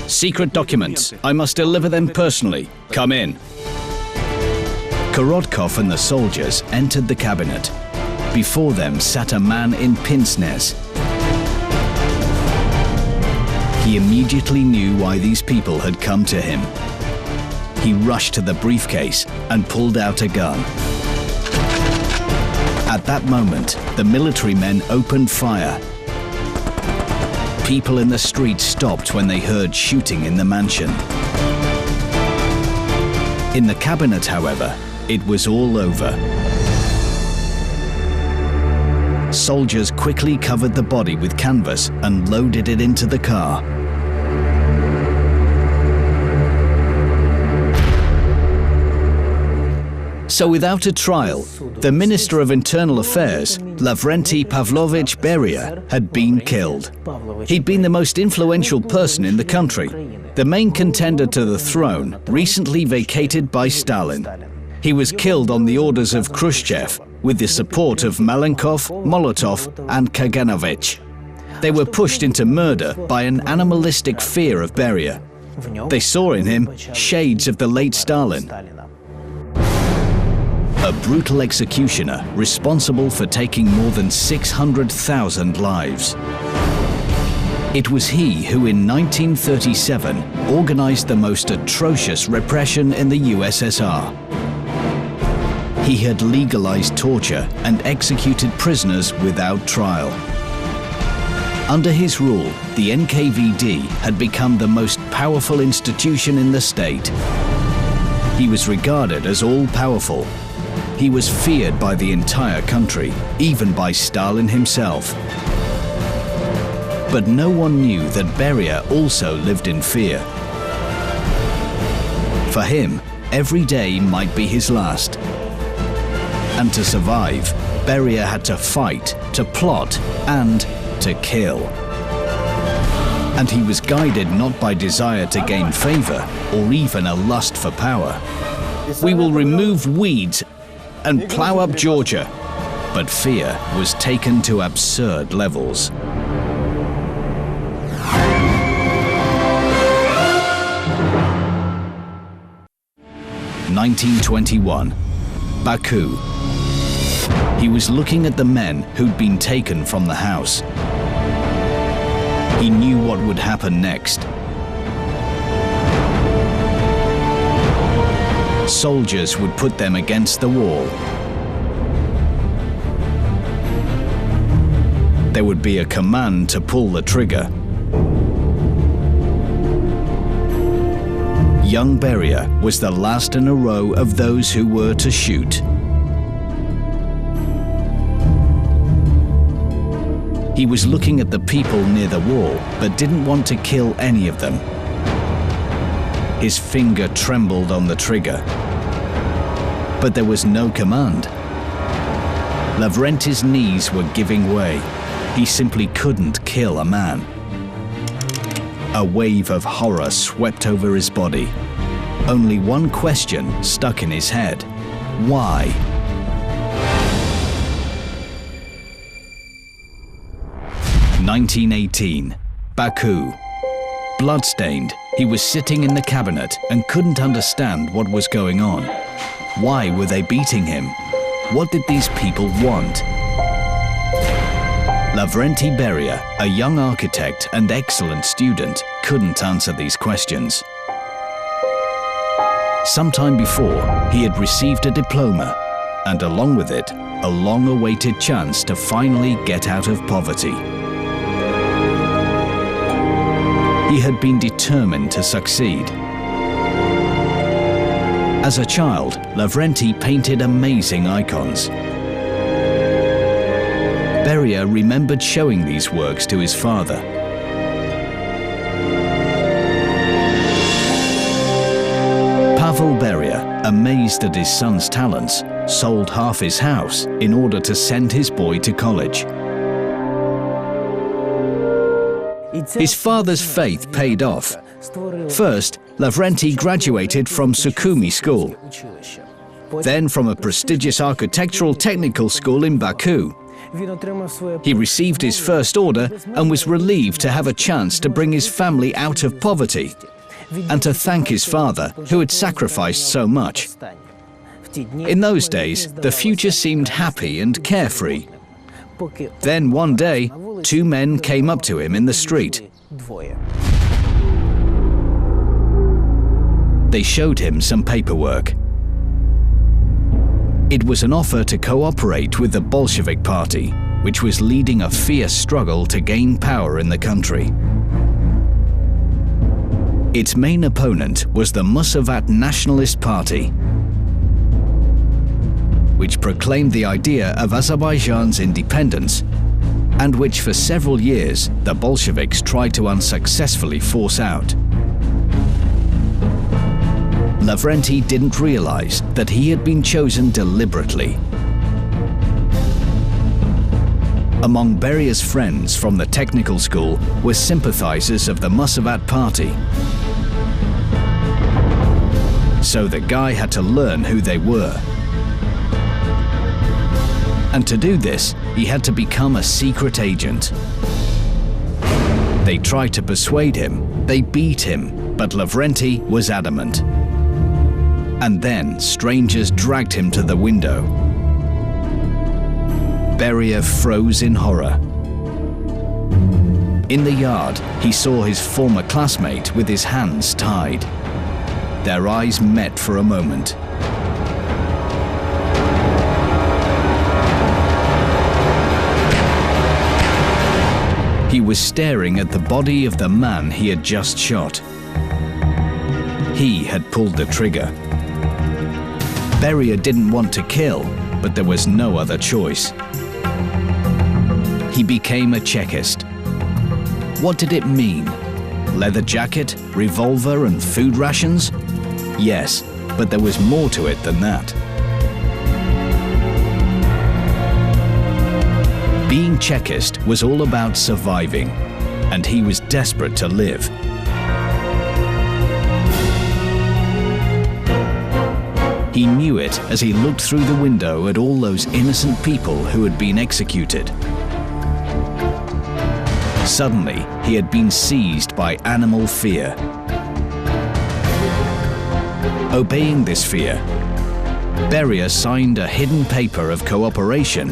"Secret documents. I must deliver them personally. Come in." Korotkov and the soldiers entered the cabinet. Before them sat a man in pince nez. He immediately knew why these people had come to him. He rushed to the briefcase and pulled out a gun. At that moment, the military men opened fire. People in the street stopped when they heard shooting in the mansion. In the cabinet, however, it was all over. soldiers quickly covered the body with canvas and loaded it into the car. So without a trial, the Minister of Internal Affairs, Lavrenti Pavlovich Beria, had been killed. He'd been the most influential person in the country, the main contender to the throne, recently vacated by Stalin. He was killed on the orders of Krushev, with the support of Malenkov, Molotov and Kaganovich. They were pushed into murder by an animalistic fear of Beria. They saw in him shades of the late Stalin. A brutal executioner responsible for taking more than 600,000 lives. It was he who in 1937 organized the most atrocious repression in the USSR. He had legalized torture and executed prisoners without trial. Under his rule, the NKVD had become the most powerful institution in the state. He was regarded as all-powerful. He was feared by the entire country, even by Stalin himself. But no one knew that Beria also lived in fear. For him, every day might be his last. And to survive, Beria had to fight, to plot, and to kill. And he was guided not by desire to gain favor, or even a lust for power. We will remove weeds and plow up Georgia. But fear was taken to absurd levels. (1921), Baku. He was looking at the men who'd been taken from the house. He knew what would happen next. Soldiers would put them against the wall. There would be a command to pull the trigger. Young Beria was the last in a row of those who were to shoot. He was looking at the people near the wall, but didn't want to kill any of them. His finger trembled on the trigger. But there was no command. Lavrenti's knees were giving way. He simply couldn't kill a man. A wave of horror swept over his body. Only one question stuck in his head. Why? (1918), Baku. Bloodstained, he was sitting in the cabinet and couldn't understand what was going on. Why were they beating him? What did these people want? Lavrenti Beria, a young architect and excellent student, couldn't answer these questions. Sometime before, he had received a diploma, and along with it, a long-awaited chance to finally get out of poverty. He had been determined to succeed. As a child, Lavrenti painted amazing icons. Beria remembered showing these works to his father. Pavel Beria, amazed at his son's talents, sold half his house in order to send his boy to college. His father's faith paid off. First, Lavrenti graduated from Sukhumi School, then from a prestigious architectural technical school in Baku. He received his first order and was relieved to have a chance to bring his family out of poverty and to thank his father, who had sacrificed so much. In those days, the future seemed happy and carefree. Then one day, two men came up to him in the street. They showed him some paperwork. It was an offer to cooperate with the Bolshevik Party, which was leading a fierce struggle to gain power in the country. Its main opponent was the Musavat Nationalist Party. which proclaimed the idea of Azerbaijan's independence, and which for several years the Bolsheviks tried to unsuccessfully force out. Lavrenti didn't realize that he had been chosen deliberately. Among Beria's friends from the technical school were sympathizers of the Musavat party. So the guy had to learn who they were. And to do this, he had to become a secret agent. They tried to persuade him, they beat him, but Lavrenti was adamant. And then strangers dragged him to the window. Beria froze in horror. In the yard, he saw his former classmate with his hands tied. Their eyes met for a moment. He was staring at the body of the man he had just shot. He had pulled the trigger. Beria didn't want to kill, but there was no other choice. He became a Chekist. What did it mean? Leather jacket, revolver, and food rations? Yes, but there was more to it than that. Being Chekist was all about surviving, and he was desperate to live. He knew it as he looked through the window at all those innocent people who had been executed. Suddenly, he had been seized by animal fear. Obeying this fear, Beria signed a hidden paper of cooperation,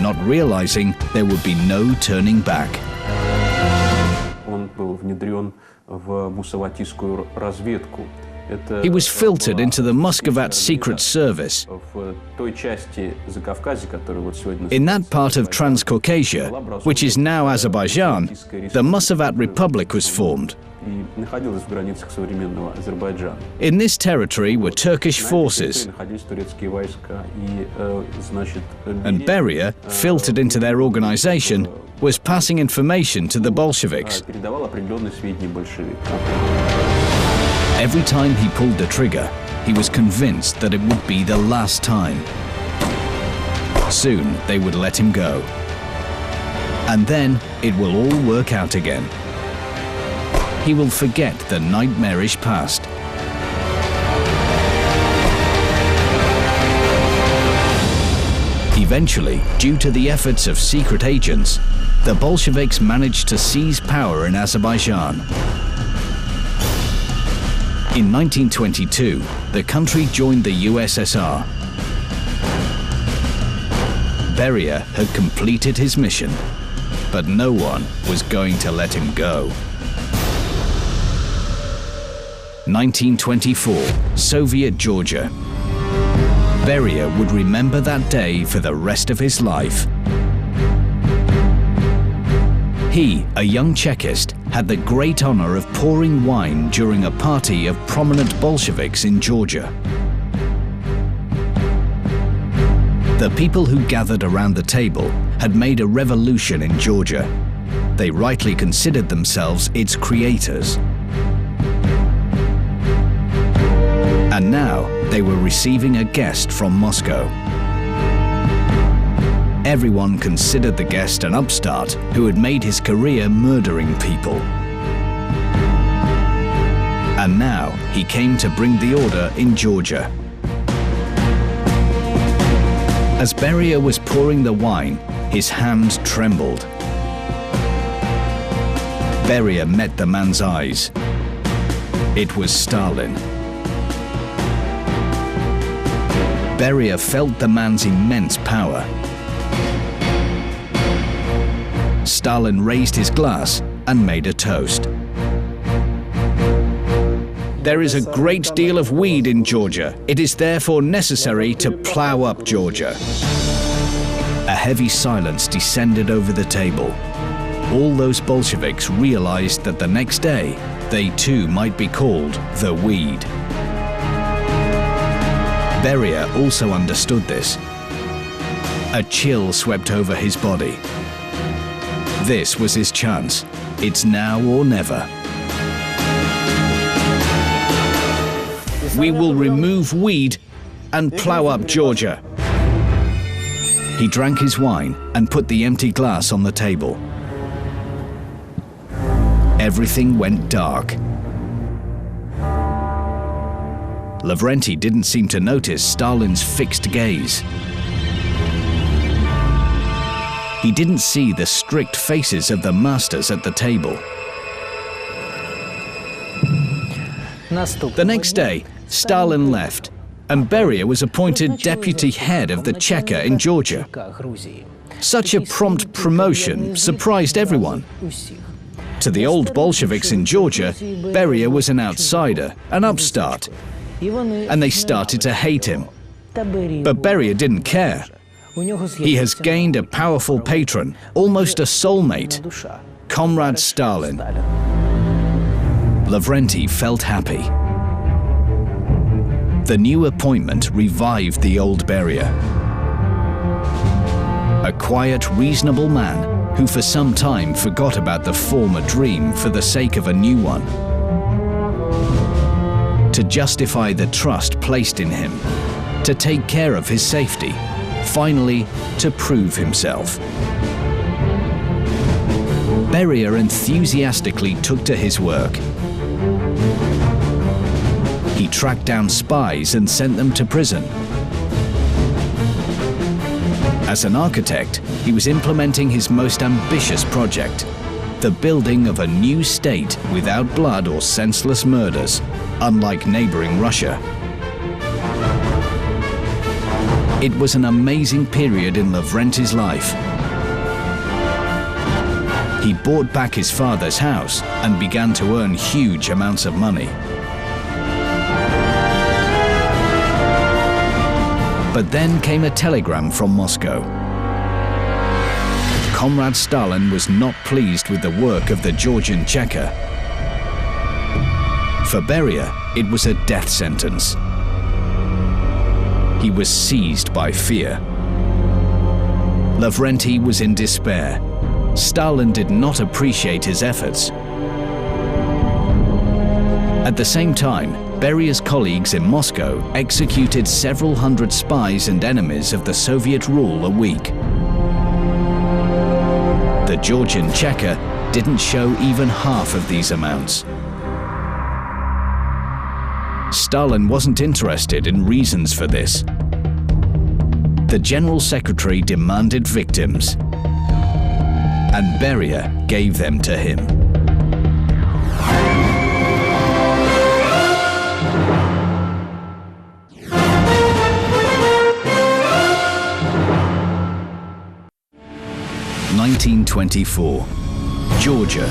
not realizing there would be no turning back. He was filtered into the Muscovat Secret Service. In that part of Transcaucasia, which is now Azerbaijan, the Musavat Republic was formed. In this territory were Turkish forces, and Beria, filtered into their organization, was passing information to the Bolsheviks. Every time he pulled the trigger, he was convinced that it would be the last time. Soon they would let him go. And then it will all work out again. He will forget the nightmarish past. Eventually, due to the efforts of secret agents, the Bolsheviks managed to seize power in Azerbaijan. In 1922, the country joined the USSR. Beria had completed his mission, but no one was going to let him go. 1924, Soviet Georgia. Beria would remember that day for the rest of his life. He, a young Chekist, had the great honor of pouring wine during a party of prominent Bolsheviks in Georgia. The people who gathered around the table had made a revolution in Georgia. They rightly considered themselves its creators. And now they were receiving a guest from Moscow. Everyone considered the guest an upstart who had made his career murdering people. And now he came to bring the order in Georgia. As Beria was pouring the wine, his hand trembled. Beria met the man's eyes. It was Stalin. Beria felt the man's immense power. Stalin raised his glass and made a toast. There is a great deal of weed in Georgia. It is therefore necessary to plow up Georgia. A heavy silence descended over the table. All those Bolsheviks realized that the next day, they too might be called the Weed. Beria also understood this. A chill swept over his body. This was his chance. It's now or never. We will remove weed and plough up Georgia. He drank his wine and put the empty glass on the table. Everything went dark. Lavrenti didn't seem to notice Stalin's fixed gaze. He didn't see the strict faces of the masters at the table. The next day, Stalin left, and Beria was appointed deputy head of the Cheka in Georgia. Such a prompt promotion surprised everyone. To the old Bolsheviks in Georgia, Beria was an outsider, an upstart, and they started to hate him. But Beria didn't care. He has gained a powerful patron, almost a soulmate, Comrade Stalin. Lavrenti felt happy. The new appointment revived the old Beria. A quiet, reasonable man who for some time forgot about the former dream for the sake of a new one. To justify the trust placed in him, to take care of his safety, finally to prove himself. Beria enthusiastically took to his work. He tracked down spies and sent them to prison. As an architect, he was implementing his most ambitious project, the building of a new state without blood or senseless murders, unlike neighboring Russia. It was an amazing period in Lavrenti's life. He bought back his father's house and began to earn huge amounts of money. But then came a telegram from Moscow. Comrade Stalin was not pleased with the work of the Georgian Cheka. For Beria, it was a death sentence. He was seized by fear. Lavrenti was in despair. Stalin did not appreciate his efforts. At the same time, Beria's colleagues in Moscow executed several hundred spies and enemies of the Soviet rule a week. The Georgian Cheka didn't show even half of these amounts. Stalin wasn't interested in reasons for this. The General Secretary demanded victims, and Beria gave them to him. (1924), Georgia.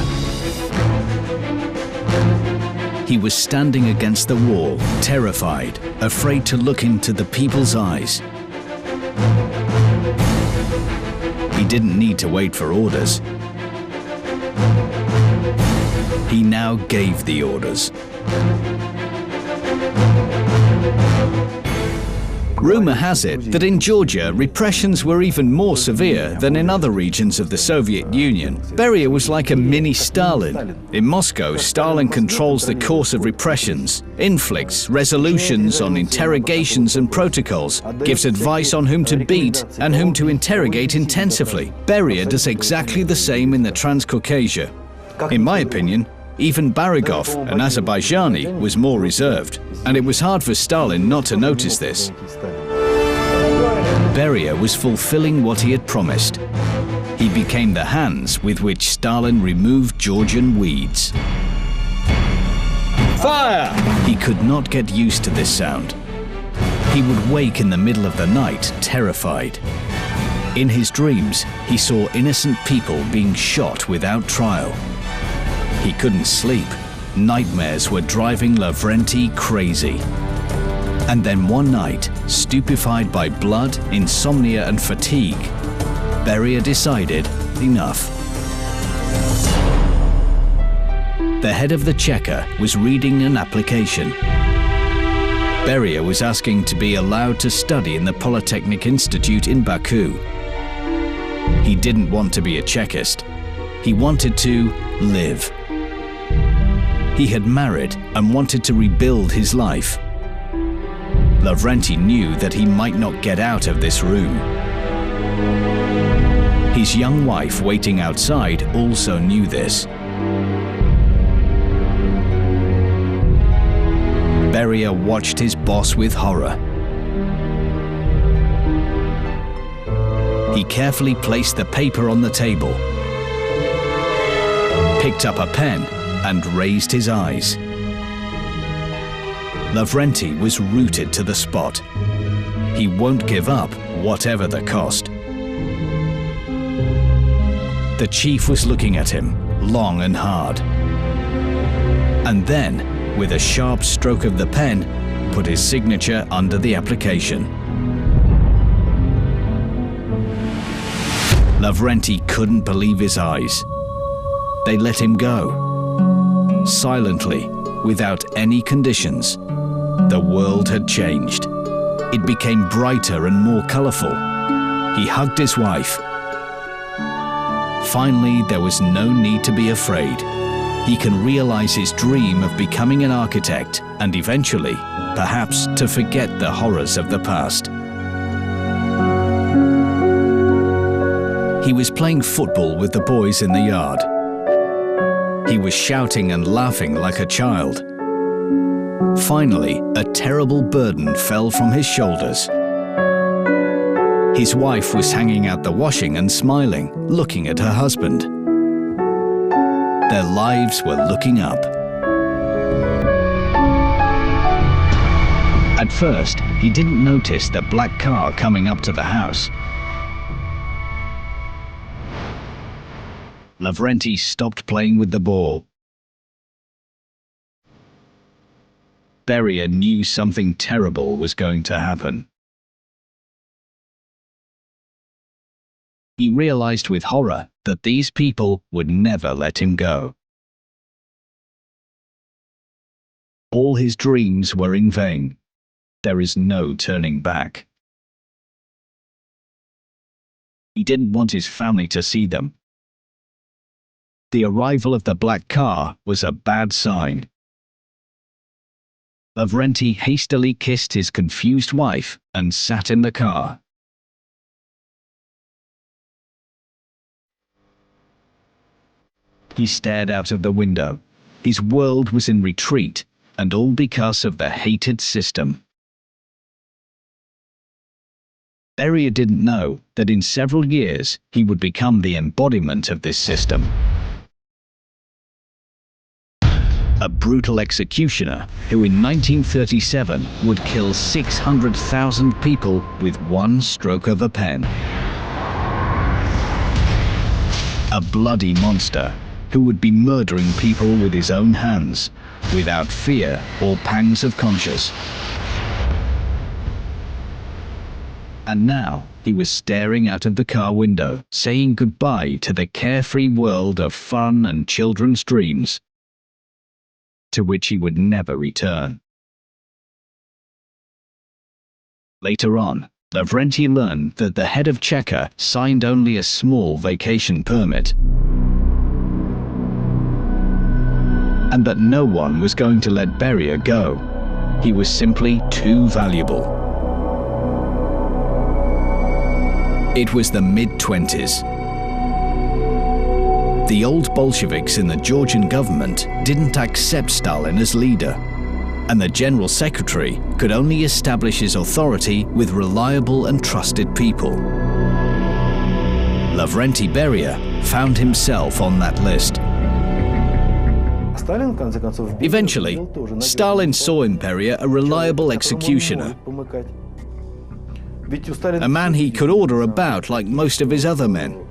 He was standing against the wall, terrified, afraid to look into the people's eyes. He didn't need to wait for orders. He now gave the orders. Rumor has it that in Georgia, repressions were even more severe than in other regions of the Soviet Union. Beria was like a mini Stalin. In Moscow, Stalin controls the course of repressions, inflicts resolutions on interrogations and protocols, gives advice on whom to beat and whom to interrogate intensively. Beria does exactly the same in the Transcaucasia. In my opinion, even Baragov, an Azerbaijani, was more reserved, and it was hard for Stalin not to notice this. Beria was fulfilling what he had promised. He became the hands with which Stalin removed Georgian weeds. Fire! He could not get used to this sound. He would wake in the middle of the night, terrified. In his dreams, he saw innocent people being shot without trial. He couldn't sleep. Nightmares were driving Lavrenti crazy. And then one night, stupefied by blood, insomnia and fatigue, Beria decided enough. The head of the Cheka was reading an application. Beria was asking to be allowed to study in the Polytechnic Institute in Baku. He didn't want to be a Chekist. He wanted to live. He had married and wanted to rebuild his life. Lavrenti knew that he might not get out of this room. His young wife waiting outside also knew this. Beria watched his boss with horror. He carefully placed the paper on the table, picked up a pen, and raised his eyes. Lavrenti was rooted to the spot. He won't give up, whatever the cost. The chief was looking at him, long and hard. And then, with a sharp stroke of the pen, put his signature under the application. Lavrenti couldn't believe his eyes. They let him go. Silently, without any conditions. The world had changed. It became brighter and more colorful. He hugged his wife. Finally, there was no need to be afraid. He can realize his dream of becoming an architect and eventually, perhaps, to forget the horrors of the past. He was playing football with the boys in the yard. He was shouting and laughing like a child. Finally, a terrible burden fell from his shoulders. His wife was hanging out the washing and smiling, looking at her husband. Their lives were looking up. At first, he didn't notice the black car coming up to the house. Lavrenti stopped playing with the ball. Beria knew something terrible was going to happen. He realized with horror that these people would never let him go. All his dreams were in vain. There is no turning back. He didn't want his family to see them. The arrival of the black car was a bad sign. Lavrenti hastily kissed his confused wife and sat in the car. He stared out of the window. His world was in retreat, and all because of the hated system. Beria didn't know that in several years he would become the embodiment of this system. A brutal executioner who in 1937 would kill 600,000 people with one stroke of a pen. A bloody monster who would be murdering people with his own hands, without fear or pangs of conscience. And now he was staring out of the car window, saying goodbye to the carefree world of fun and children's dreams, to which he would never return. Later on, Lavrenti learned that the head of Cheka signed only a small vacation permit, and that no one was going to let Beria go. He was simply too valuable. It was the mid-20s. The old Bolsheviks in the Georgian government didn't accept Stalin as leader, and the General Secretary could only establish his authority with reliable and trusted people. Lavrenti Beria found himself on that list. Eventually, Stalin saw in Beria a reliable executioner, a man he could order about like most of his other men,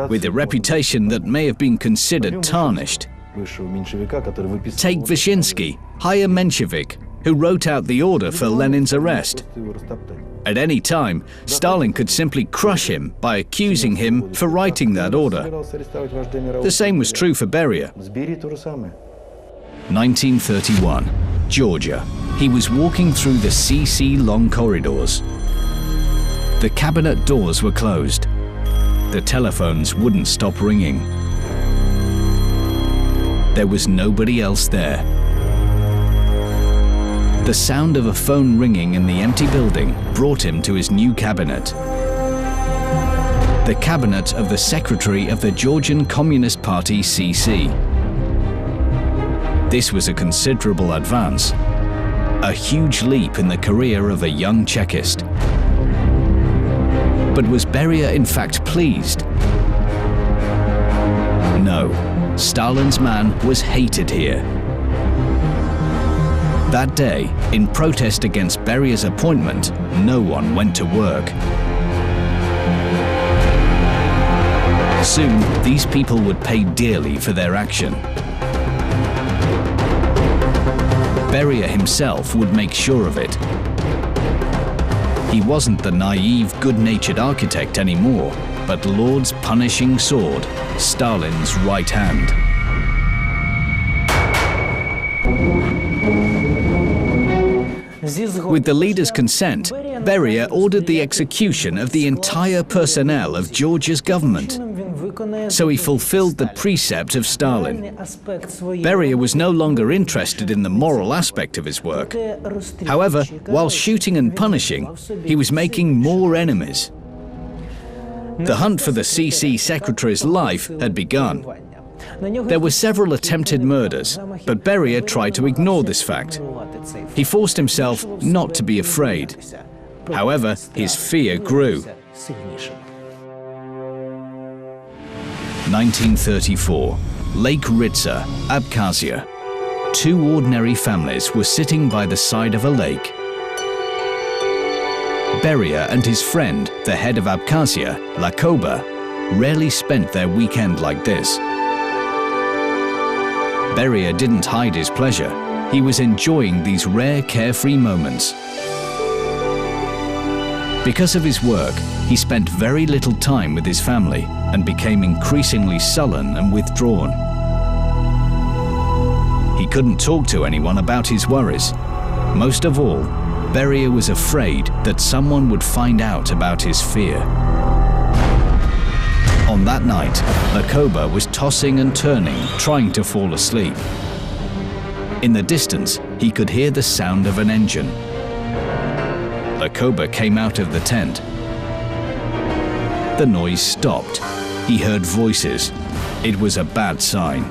with a reputation that may have been considered tarnished. Take Vyshinsky, higher Menshevik, who wrote out the order for Lenin's arrest. At any time, Stalin could simply crush him by accusing him for writing that order. The same was true for Beria. 1931. Georgia. He was walking through the CC long corridors. The cabinet doors were closed. The telephones wouldn't stop ringing. There was nobody else there. The sound of a phone ringing in the empty building brought him to his new cabinet. The cabinet of the Secretary of the Georgian Communist Party CC. This was a considerable advance, a huge leap in the career of a young Chekist. But was Beria in fact pleased? No, Stalin's man was hated here. That day, in protest against Beria's appointment, no one went to work. Soon, these people would pay dearly for their action. Beria himself would make sure of it. He wasn't the naive, good-natured architect anymore, but Lord's punishing sword, Stalin's right hand. With the leader's consent, Beria ordered the execution of the entire personnel of Georgia's government. So he fulfilled the precept of Stalin. Beria was no longer interested in the moral aspect of his work. However, while shooting and punishing, he was making more enemies. The hunt for the CC secretary's life had begun. There were several attempted murders, but Beria tried to ignore this fact. He forced himself not to be afraid. However, his fear grew. 1934, Lake Ritsa, Abkhazia. Two ordinary families were sitting by the side of a lake. Beria and his friend, the head of Abkhazia, Lakoba, rarely spent their weekend like this. Beria didn't hide his pleasure. He was enjoying these rare, carefree moments. Because of his work, he spent very little time with his family and became increasingly sullen and withdrawn. He couldn't talk to anyone about his worries. Most of all, Beria was afraid that someone would find out about his fear. On that night, Lakoba was tossing and turning, trying to fall asleep. In the distance, he could hear the sound of an engine. Lakoba came out of the tent. The noise stopped. He heard voices. It was a bad sign.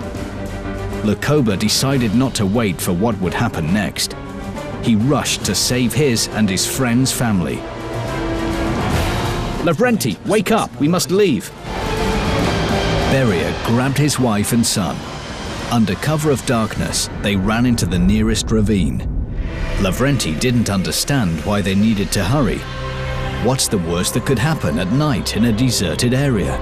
Lakoba decided not to wait for what would happen next. He rushed to save his and his friend's family. Lavrenti, wake up! We must leave! Beria grabbed his wife and son. Under cover of darkness, they ran into the nearest ravine. Lavrenti didn't understand why they needed to hurry. What's the worst that could happen at night in a deserted area?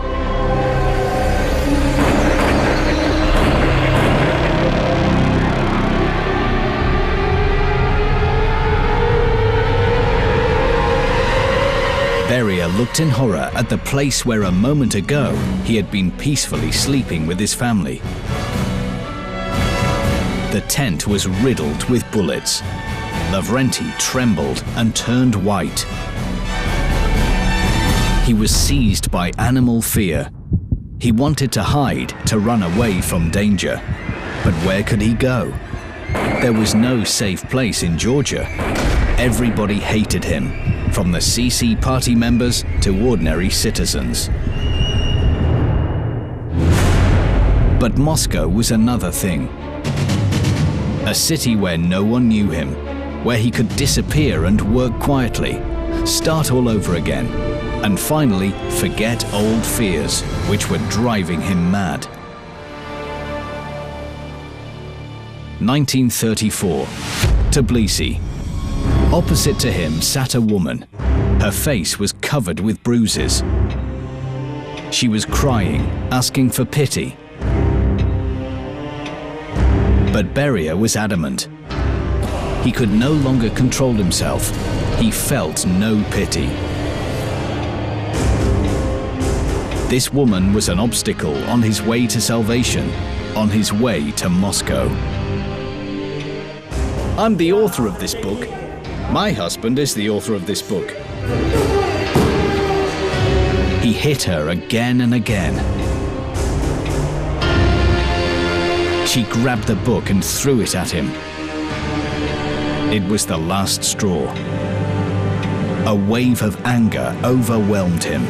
Beria looked in horror at the place where a moment ago he had been peacefully sleeping with his family. The tent was riddled with bullets. Lavrenti trembled and turned white. He was seized by animal fear. He wanted to hide, to run away from danger. But where could he go? There was no safe place in Georgia. Everybody hated him, from the CC party members to ordinary citizens. But Moscow was another thing. A city where no one knew him, where he could disappear and work quietly, start all over again, and finally forget old fears which were driving him mad. 1934, Tbilisi. Opposite to him sat a woman. Her face was covered with bruises. She was crying, asking for pity. But Beria was adamant. He could no longer control himself. He felt no pity. This woman was an obstacle on his way to salvation, on his way to Moscow. I'm the author of this book. My husband is the author of this book. He hit her again and again. She grabbed the book and threw it at him. It was the last straw. A wave of anger overwhelmed him.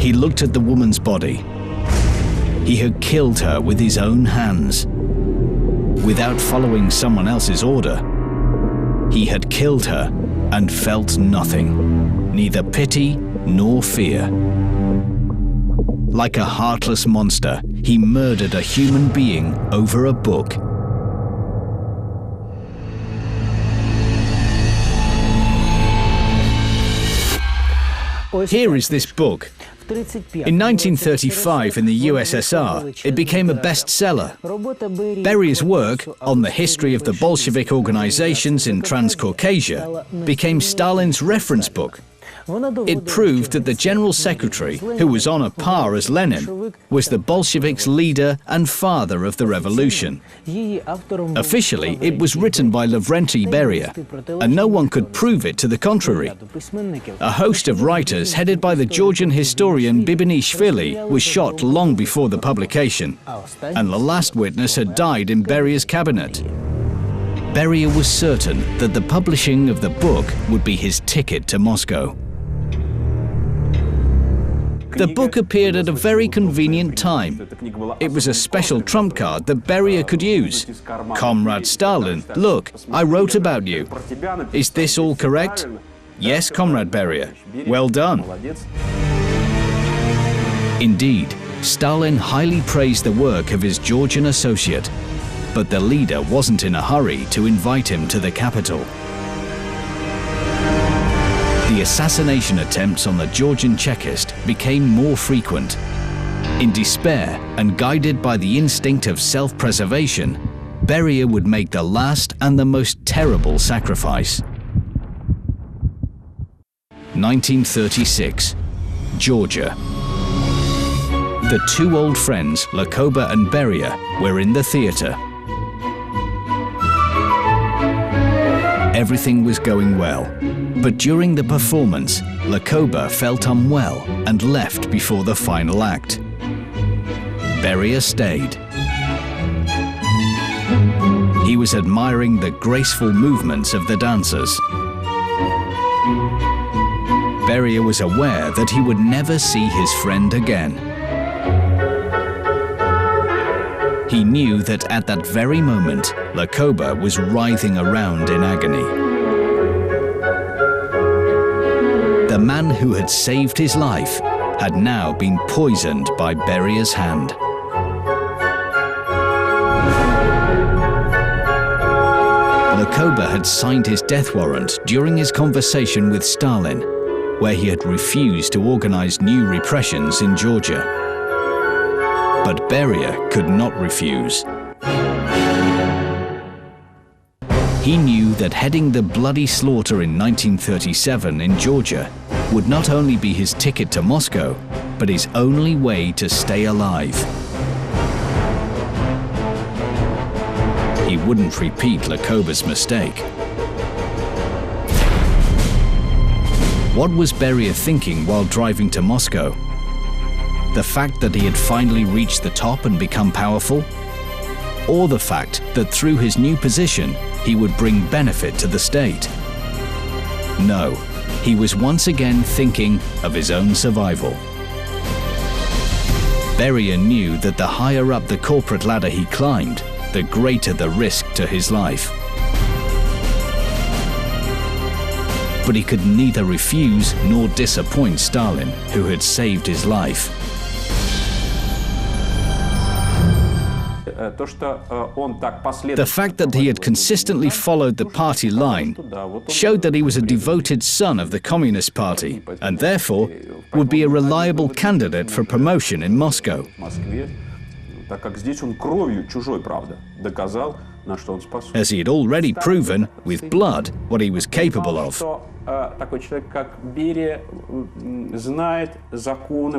He looked at the woman's body. He had killed her with his own hands. Without following someone else's order, he had killed her and felt nothing, neither pity nor fear. Like a heartless monster, he murdered a human being over a book. Here is this book. In 1935, in the USSR, it became a bestseller. Beria's work on the history of the Bolshevik organizations in Transcaucasia became Stalin's reference book. It proved that the General Secretary, who was on a par as Lenin, was the Bolsheviks' leader and father of the revolution. Officially, it was written by Lavrenti Beria, and no one could prove it to the contrary. A host of writers, headed by the Georgian historian Bibinishvili, was shot long before the publication, and the last witness had died in Beria's cabinet. Beria was certain that the publishing of the book would be his ticket to Moscow. The book appeared at a very convenient time. It was a special trump card that Beria could use. Comrade Stalin, look, I wrote about you. Is this all correct? Yes, Comrade Beria. Well done. Indeed, Stalin highly praised the work of his Georgian associate, but the leader wasn't in a hurry to invite him to the capital. The assassination attempts on the Georgian Chekist became more frequent. In despair and guided by the instinct of self-preservation, Beria would make the last and the most terrible sacrifice. 1936, Georgia. The two old friends, Lakoba and Beria, were in the theatre. Everything was going well. But during the performance, Lakoba felt unwell and left before the final act. Beria stayed. He was admiring the graceful movements of the dancers. Beria was aware that he would never see his friend again. He knew that at that very moment, Lakoba was writhing around in agony. The man who had saved his life had now been poisoned by Beria's hand. Lakoba had signed his death warrant during his conversation with Stalin, where he had refused to organize new repressions in Georgia. But Beria could not refuse. He knew that heading the bloody slaughter in 1937 in Georgia would not only be his ticket to Moscow, but his only way to stay alive. He wouldn't repeat Lakoba's mistake. What was Beria thinking while driving to Moscow? The fact that he had finally reached the top and become powerful? Or the fact that through his new position, he would bring benefit to the state? No, he was once again thinking of his own survival. Beria knew that the higher up the corporate ladder he climbed, the greater the risk to his life. But he could neither refuse nor disappoint Stalin, who had saved his life. The fact that he had consistently followed the party line showed that he was a devoted son of the Communist Party and therefore would be a reliable candidate for promotion in Moscow. As he had already proven with blood what he was capable of.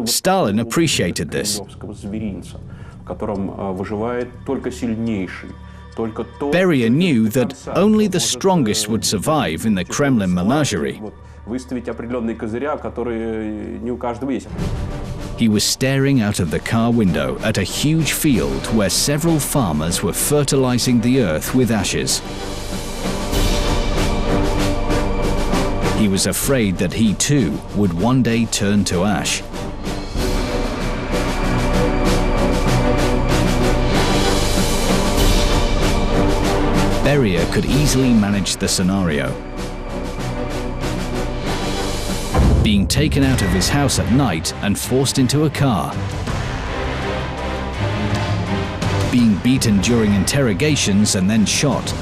Stalin appreciated this. Beria knew that only the strongest would survive in the Kremlin menagerie. He was staring out of the car window at a huge field where several farmers were fertilizing the earth with ashes. He was afraid that he too would one day turn to ash. Beria could easily manage the scenario. Being taken out of his house at night and forced into a car. Being beaten during interrogations and then shot.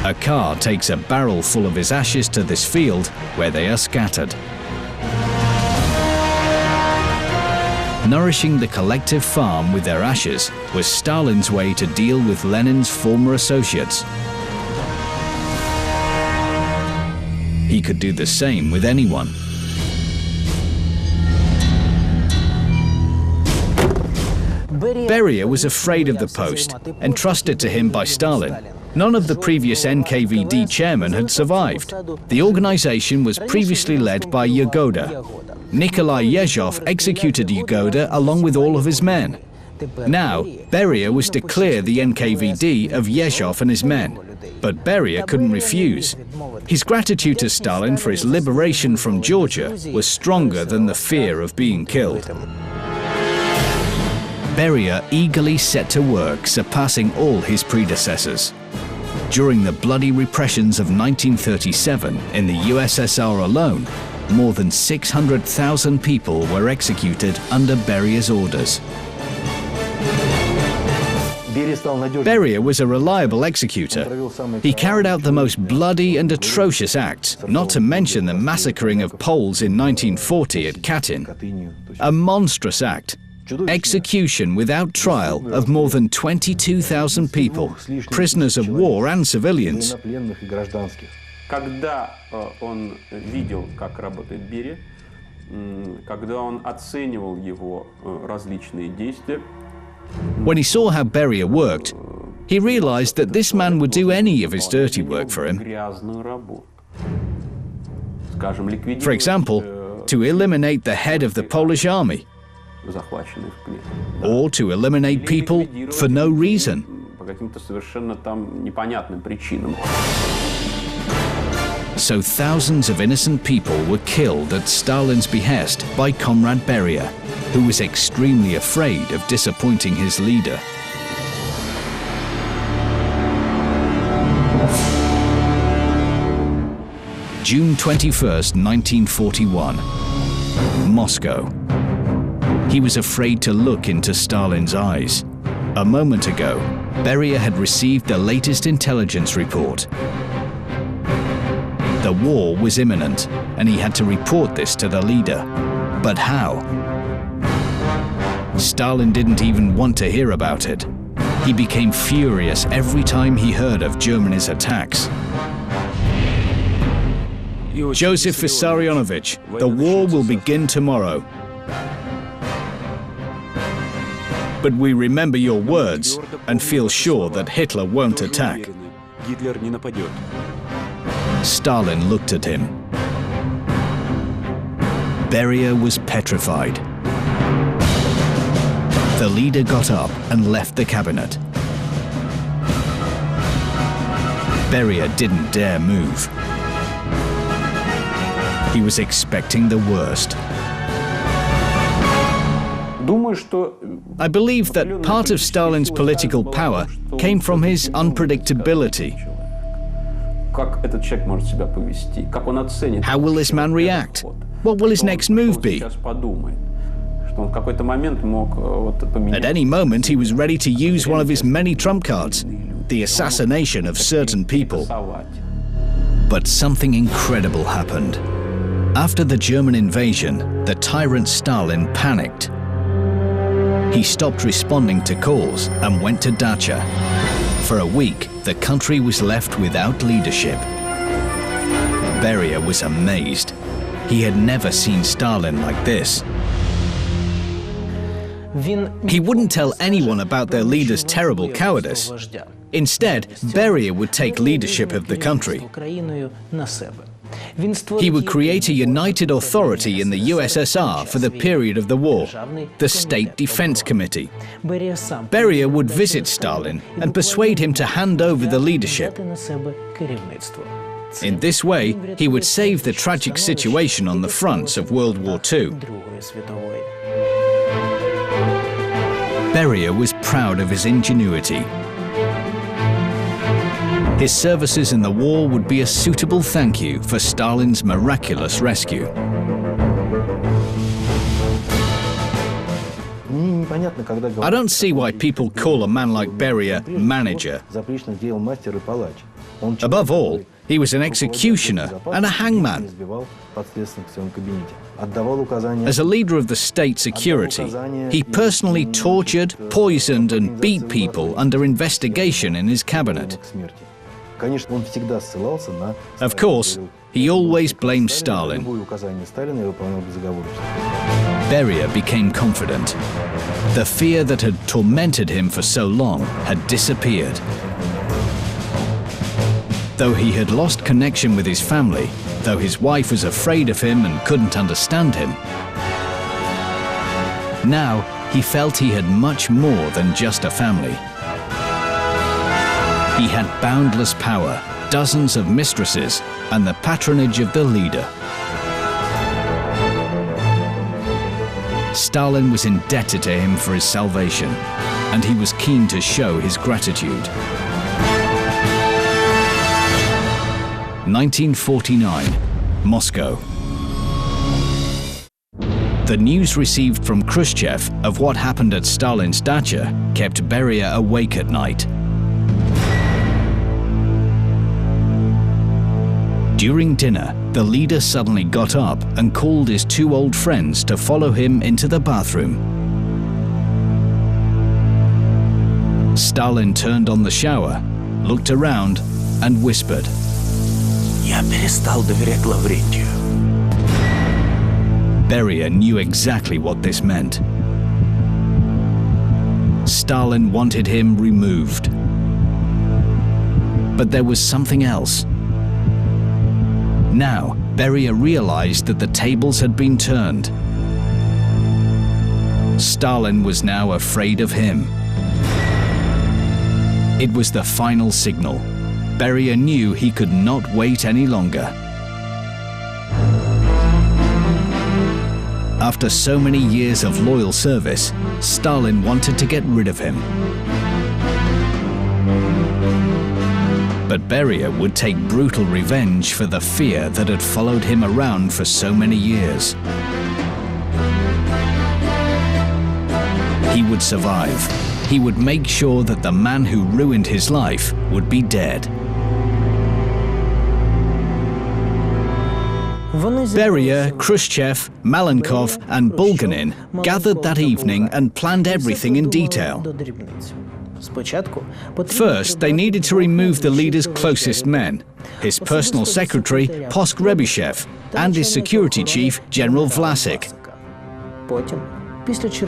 A car takes a barrel full of his ashes to this field where they are scattered. Nourishing the collective farm with their ashes was Stalin's way to deal with Lenin's former associates. He could do the same with anyone. Beria was afraid of the post, entrusted to him by Stalin. None of the previous NKVD chairmen had survived. The organization was previously led by Yagoda. Nikolai Yezhov executed Yagoda along with all of his men. Now, Beria was to clear the NKVD of Yezhov and his men. But Beria couldn't refuse. His gratitude to Stalin for his liberation from Georgia was stronger than the fear of being killed. Beria eagerly set to work, surpassing all his predecessors. During the bloody repressions of 1937 in the USSR alone, more than 600,000 people were executed under Beria's orders. Beria was a reliable executor. He carried out the most bloody and atrocious acts, not to mention the massacring of Poles in 1940 at Katyn. A monstrous act. Execution without trial of more than 22,000 people, prisoners of war and civilians. Когда он видел, как работает Берия, когда он оценивал его различные действия. When he saw how Beria worked, he realized that this man would do any of his dirty work for him. For example, to eliminate the head of the Polish army, or to eliminate people for no reason. So thousands of innocent people were killed at Stalin's behest by Comrade Beria, who was extremely afraid of disappointing his leader. June 21st, 1941. Moscow. He was afraid to look into Stalin's eyes. A moment ago, Beria had received the latest intelligence report. The war was imminent, and he had to report this to the leader. But how? Stalin didn't even want to hear about it. He became furious every time he heard of Germany's attacks. Joseph Vissarionovich, the war will begin tomorrow. But we remember your words and feel sure that Hitler won't attack. Stalin looked at him. Beria was petrified. The leader got up and left the cabinet. Beria didn't dare move. He was expecting the worst. I believe that part of Stalin's political power came from his unpredictability. How will this man react? What will his next move be? At any moment, he was ready to use one of his many trump cards, the assassination of certain people. But something incredible happened. After the German invasion, the tyrant Stalin panicked. He stopped responding to calls and went to dacha. For a week, the country was left without leadership. Beria was amazed. He had never seen Stalin like this. He wouldn't tell anyone about their leader's terrible cowardice. Instead, Beria would take leadership of the country. He would create a united authority in the USSR for the period of the war, the State Defense Committee. Beria would visit Stalin and persuade him to hand over the leadership. In this way, he would save the tragic situation on the fronts of World War II. Beria was proud of his ingenuity. His services in the war would be a suitable thank you for Stalin's miraculous rescue. I don't see why people call a man like Beria manager. Above all, he was an executioner and a hangman. As a leader of the state security, he personally tortured, poisoned and beat people under investigation in his cabinet. Of course, he always blamed Stalin. Beria became confident. The fear that had tormented him for so long had disappeared. Though he had lost connection with his family, though his wife was afraid of him and couldn't understand him, now he felt he had much more than just a family. He had boundless power, dozens of mistresses, and the patronage of the leader. Stalin was indebted to him for his salvation, and he was keen to show his gratitude. 1949, Moscow. The news received from Krushev of what happened at Stalin's dacha kept Beria awake at night. During dinner, the leader suddenly got up and called his two old friends to follow him into the bathroom. Stalin turned on the shower, looked around, and whispered, "Я перестал доверять Лаврентию." Beria knew exactly what this meant. Stalin wanted him removed. But there was something else. Now, Beria realized that the tables had been turned. Stalin was now afraid of him. It was the final signal. Beria knew he could not wait any longer. After so many years of loyal service, Stalin wanted to get rid of him. But Beria would take brutal revenge for the fear that had followed him around for so many years. He would survive. He would make sure that the man who ruined his life would be dead. Beria, Krushev, Malenkov and Bulganin gathered that evening and planned everything in detail. First, they needed to remove the leader's closest men, his personal secretary, Rebirth, and his security chief, General Vlasic.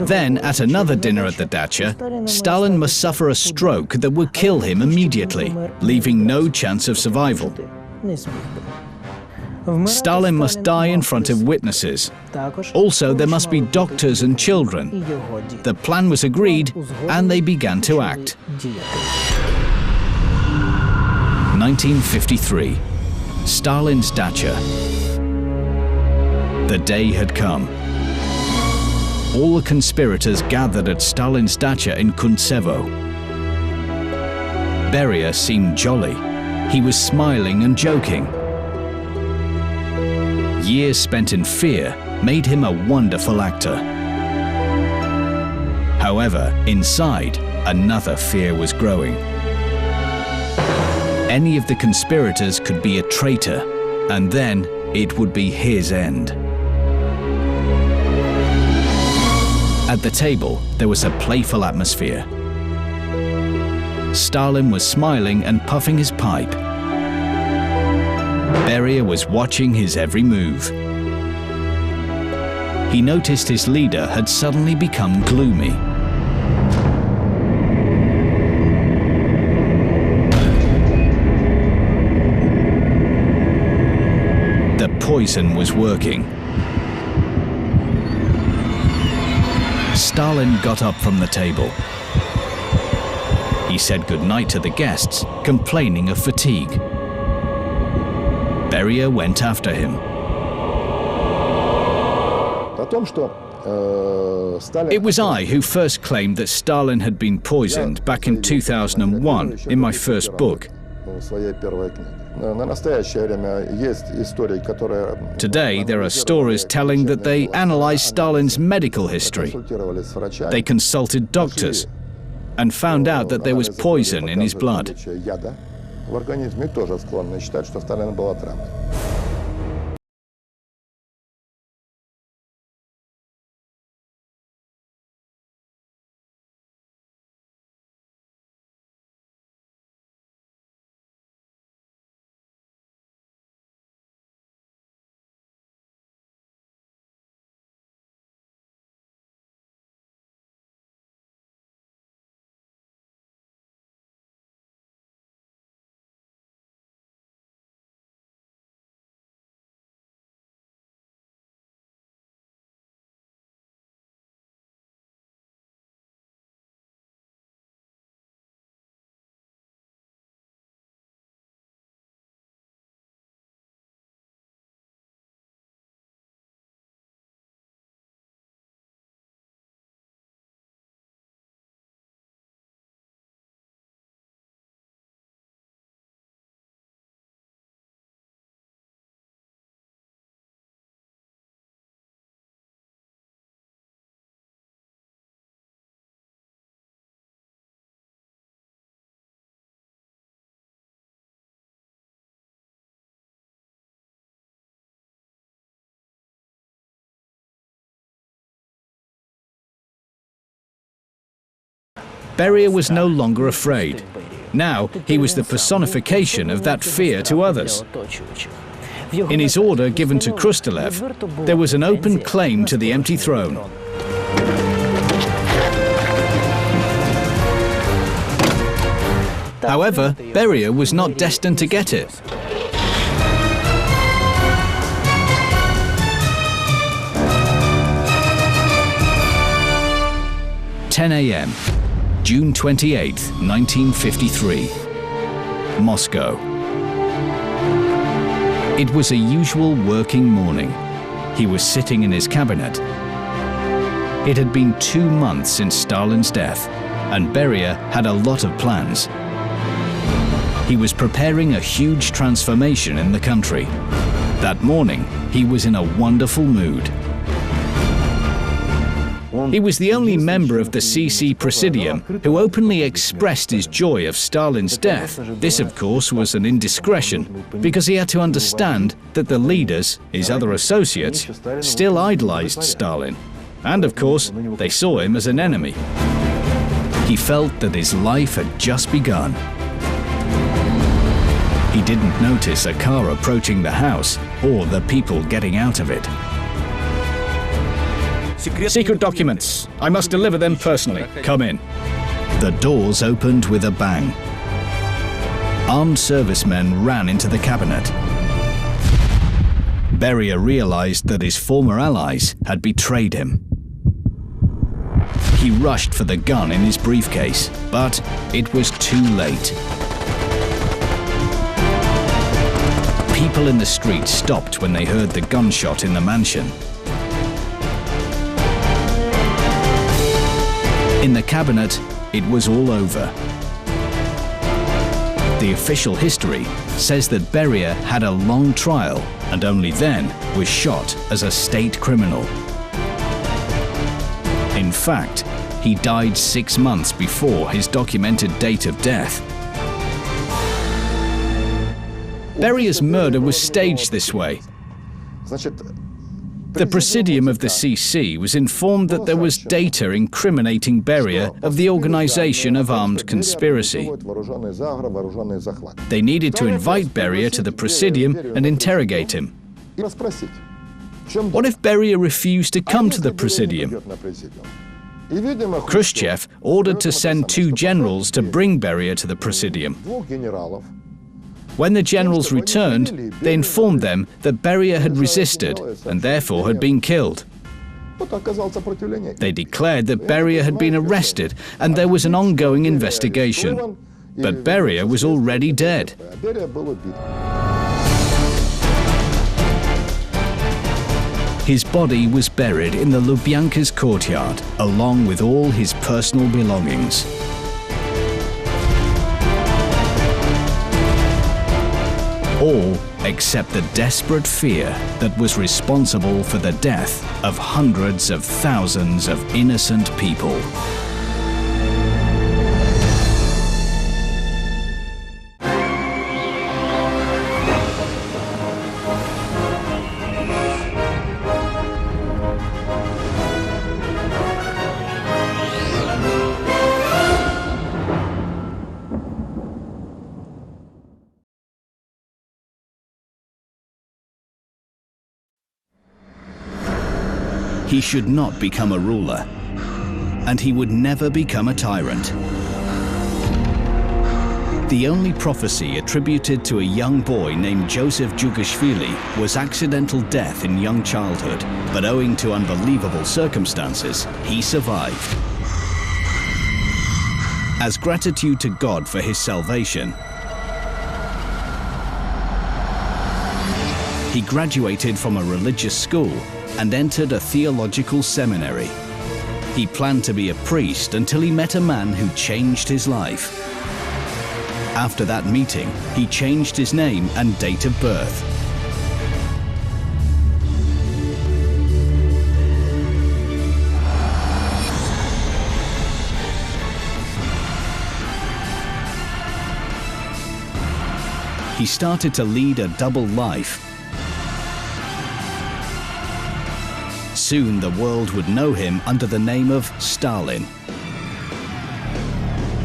Then, at another dinner at the dacha, Stalin must suffer a stroke that would kill him immediately, leaving no chance of survival. Stalin must die in front of witnesses. Also, there must be doctors and children. The plan was agreed, and they began to act. 1953. Stalin's dacha. The day had come. All the conspirators gathered at Stalin's dacha in Kuntsevo. Beria seemed jolly. He was smiling and joking. Years spent in fear made him a wonderful actor. However, inside, another fear was growing. Any of the conspirators could be a traitor, and then it would be his end. At the table, there was a playful atmosphere. Stalin was smiling and puffing his pipe. Beria was watching his every move. he noticed his leader had suddenly become gloomy. The poison was working. Stalin got up from the table. He said goodnight to the guests, complaining of fatigue. Beria went after him. It was I who first claimed that Stalin had been poisoned back in 2001 in my first book. Today, there are stories telling that they analyzed Stalin's medical history. They consulted doctors and found out that there was poison in his blood. Beria was no longer afraid. Now he was the personification of that fear to others. In his order given to Krushev, there was an open claim to the empty throne. However, Beria was not destined to get it. "10 a.m. June 28, 1953. Moscow. It was a usual working morning. He was sitting in his cabinet. It had been 2 months since Stalin's death, and Beria had a lot of plans. He was preparing a huge transformation in the country. That morning, he was in a wonderful mood. He was the only member of the CC Presidium who openly expressed his joy of Stalin's death. This, of course, was an indiscretion, because he had to understand that the leaders, his other associates, still idolized Stalin. And, of course, they saw him as an enemy. He felt that his life had just begun. He didn't notice a car approaching the house or the people getting out of it. "Secret documents. I must deliver them personally. Come in." The doors opened with a bang. Armed servicemen ran into the cabinet. Beria realized that his former allies had betrayed him. He rushed for the gun in his briefcase, but it was too late. People in the street stopped when they heard the gunshot in the mansion. In the cabinet, it was all over. The official history says that Beria had a long trial and only then was shot as a state criminal. In fact, he died 6 months before his documented date of death. Beria's murder was staged this way. The Presidium of the CC was informed that there was data incriminating Beria of the organization of armed conspiracy. They needed to invite Beria to the Presidium and interrogate him. What if Beria refused to come to the Presidium? Khrushchev ordered to send 2 generals to bring Beria to the Presidium. When the generals returned, they informed them that Beria had resisted and therefore had been killed. They declared that Beria had been arrested and there was an ongoing investigation. But Beria was already dead. His body was buried in the Lubyanka's courtyard, along with all his personal belongings. All except the desperate fear that was responsible for the death of hundreds of thousands of innocent people. He should not become a ruler, and he would never become a tyrant. The only prophecy attributed to a young boy named Joseph Jugashvili was accidental death in young childhood, but owing to unbelievable circumstances, he survived. As gratitude to God for his salvation, he graduated from a religious school and entered a theological seminary. He planned to be a priest until he met a man who changed his life. After that meeting, he changed his name and date of birth. He started to lead a double life. Soon the world would know him under the name of Stalin,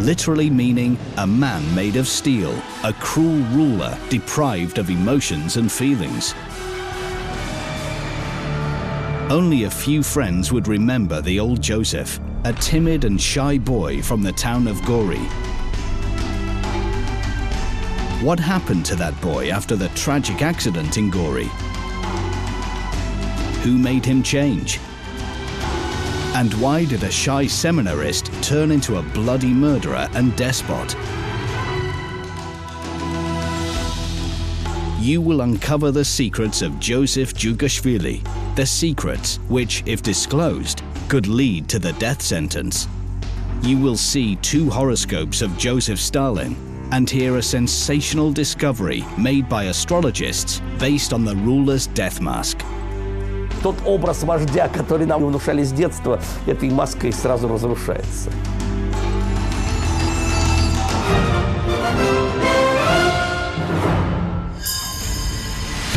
literally meaning a man made of steel, a cruel ruler deprived of emotions and feelings. Only a few friends would remember the old Joseph, a timid and shy boy from the town of Gori. What happened to that boy after the tragic accident in Gori? Who made him change? And why did a shy seminarist turn into a bloody murderer and despot? You will uncover the secrets of Joseph Jugashvili, the secrets which, if disclosed, could lead to the death sentence. You will see 2 horoscopes of Joseph Stalin and hear a sensational discovery made by astrologists based on the ruler's death mask. Тот образ вождя, который нам внушали с детства, этой маской сразу разрушается.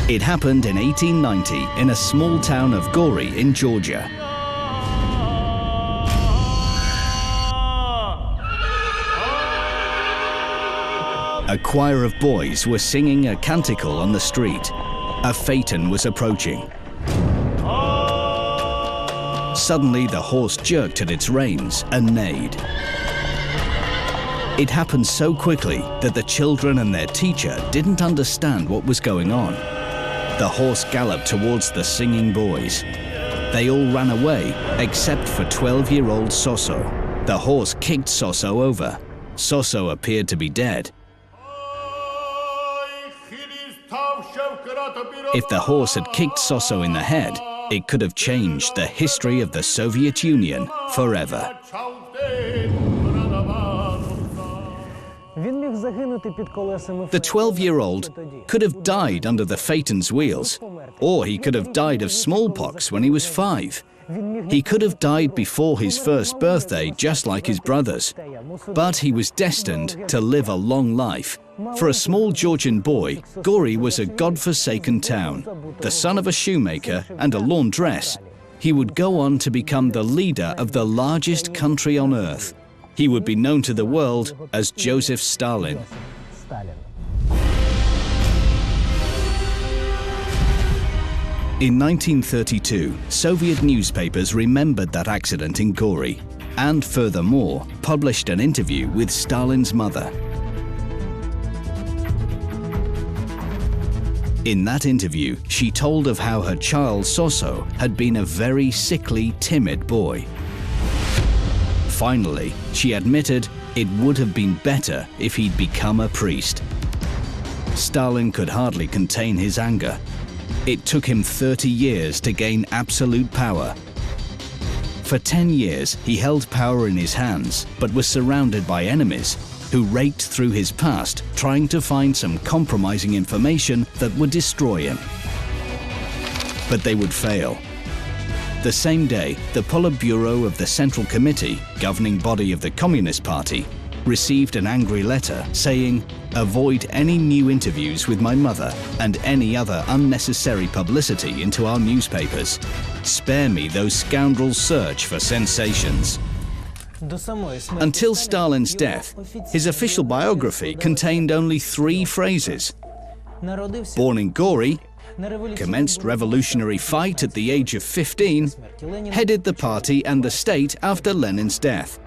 It happened in 1890 in a small town of Gori in Georgia. A choir of boys were singing a canticle on the street. A phaeton was approaching. Suddenly, the horse jerked at its reins and neighed. It happened so quickly that the children and their teacher didn't understand what was going on. The horse galloped towards the singing boys. They all ran away, except for 12-year-old Soso. The horse kicked Soso over. Soso appeared to be dead. If the horse had kicked Soso in the head, it could have changed the history of the Soviet Union forever. The 12-year-old could have died under the phaeton's wheels, or he could have died of smallpox when he was 5. He could have died before his first birthday, just like his brothers. But he was destined to live a long life. For a small Georgian boy, Gori was a god-forsaken town. The son of a shoemaker and a laundress, he would go on to become the leader of the largest country on earth. He would be known to the world as Joseph Stalin. In 1932, Soviet newspapers remembered that accident in Gori and, furthermore, published an interview with Stalin's mother. In that interview, she told of how her child Soso had been a very sickly, timid boy. Finally, she admitted it would have been better if he'd become a priest. Stalin could hardly contain his anger. It took him 30 years to gain absolute power. For 10 years, he held power in his hands, but was surrounded by enemies who raked through his past, trying to find some compromising information that would destroy him. But they would fail. The same day, the Politburo of the Central Committee, governing body of the Communist Party, received an angry letter saying, "Avoid any new interviews with my mother and any other unnecessary publicity into our newspapers. Spare me those scoundrels' search for sensations." Until Stalin's death, his official biography contained only 3 phrases. Born in Gori, commenced revolutionary fight at the age of 15, headed the party and the state after Lenin's death.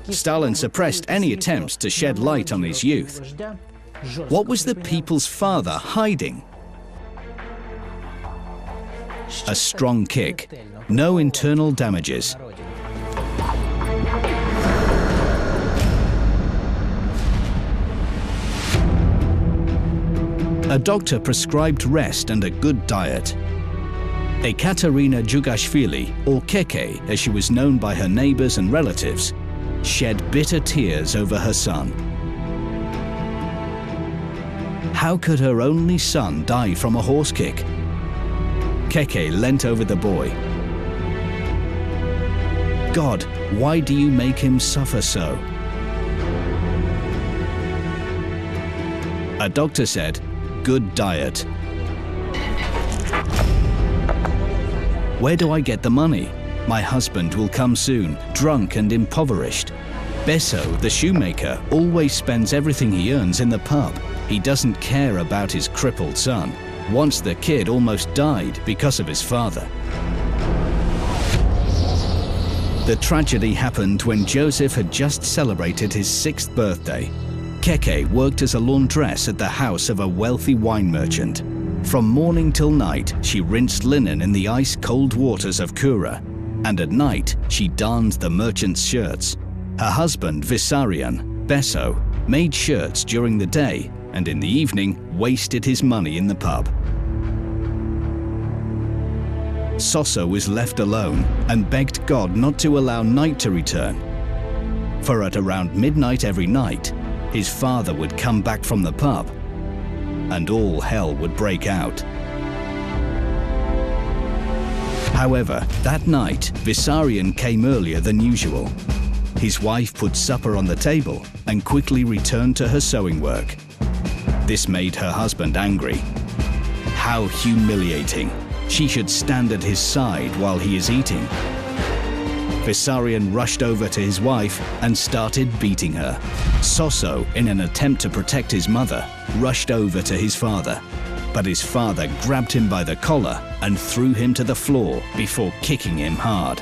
Stalin suppressed any attempts to shed light on his youth. What was the people's father hiding? A strong kick, no internal damages. A doctor prescribed rest and a good diet. Ekaterina Djugashvili, or Keke as she was known by her neighbors and relatives, shed bitter tears over her son. How could her only son die from a horse kick? Keke leant over the boy. "God, why do you make him suffer so?" A doctor said, "Good diet." "Where do I get the money? My husband will come soon, drunk and impoverished. Besso, the shoemaker, always spends everything he earns in the pub. He doesn't care about his crippled son. Once the kid almost died because of his father." The tragedy happened when Joseph had just celebrated his 6th birthday. Keke worked as a laundress at the house of a wealthy wine merchant. From morning till night, she rinsed linen in the ice-cold waters of Kura, and at night, she darned the merchant's shirts. Her husband, Vissarion, Besso, made shirts during the day, and in the evening, wasted his money in the pub. Soso was left alone and begged God not to allow night to return. For at around midnight every night, his father would come back from the pub, and all hell would break out. However, that night, Vissarion came earlier than usual. His wife put supper on the table and quickly returned to her sewing work. This made her husband angry. How humiliating! She should stand at his side while he is eating. Vissarion rushed over to his wife and started beating her. Soso, in an attempt to protect his mother, rushed over to his father. But his father grabbed him by the collar and threw him to the floor before kicking him hard.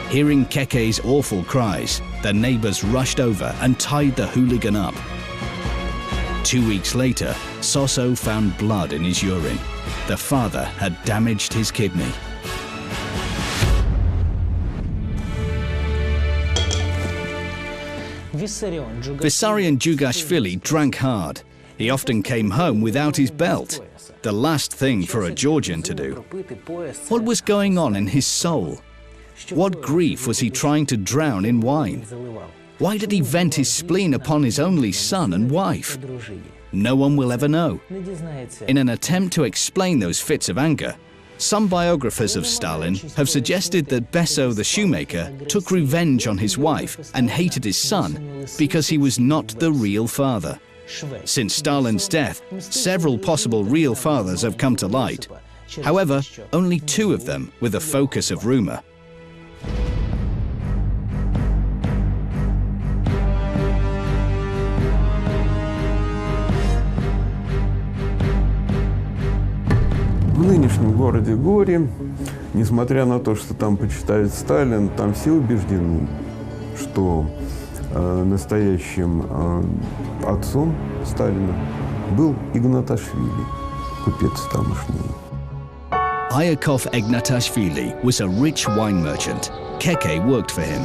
Hearing Keke's awful cries, the neighbors rushed over and tied the hooligan up. 2 weeks later, Soso found blood in his urine. The father had damaged his kidney. Vissarion Djugashvili drank hard. He often came home without his belt, the last thing for a Georgian to do. What was going on in his soul? What grief was he trying to drown in wine? Why did he vent his spleen upon his only son and wife? No one will ever know. In an attempt to explain those fits of anger, some biographers of Stalin have suggested that Besso the shoemaker took revenge on his wife and hated his son because he was not the real father. Since Stalin's death, several possible real fathers have come to light. However, only 2 of them were the focus of rumor. городе горе. Несмотря на то, что там почитают Сталин, там все убеждены, что настоящим отцом Сталина был Игнаташвили, купец тамошний. Iakov Ignatashvili was a rich wine merchant. Keke worked for him.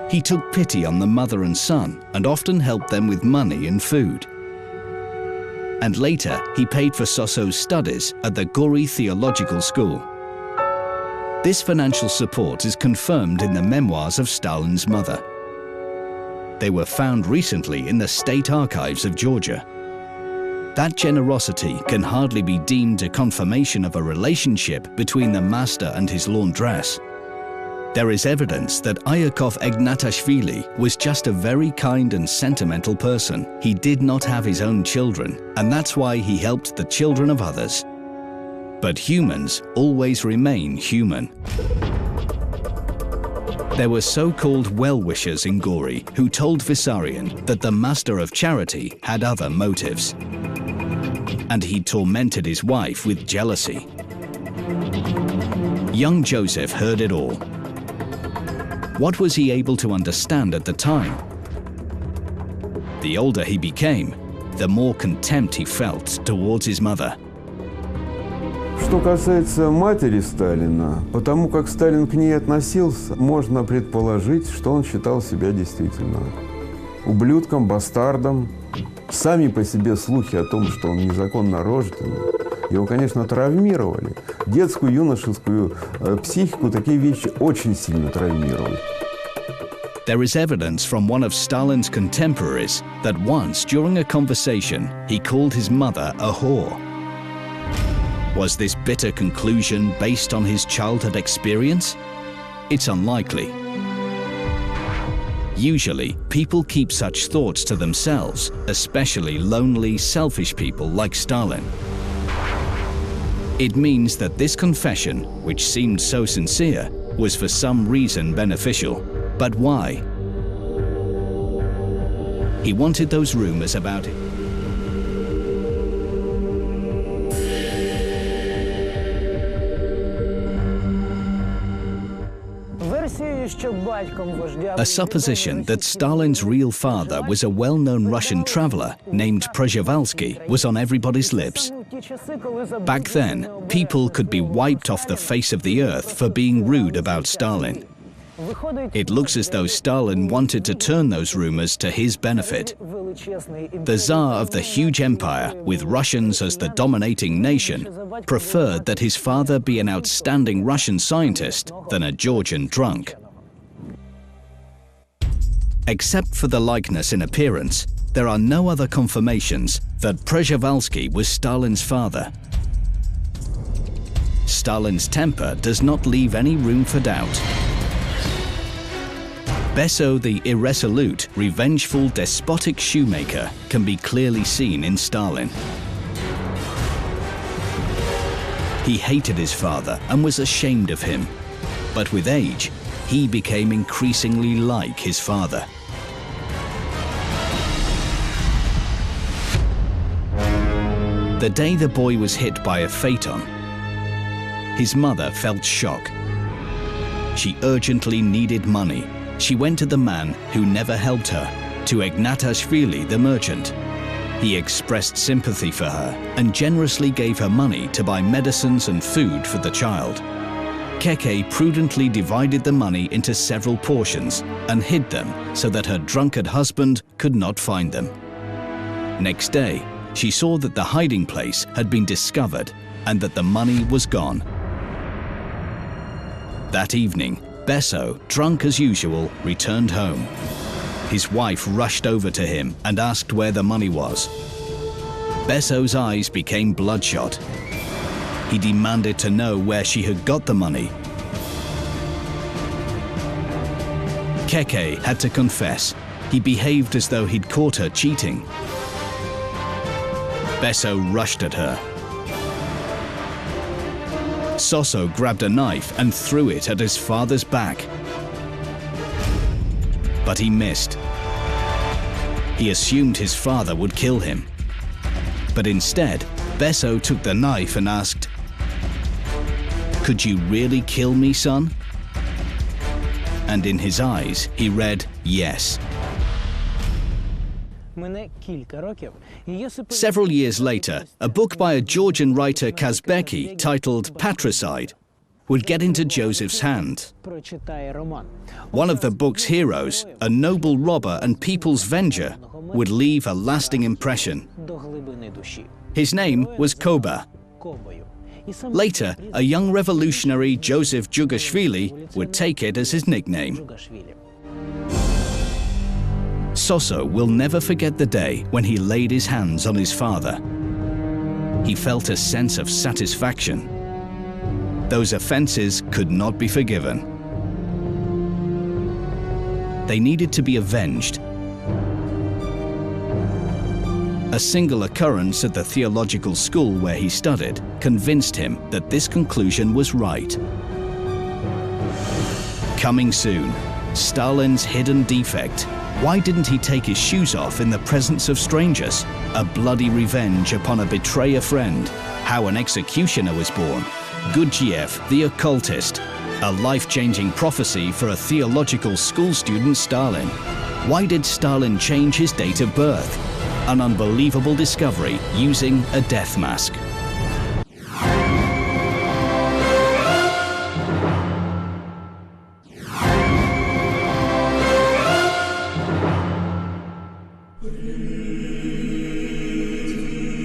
He took pity on the mother and son and often helped them with money and food. And later, he paid for Soso's studies at the Gori Theological School. This financial support is confirmed in the memoirs of Stalin's mother. They were found recently in the state archives of Georgia. That generosity can hardly be deemed a confirmation of a relationship between the master and his laundress. There is evidence that Iakov Ignatashvili was just a very kind and sentimental person. He did not have his own children, and that's why he helped the children of others. But humans always remain human. There were so-called well-wishers in Gori who told Vissarion that the master of charity had other motives. And he tormented his wife with jealousy. Young Joseph heard it all. What was he able to understand at the time? The older he became, the more contempt he felt towards his mother. Что касается матери Сталина, потому как Сталин к ней относился, можно предположить, что он считал себя действительно ублюдком, бастардом. Сами по себе слухи о том, что он незаконно рожденный, его, конечно, травмировали. Детскую, юношескую психику такие вещи очень сильно травмировали. There is evidence from one of Stalin's contemporaries that once, during a conversation, he called his mother a whore. Was this bitter conclusion based on his childhood experience? It's unlikely. Usually, people keep such thoughts to themselves, especially lonely, selfish people like Stalin. It means that this confession, which seemed so sincere, was for some reason beneficial. But why? He wanted those rumors about it. A supposition that Stalin's real father was a well-known Russian traveler named Przhevalsky was on everybody's lips. Back then, people could be wiped off the face of the earth for being rude about Stalin. It looks as though Stalin wanted to turn those rumors to his benefit. The Tsar of the huge empire, with Russians as the dominating nation, preferred that his father be an outstanding Russian scientist than a Georgian drunk. Except for the likeness in appearance, there are no other confirmations that Przhevalsky was Stalin's father. Stalin's temper does not leave any room for doubt. Besso the irresolute, revengeful, despotic shoemaker can be clearly seen in Stalin. He hated his father and was ashamed of him. But with age, he became increasingly like his father. The day the boy was hit by a phaeton, his mother felt shock. She urgently needed money. She went to the man who never helped her, to Ignatashvili the merchant. He expressed sympathy for her and generously gave her money to buy medicines and food for the child. Keke prudently divided the money into several portions and hid them so that her drunkard husband could not find them. Next day, she saw that the hiding place had been discovered and that the money was gone. That evening, Besso, drunk as usual, returned home. His wife rushed over to him and asked where the money was. Besso's eyes became bloodshot. He demanded to know where she had got the money. Keke had to confess. He behaved as though he'd caught her cheating. Besso rushed at her. Soso grabbed a knife and threw it at his father's back. But he missed. He assumed his father would kill him. But instead, Besso took the knife and asked, "Could you really kill me, son?" And in his eyes, he read, yes. Several years later, a book by a Georgian writer Kazbeki titled Patricide would get into Joseph's hand. One of the book's heroes, a noble robber and people's venger, would leave a lasting impression. His name was Koba. Later, a young revolutionary, Joseph Jugashvili, would take it as his nickname. Soso will never forget the day when he laid his hands on his father. He felt a sense of satisfaction. Those offenses could not be forgiven. They needed to be avenged. A single occurrence at the theological school where he studied convinced him that this conclusion was right. Coming soon, Stalin's hidden defect. Why didn't he take his shoes off in the presence of strangers? A bloody revenge upon a betrayer friend. How an executioner was born. Gurdjieff, the occultist. A life-changing prophecy for a theological school student, Stalin. Why did Stalin change his date of birth? An unbelievable discovery using a death mask.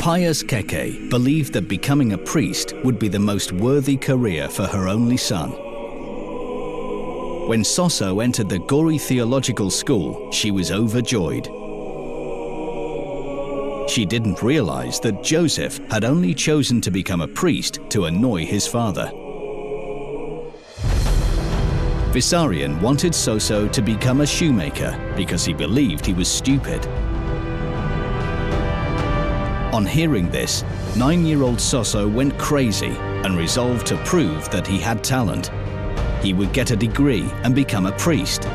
Pious Keke believed that becoming a priest would be the most worthy career for her only son. When Soso entered the Gori Theological School, she was overjoyed. She didn't realize that Joseph had only chosen to become a priest to annoy his father. Vissarion wanted Soso to become a shoemaker because he believed he was stupid. On hearing this, 9-year-old Soso went crazy and resolved to prove that he had talent. He would get a degree and become a priest.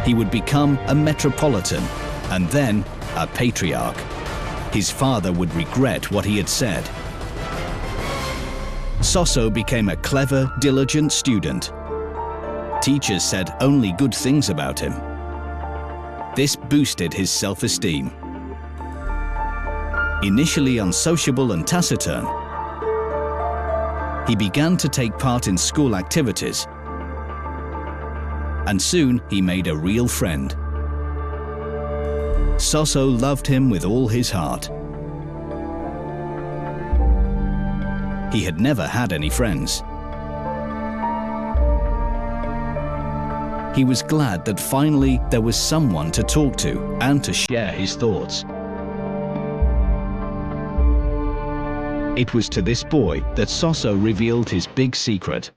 He would become a metropolitan and then a patriarch. His father would regret what he had said. Soso became a clever, diligent student. Teachers said only good things about him. This boosted his self-esteem. Initially unsociable and taciturn, he began to take part in school activities, and soon he made a real friend. Soso loved him with all his heart. He had never had any friends. He was glad that finally there was someone to talk to and to share his thoughts. It was to this boy that Soso revealed his big secret.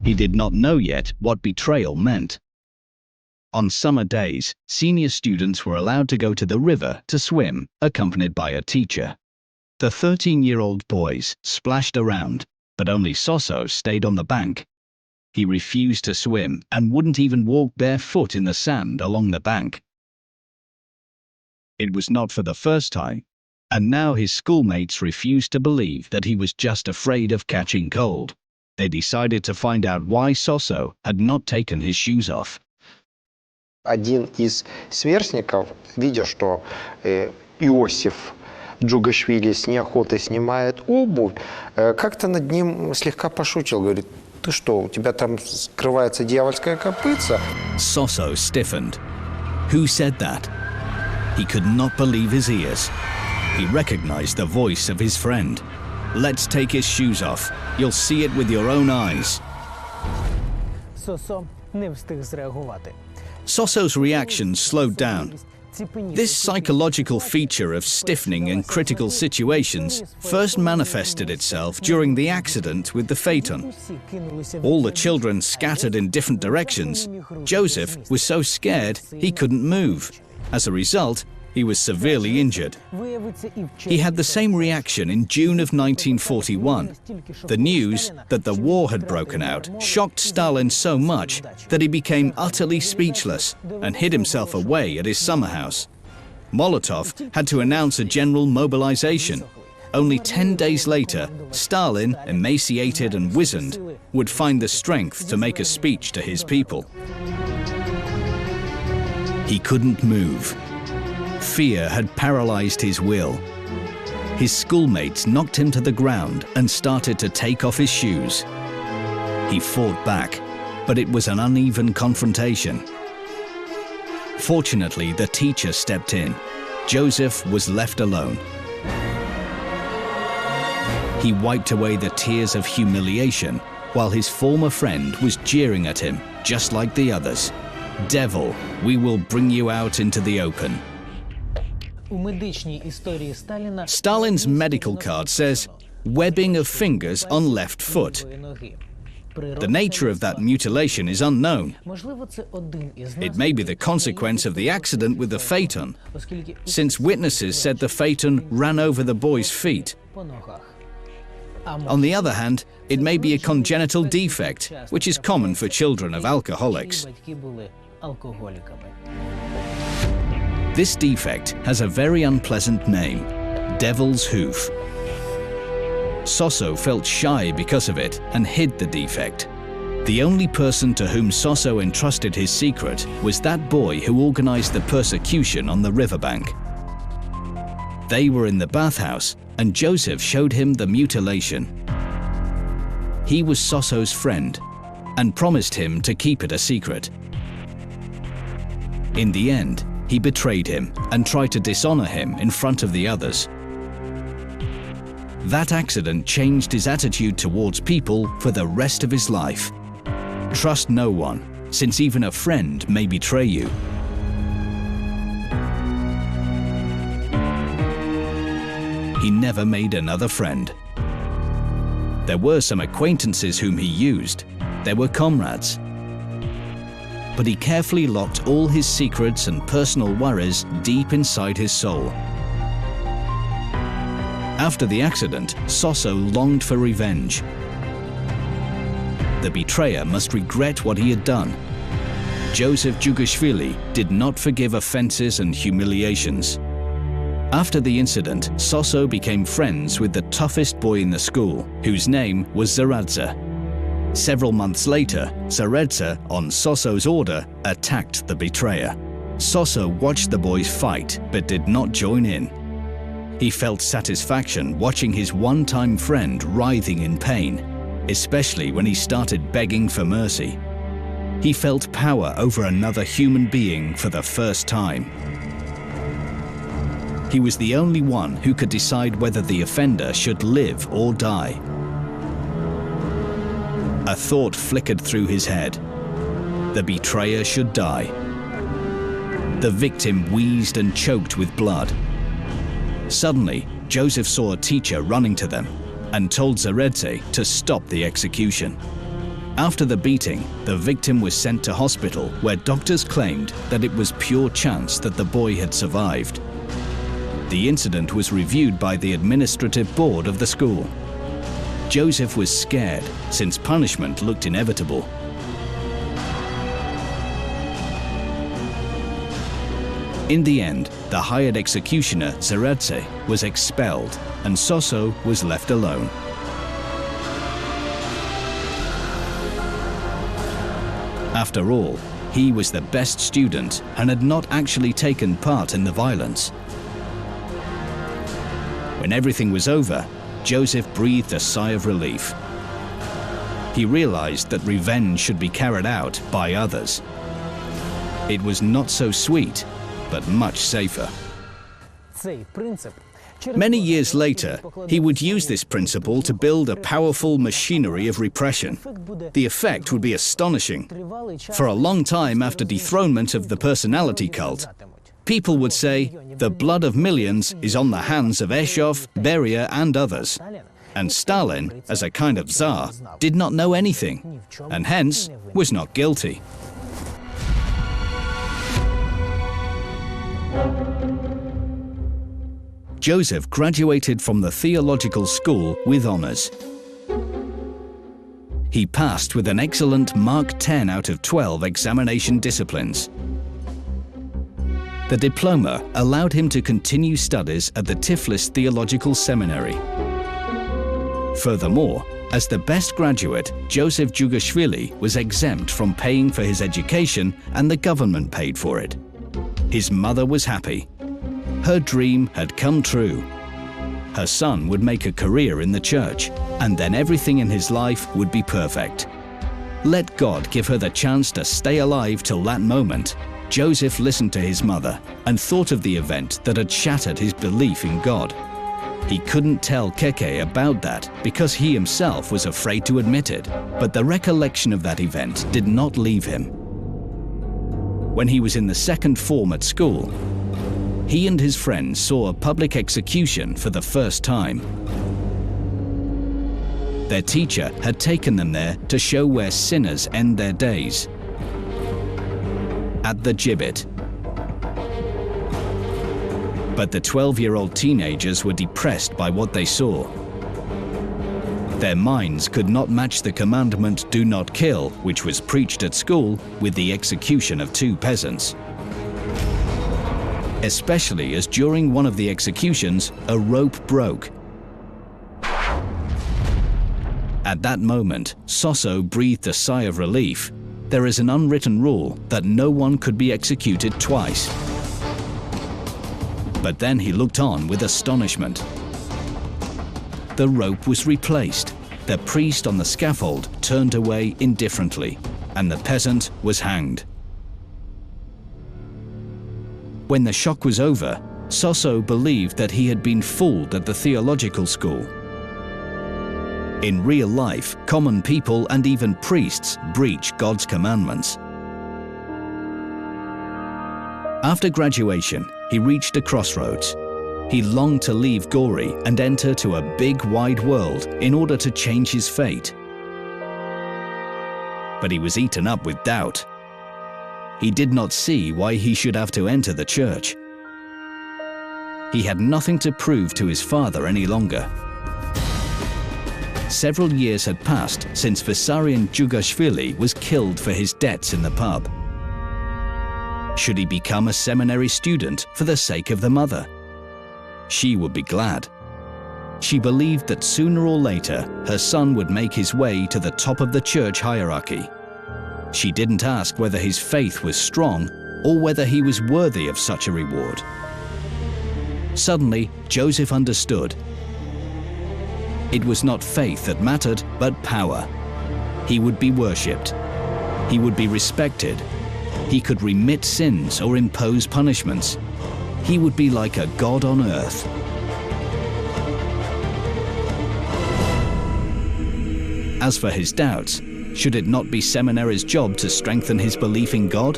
He did not know yet what betrayal meant. On summer days, senior students were allowed to go to the river to swim, accompanied by a teacher. The 13-year-old boys splashed around, but only Soso stayed on the bank. He refused to swim and wouldn't even walk barefoot in the sand along the bank. It was not for the first time, and now his schoolmates refused to believe that he was just afraid of catching cold. They decided to find out why Soso had not taken his shoes off. Один из сверстников, видя, что Иосиф Джугашвили с неохотой снимает обувь, как-то над ним слегка пошутил, говорит: «Ты что, у тебя там скрывается дьявольская копытца?» Soso stiffened. Who said that? He could not believe his ears. He recognized the voice of his friend. Let's take his shoes off. You'll see it with your own eyes. Soso's reaction slowed down. This psychological feature of stiffening in critical situations first manifested itself during the accident with the phaeton. All the children scattered in different directions. Joseph was so scared he couldn't move. As a result, he was severely injured. He had the same reaction in June of 1941. The news that the war had broken out shocked Stalin so much that he became utterly speechless and hid himself away at his summer house. Molotov had to announce a general mobilization. Only 10 days later, Stalin, emaciated and wizened, would find the strength to make a speech to his people. He couldn't move. Fear had paralyzed his will. His schoolmates knocked him to the ground and started to take off his shoes. He fought back, but it was an uneven confrontation. Fortunately, the teacher stepped in. Joseph was left alone. He wiped away the tears of humiliation while his former friend was jeering at him, just like the others. "Devil, we will bring you out into the open." Stalin's medical card says, "webbing of fingers on left foot." The nature of that mutilation is unknown. It may be the consequence of the accident with the phaeton, since witnesses said the phaeton ran over the boy's feet. On the other hand, it may be a congenital defect, which is common for children of alcoholics. This defect has a very unpleasant name, devil's hoof. Sosso felt shy because of it and hid the defect. The only person to whom Sosso entrusted his secret was that boy who organized the persecution on the riverbank. They were in the bathhouse, and Joseph showed him the mutilation. He was Sosso's friend and promised him to keep it a secret. In the end, he betrayed him and tried to dishonor him in front of the others. That accident changed his attitude towards people for the rest of his life. Trust no one, since even a friend may betray you. He never made another friend. There were some acquaintances whom he used. There were comrades. But he carefully locked all his secrets and personal worries deep inside his soul. After the accident, Sosso longed for revenge. The betrayer must regret what he had done. Joseph Jugashvili did not forgive offenses and humiliations. After the incident, Sosso became friends with the toughest boy in the school, whose name was Zaradze. Several months later, Zaradze, on Sosso's order, attacked the betrayer. Sosso watched the boys fight, but did not join in. He felt satisfaction watching his one-time friend writhing in pain, especially when he started begging for mercy. He felt power over another human being for the first time. He was the only one who could decide whether the offender should live or die. A thought flickered through his head. The betrayer should die. The victim wheezed and choked with blood. Suddenly, Joseph saw a teacher running to them and told Zaradze to stop the execution. After the beating, the victim was sent to hospital, where doctors claimed that it was pure chance that the boy had survived. The incident was reviewed by the administrative board of the school. Joseph was scared, since punishment looked inevitable. In the end, the hired executioner, Zaradze, was expelled, and Sosso was left alone. After all, he was the best student and had not actually taken part in the violence. When everything was over, Joseph breathed a sigh of relief. He realized that revenge should be carried out by others. It was not so sweet, but much safer. Many years later, he would use this principle to build a powerful machinery of repression. The effect would be astonishing. For a long time after dethronement of the personality cult, people would say, the blood of millions is on the hands of Eshov, Beria, and others. And Stalin, as a kind of czar, did not know anything, and hence was not guilty. Joseph graduated from the theological school with honors. He passed with an excellent Mark 10 out of 12 examination disciplines. The diploma allowed him to continue studies at the Tiflis Theological Seminary. Furthermore, as the best graduate, Joseph Jugashvili was exempt from paying for his education and the government paid for it. His mother was happy. Her dream had come true. Her son would make a career in the church, and then everything in his life would be perfect. Let God give her the chance to stay alive till that moment. Joseph listened to his mother and thought of the event that had shattered his belief in God. He couldn't tell Keke about that because he himself was afraid to admit it, but the recollection of that event did not leave him. When he was in the second form at school, he and his friends saw a public execution for the first time. Their teacher had taken them there to show where sinners end their days, at the gibbet. But the 12-year-old teenagers were depressed by what they saw. Their minds could not match the commandment, "Do not kill," which was preached at school, with the execution of 2 peasants. Especially as during one of the executions, a rope broke. At that moment, Soso breathed a sigh of relief. There is an unwritten rule that no one could be executed twice. But then he looked on with astonishment. The rope was replaced. The priest on the scaffold turned away indifferently, and the peasant was hanged. When the shock was over, Soso believed that he had been fooled at the theological school. In real life, common people and even priests breach God's commandments. After graduation, he reached a crossroads. He longed to leave Gori and enter to a big, wide world in order to change his fate. But he was eaten up with doubt. He did not see why he should have to enter the church. He had nothing to prove to his father any longer. Several years had passed since Vissarion Jugashvili was killed for his debts in the pub. Should he become a seminary student for the sake of the mother? She would be glad. She believed that sooner or later her son would make his way to the top of the church hierarchy. She didn't ask whether his faith was strong or whether he was worthy of such a reward. Suddenly, Joseph understood. It was not faith that mattered, but power. He would be worshipped. He would be respected. He could remit sins or impose punishments. He would be like a god on earth. As for his doubts, should it not be seminary's job to strengthen his belief in God?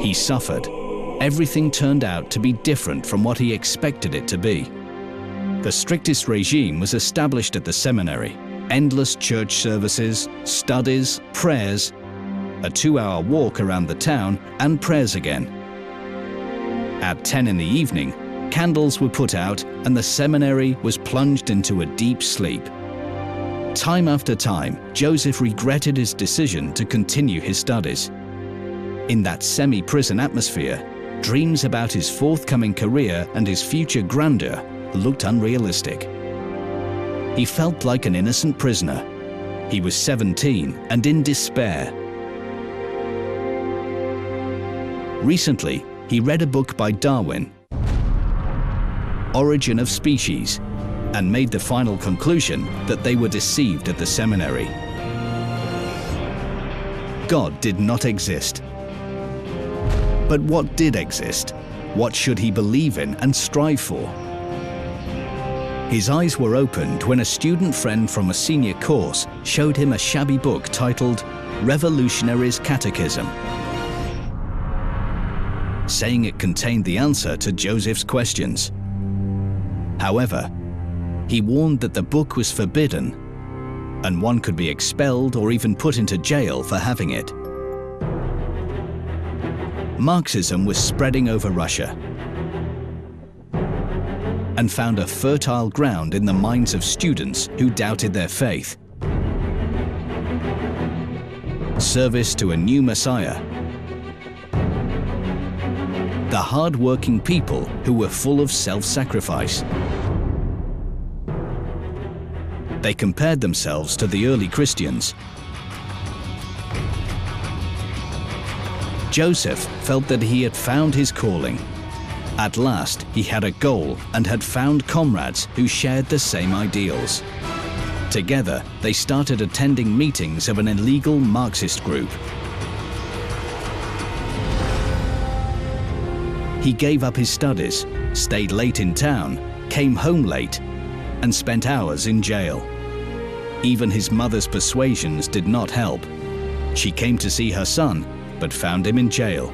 He suffered. Everything turned out to be different from what he expected it to be. The strictest regime was established at the seminary. Endless church services, studies, prayers, a 2-hour walk around the town, and prayers again. At 10 in the evening, candles were put out and the seminary was plunged into a deep sleep. Time after time, Joseph regretted his decision to continue his studies. In that semi-prison atmosphere, dreams about his forthcoming career and his future grandeur looked unrealistic. He felt like an innocent prisoner. He was 17 and in despair. Recently, he read a book by Darwin, Origin of Species, and made the final conclusion that they were deceived at the seminary. God did not exist. But what did exist? What should he believe in and strive for? His eyes were opened when a student friend from a senior course showed him a shabby book titled Revolutionary's Catechism, saying it contained the answer to Joseph's questions. However, he warned that the book was forbidden, and one could be expelled or even put into jail for having it. Marxism was spreading over Russia and found a fertile ground in the minds of students who doubted their faith. Service to a new Messiah the hard-working people who were full of self-sacrifice. They compared themselves to the early Christians. Joseph felt that he had found his calling. At last, he had a goal and had found comrades who shared the same ideals. Together, they started attending meetings of an illegal Marxist group. He gave up his studies, stayed late in town, came home late, and spent hours in jail. Even his mother's persuasions did not help. She came to see her son, but found him in jail.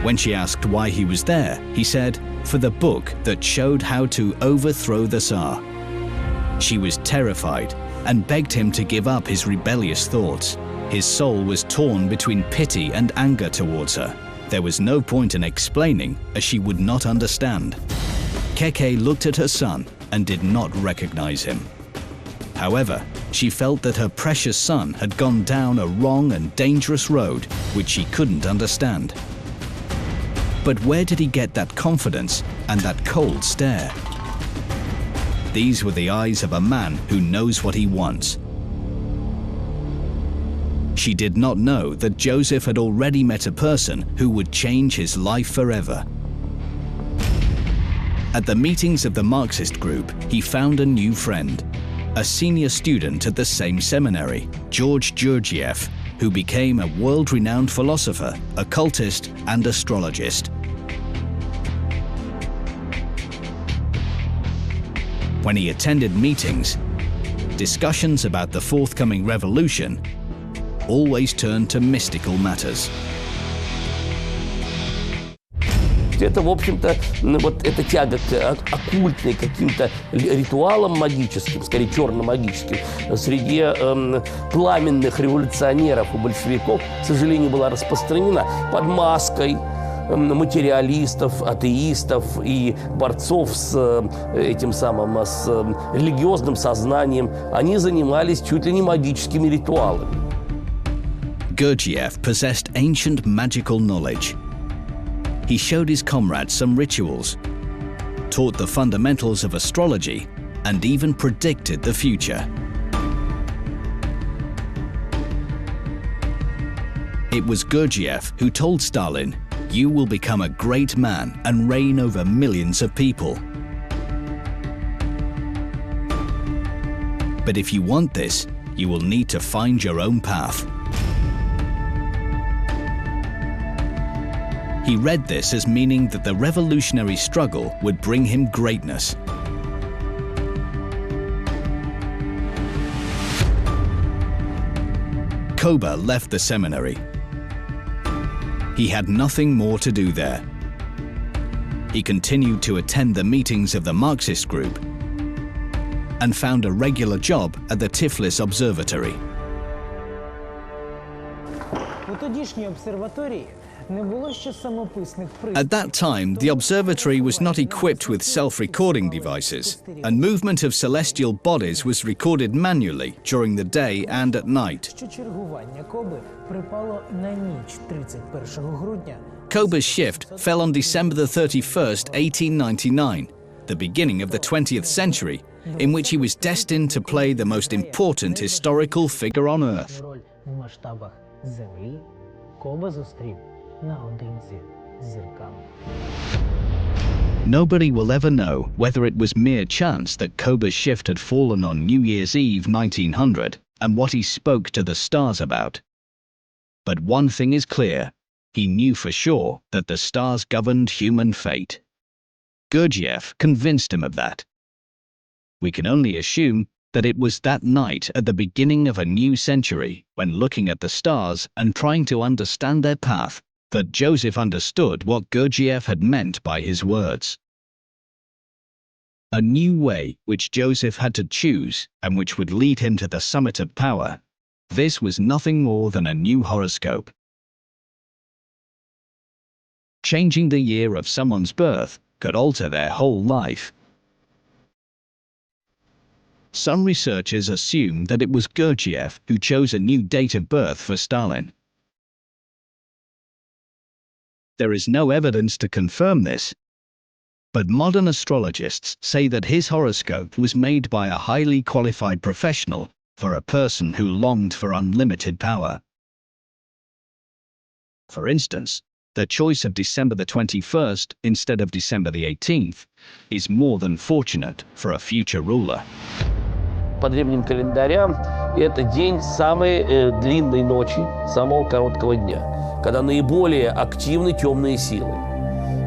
When she asked why he was there, he said, "For the book that showed how to overthrow the Tsar." She was terrified and begged him to give up his rebellious thoughts. His soul was torn between pity and anger towards her. There was no point in explaining, as she would not understand. Keke looked at her son and did not recognize him. However, she felt that her precious son had gone down a wrong and dangerous road which she couldn't understand. But where did he get that confidence and that cold stare? These were the eyes of a man who knows what he wants. She did not know that Joseph had already met a person who would change his life forever. At the meetings of the Marxist group, he found a new friend, a senior student at the same seminary, George Gurdjieff, who became a world-renowned philosopher, occultist, and astrologist. When he attended meetings, discussions about the forthcoming revolution always turned to mystical matters. Это, в общем-то, вот эта тяга к оккультным каким-то ритуалам магическим, скорее черно-магическим, среди пламенных революционеров и большевиков, к сожалению, была распространена под маской материалистов, атеистов и борцов с этим самым, с религиозным сознанием. Они занимались чуть ли не магическими ритуалами. Gurdjieff possessed ancient magical knowledge. He showed his comrades some rituals, taught the fundamentals of astrology, and even predicted the future. It was Gurdjieff who told Stalin, "You will become a great man and reign over millions of people. But if you want this, you will need to find your own path." He read this as meaning that the revolutionary struggle would bring him greatness. Koba left the seminary. He had nothing more to do there. He continued to attend the meetings of the Marxist group and found a regular job at the Tiflis Observatory. At that time, the observatory was not equipped with self-recording devices, and movement of celestial bodies was recorded manually during the day and at night. Koba's shift fell on December the 31st, 1899, the beginning of the 20th century, in which he was destined to play the most important historical figure on Earth. Nobody will ever know whether it was mere chance that Koba's shift had fallen on New Year's Eve 1900 and what he spoke to the stars about. But one thing is clear, he knew for sure that the stars governed human fate. Gurdjieff convinced him of that. We can only assume that it was that night at the beginning of a new century, when looking at the stars and trying to understand their path, that Joseph understood what Gurdjieff had meant by his words. A new way which Joseph had to choose and which would lead him to the summit of power. This was nothing more than a new horoscope. Changing the year of someone's birth could alter their whole life. Some researchers assume that it was Gurdjieff who chose a new date of birth for Stalin. There is no evidence to confirm this, but modern astrologists say that his horoscope was made by a highly qualified professional for a person who longed for unlimited power. For instance, the choice of December the 21st instead of December the 18th is more than fortunate for a future ruler. По древним календарям это день самой длинной ночи, самого короткого дня, когда наиболее активны темные силы,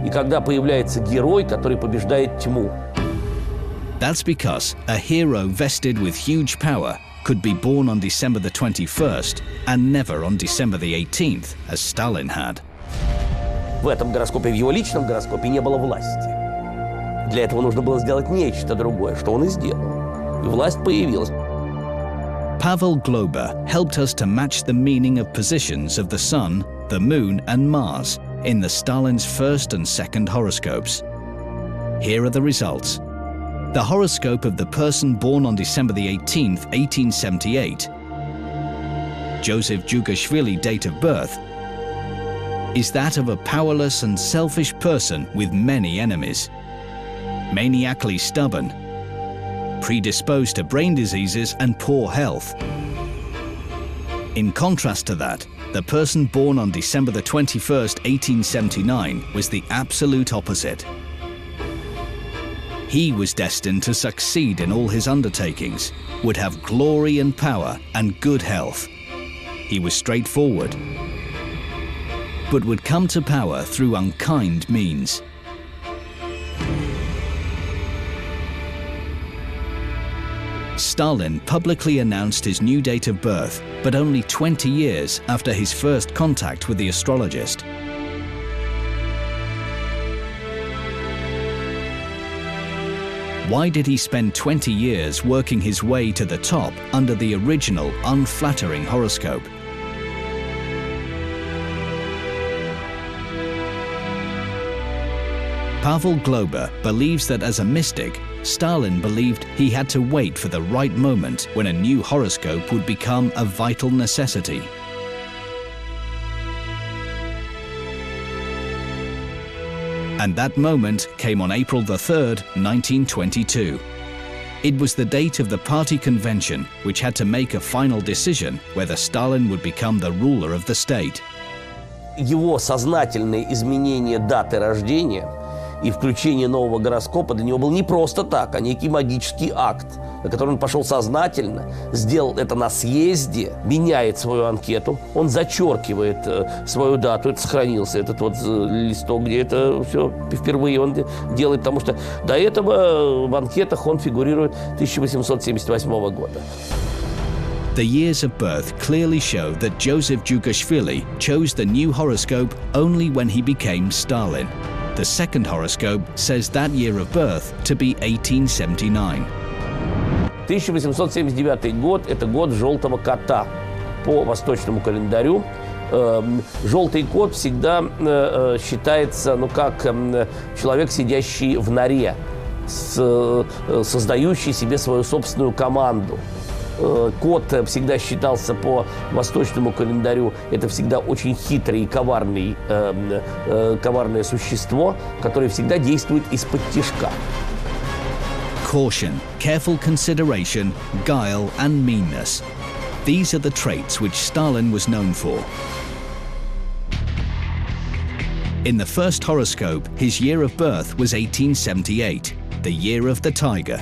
и когда появляется герой, который побеждает тьму. That's because a hero vested with huge power could be born on December the 21st and never on December the 18th, as Stalin had. В этом гороскопе, в его личном гороскопе, не было власти. Для этого нужно было сделать нечто другое, что он и сделал. И власть появилась. Pavel Glober helped us to match the meaning of positions of the Sun, the Moon and Mars in the Stalin's first and second horoscopes. Here are the results. The horoscope of the person born on December the 18th, 1878, Joseph Jugashvili date of birth, is that of a powerless and selfish person with many enemies, maniacally stubborn, predisposed to brain diseases and poor health. In contrast to that, the person born on December the 21st, 1879 was the absolute opposite. He was destined to succeed in all his undertakings, would have glory and power and good health. He was straightforward, but would come to power through unkind means. Stalin publicly announced his new date of birth, but only 20 years after his first contact with the astrologist. Why did he spend 20 years working his way to the top under the original unflattering horoscope? Pavel Glober believes that as a mystic, Stalin believed he had to wait for the right moment when a new horoscope would become a vital necessity. And that moment came on April the 3rd, 1922. It was the date of the party convention, which had to make a final decision whether Stalin would become the ruler of the state. Его сознательное изменение даты рождения и включение нового гороскопа для него был не просто так, а некий магический акт, на который он пошел сознательно, сделал это на съезде, меняет свою анкету, он зачеркивает свою дату, это сохранился, этот вот листок, где это все впервые он делает, потому что до этого в анкетах он фигурирует 1878 года. The years of birth clearly show that Joseph Jugashvili chose the new horoscope only when he became Stalin. The second horoscope says that year of birth to be 1879. 1879 год – это год желтого кота по восточному календарю. Желтый кот всегда считается, как человек, сидящий в норе, создающий себе свою собственную команду. Кот всегда считался по восточному календарю, это всегда очень хитрый и коварное существо, которое всегда действует из-под тишка. Caution, careful consideration, guile and meanness. These are the traits which Stalin was known for. In the first horoscope, his year of birth was 1878, the year of the tiger.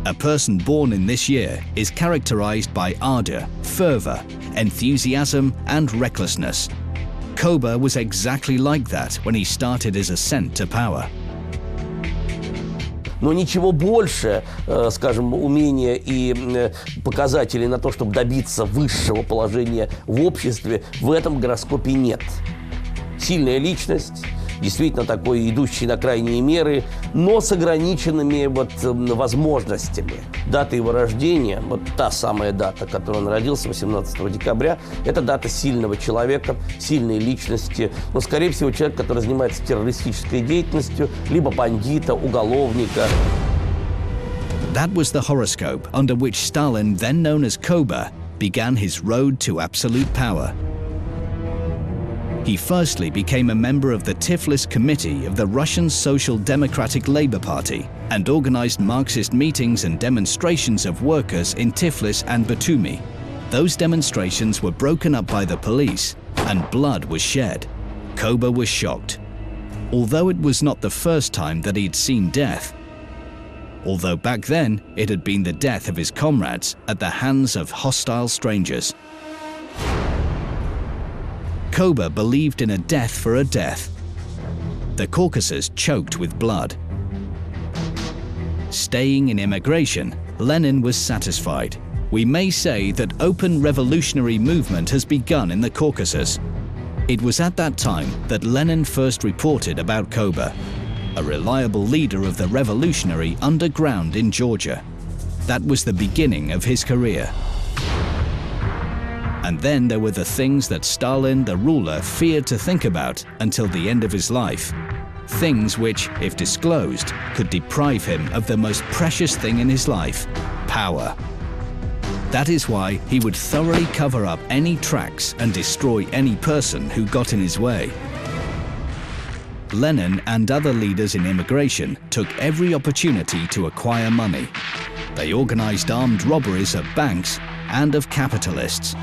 A person born in this year is characterized by ardor, fervor, enthusiasm, and recklessness. Koba was exactly like that when he started his ascent to power. Но ничего больше, скажем, умения и показателей на то, чтобы добиться высшего положения в обществе, в этом гороскопе нет. Сильная личность, действительно такой, идущий на крайние меры, но с ограниченными возможностями. Дата его рождения, та самая дата, которой он родился, 18 декабря, это дата сильного человека, сильной личности, но, скорее всего, человек, который занимается террористической деятельностью, либо бандита, уголовника. That was the horoscope under which Stalin, then known as Koba, began his road to absolute power. He firstly became a member of the Tiflis Committee of the Russian Social Democratic Labour Party and organized Marxist meetings and demonstrations of workers in Tiflis and Batumi. Those demonstrations were broken up by the police and blood was shed. Koba was shocked. Although it was not the first time that he'd seen death, although back then it had been the death of his comrades at the hands of hostile strangers. Koba believed in a death for a death. The Caucasus choked with blood. Staying in immigration, Lenin was satisfied. We may say that open revolutionary movement has begun in the Caucasus. It was at that time that Lenin first reported about Koba, a reliable leader of the revolutionary underground in Georgia. That was the beginning of his career. And then there were the things that Stalin, the ruler, feared to think about until the end of his life. Things which, if disclosed, could deprive him of the most precious thing in his life, power. That is why he would thoroughly cover up any tracks and destroy any person who got in his way. Lenin and other leaders in immigration took every opportunity to acquire money. They organized armed robberies of banks and of capitalists.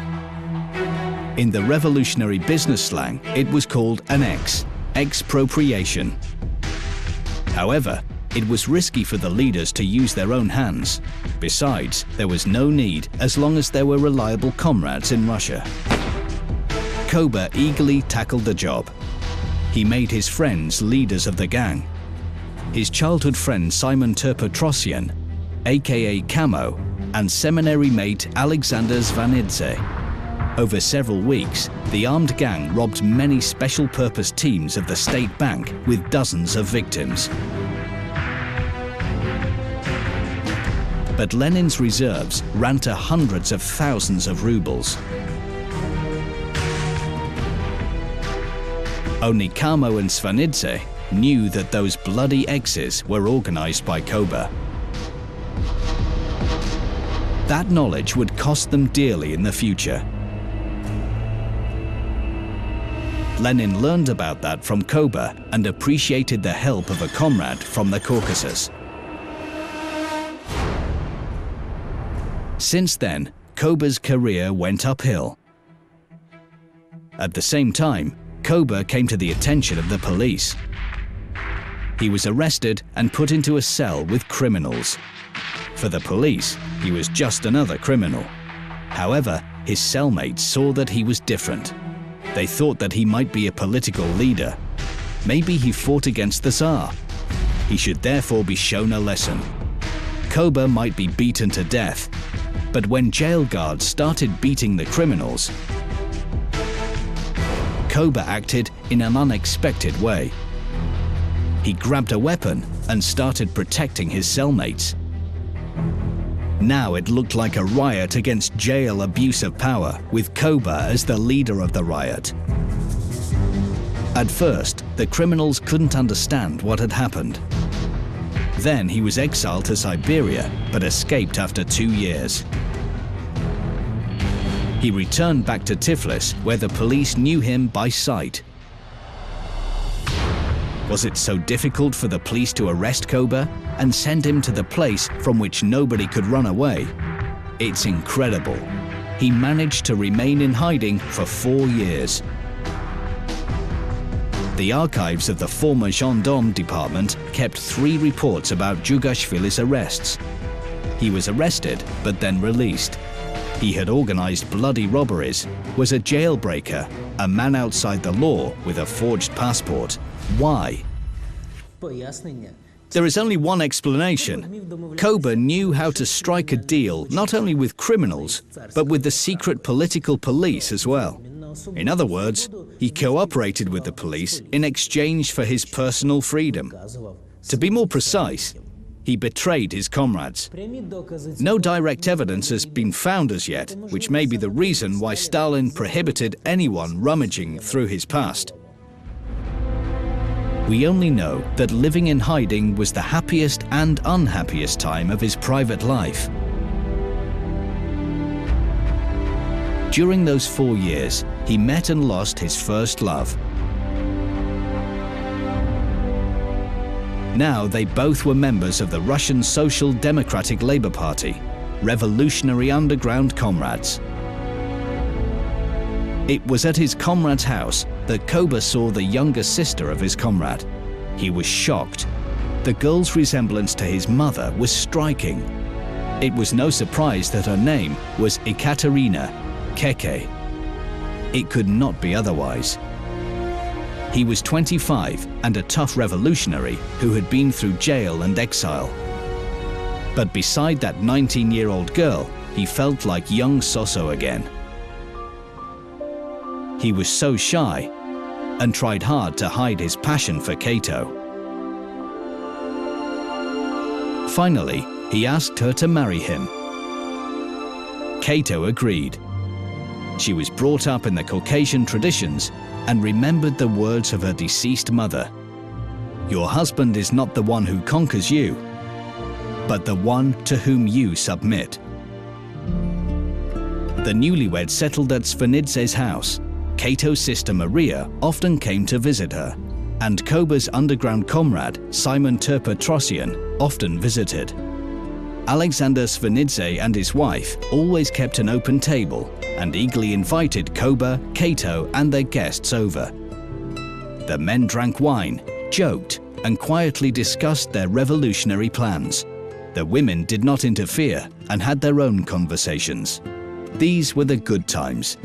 In the revolutionary business slang, it was called an expropriation. However, it was risky for the leaders to use their own hands. Besides, there was no need as long as there were reliable comrades in Russia. Koba eagerly tackled the job. He made his friends leaders of the gang. His childhood friend Simon Terpetrosyan, aka Camo, and seminary mate Alexander Zvanidze. Over several weeks, the armed gang robbed many special-purpose teams of the state bank with dozens of victims. But Lenin's reserves ran to hundreds of thousands of rubles. Only Camo and Zvanidze knew that those bloody X's were organized by Koba. That knowledge would cost them dearly in the future. Lenin learned about that from Koba and appreciated the help of a comrade from the Caucasus. Since then, Koba's career went uphill. At the same time, Koba came to the attention of the police. He was arrested and put into a cell with criminals. For the police, he was just another criminal. However, his cellmates saw that he was different. They thought that he might be a political leader. Maybe he fought against the Tsar. He should therefore be shown a lesson. Koba might be beaten to death, but when jail guards started beating the criminals, Koba acted in an unexpected way. He grabbed a weapon and started protecting his cellmates. Now it looked like a riot against jail abuse of power, with Koba as the leader of the riot. At first, the criminals couldn't understand what had happened. Then he was exiled to Siberia, but escaped after 2 years. He returned back to Tiflis, where the police knew him by sight. Was it so difficult for the police to arrest Koba and send him to the place from which nobody could run away? It's incredible. He managed to remain in hiding for 4 years. The archives of the former gendarme department kept 3 reports about Djugashvili's arrests. He was arrested, but then released. He had organized bloody robberies, was a jailbreaker, a man outside the law with a forged passport. Why? There is only one explanation. Koba knew how to strike a deal not only with criminals, but with the secret political police as well. In other words, he cooperated with the police in exchange for his personal freedom. To be more precise, he betrayed his comrades. No direct evidence has been found as yet, which may be the reason why Stalin prohibited anyone rummaging through his past. We only know that living in hiding was the happiest and unhappiest time of his private life. During those 4 years, he met and lost his first love. Now they both were members of the Russian Social Democratic Labour Party, revolutionary underground comrades. It was at his comrade's house that Koba saw the younger sister of his comrade. He was shocked. The girl's resemblance to his mother was striking. It was no surprise that her name was Ekaterina, Keke. It could not be otherwise. He was 25 and a tough revolutionary who had been through jail and exile. But beside that 19-year-old girl, he felt like young Soso again. He was so shy and tried hard to hide his passion for Kato. Finally, he asked her to marry him. Kato agreed. She was brought up in the Caucasian traditions and remembered the words of her deceased mother. "Your husband is not the one who conquers you, but the one to whom you submit." The newlyweds settled at Svanidze's house. Kato's sister Maria often came to visit her, and Koba's underground comrade, Simon Terpetrosian, often visited. Alexander Svanidze and his wife always kept an open table and eagerly invited Koba, Kato, and their guests over. The men drank wine, joked, and quietly discussed their revolutionary plans. The women did not interfere and had their own conversations. These were the good times.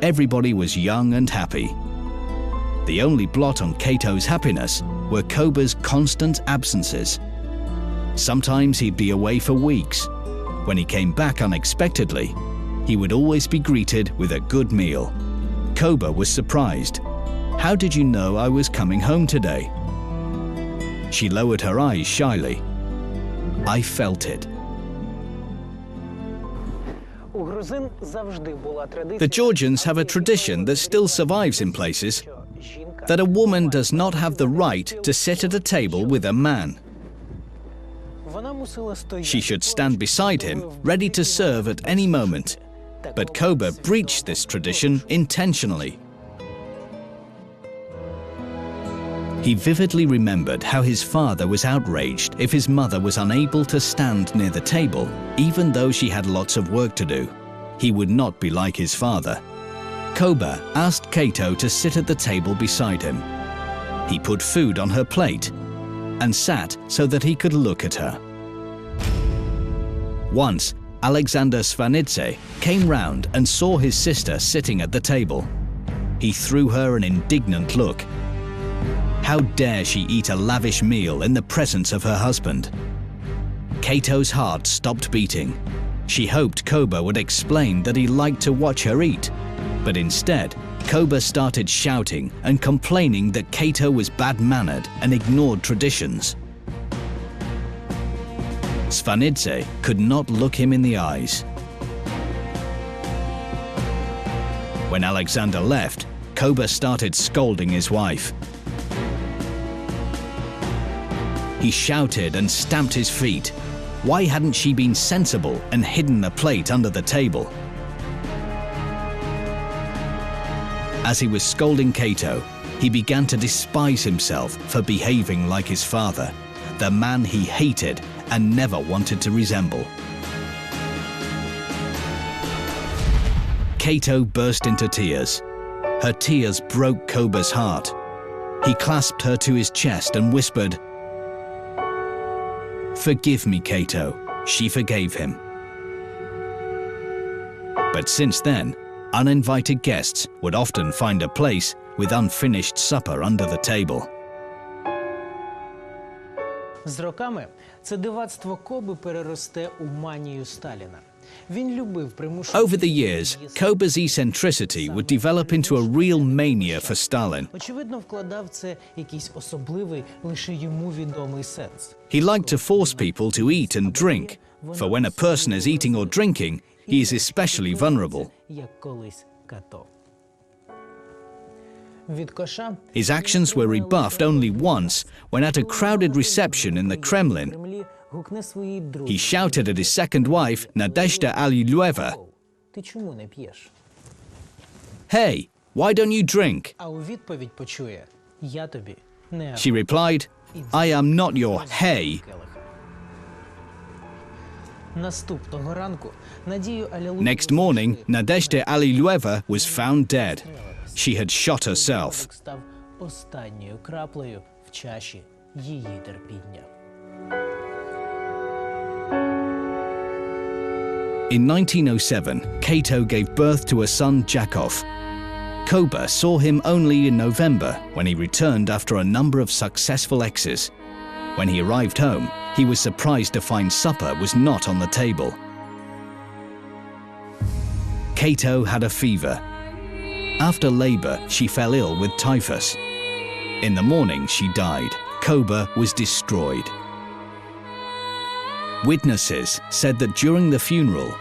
Everybody was young and happy. The only blot on Kato's happiness were Koba's constant absences. Sometimes he'd be away for weeks. When he came back unexpectedly, he would always be greeted with a good meal. Koba was surprised. "How did you know I was coming home today?" She lowered her eyes shyly. "I felt it." The Georgians have a tradition that still survives in places, that a woman does not have the right to sit at a table with a man. She should stand beside him, ready to serve at any moment. But Koba breached this tradition intentionally. He vividly remembered how his father was outraged if his mother was unable to stand near the table, even though she had lots of work to do. He would not be like his father. Koba asked Kato to sit at the table beside him. He put food on her plate and sat so that he could look at her. Once, Alexander Svanidze came round and saw his sister sitting at the table. He threw her an indignant look. How dare she eat a lavish meal in the presence of her husband? Kato's heart stopped beating. She hoped Koba would explain that he liked to watch her eat, but instead, Koba started shouting and complaining that Kato was bad-mannered and ignored traditions. Svanidze could not look him in the eyes. When Alexander left, Koba started scolding his wife. He shouted and stamped his feet. Why hadn't she been sensible and hidden the plate under the table? As he was scolding Kato, he began to despise himself for behaving like his father, the man he hated and never wanted to resemble. Kato burst into tears. Her tears broke Koba's heart. He clasped her to his chest and whispered, "Forgive me, Kato." She forgave him. But since then, uninvited guests would often find a place with unfinished supper under the table. З роками це дивацтво Коби переросте у манію Сталіна. Він любив примушувати. Over the years, Koba's eccentricity would develop into a real mania for Stalin. Очевидно, вкладав це якийсь особливий, лише йому відомий сенс. He liked to force people to eat and drink, for when a person is eating or drinking, he is especially vulnerable. Як колись Като. His actions were rebuffed only once when at a crowded reception in the Kremlin, he shouted at his second wife, Nadezhda Aliluyeva, "Hey, why don't you drink?" А у відповідь почує: "Я тобі не." She replied, "I am not your hey." Наступного ранку Надію Алілуєву Next morning, Nadezhda Alilueva was found dead. She had shot herself. став останньою краплею в чаші її терпіння. In 1907, Cato gave birth to a son, Jakov. Koba saw him only in November when he returned after a number of successful exes. When he arrived home, he was surprised to find supper was not on the table. Cato had a fever. After labor, she fell ill with typhus. In the morning, she died. Koba was destroyed. Witnesses said that during the funeral,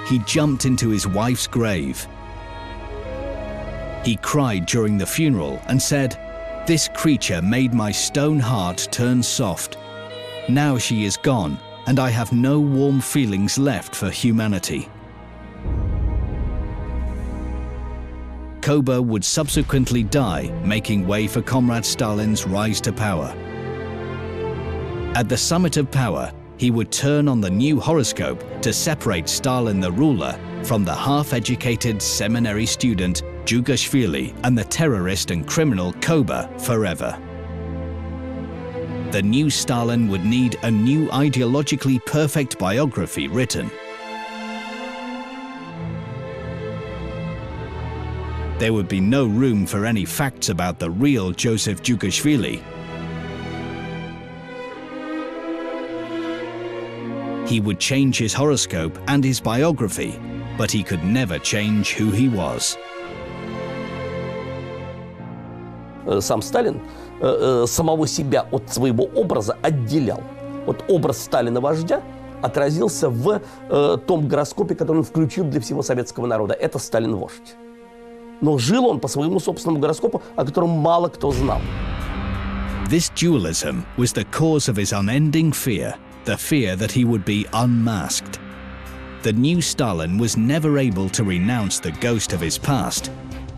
he jumped into his wife's grave. He cried during the funeral and said, "This creature made my stone heart turn soft. Now she is gone, and I have no warm feelings left for humanity." Koba would subsequently die, making way for Comrade Stalin's rise to power. At the summit of power, he would turn on the new horoscope to separate Stalin the ruler from the half-educated seminary student Djugashvili and the terrorist and criminal Koba forever. The new Stalin would need a new ideologically perfect biography written. There would be no room for any facts about the real Joseph Djugashvili. He would change his horoscope and his biography, but he could never change who he was. Сам Сталин самого себя от своего образа отделял. Вот образ Сталина-вождя отразился в том гороскопе, который он включил для всего советского народа. Это Сталин-вождь. Но жил он по своему собственному гороскопу, о котором мало кто знал. This dualism was the cause of his unending fear, the fear that he would be unmasked. The new Stalin was never able to renounce the ghost of his past,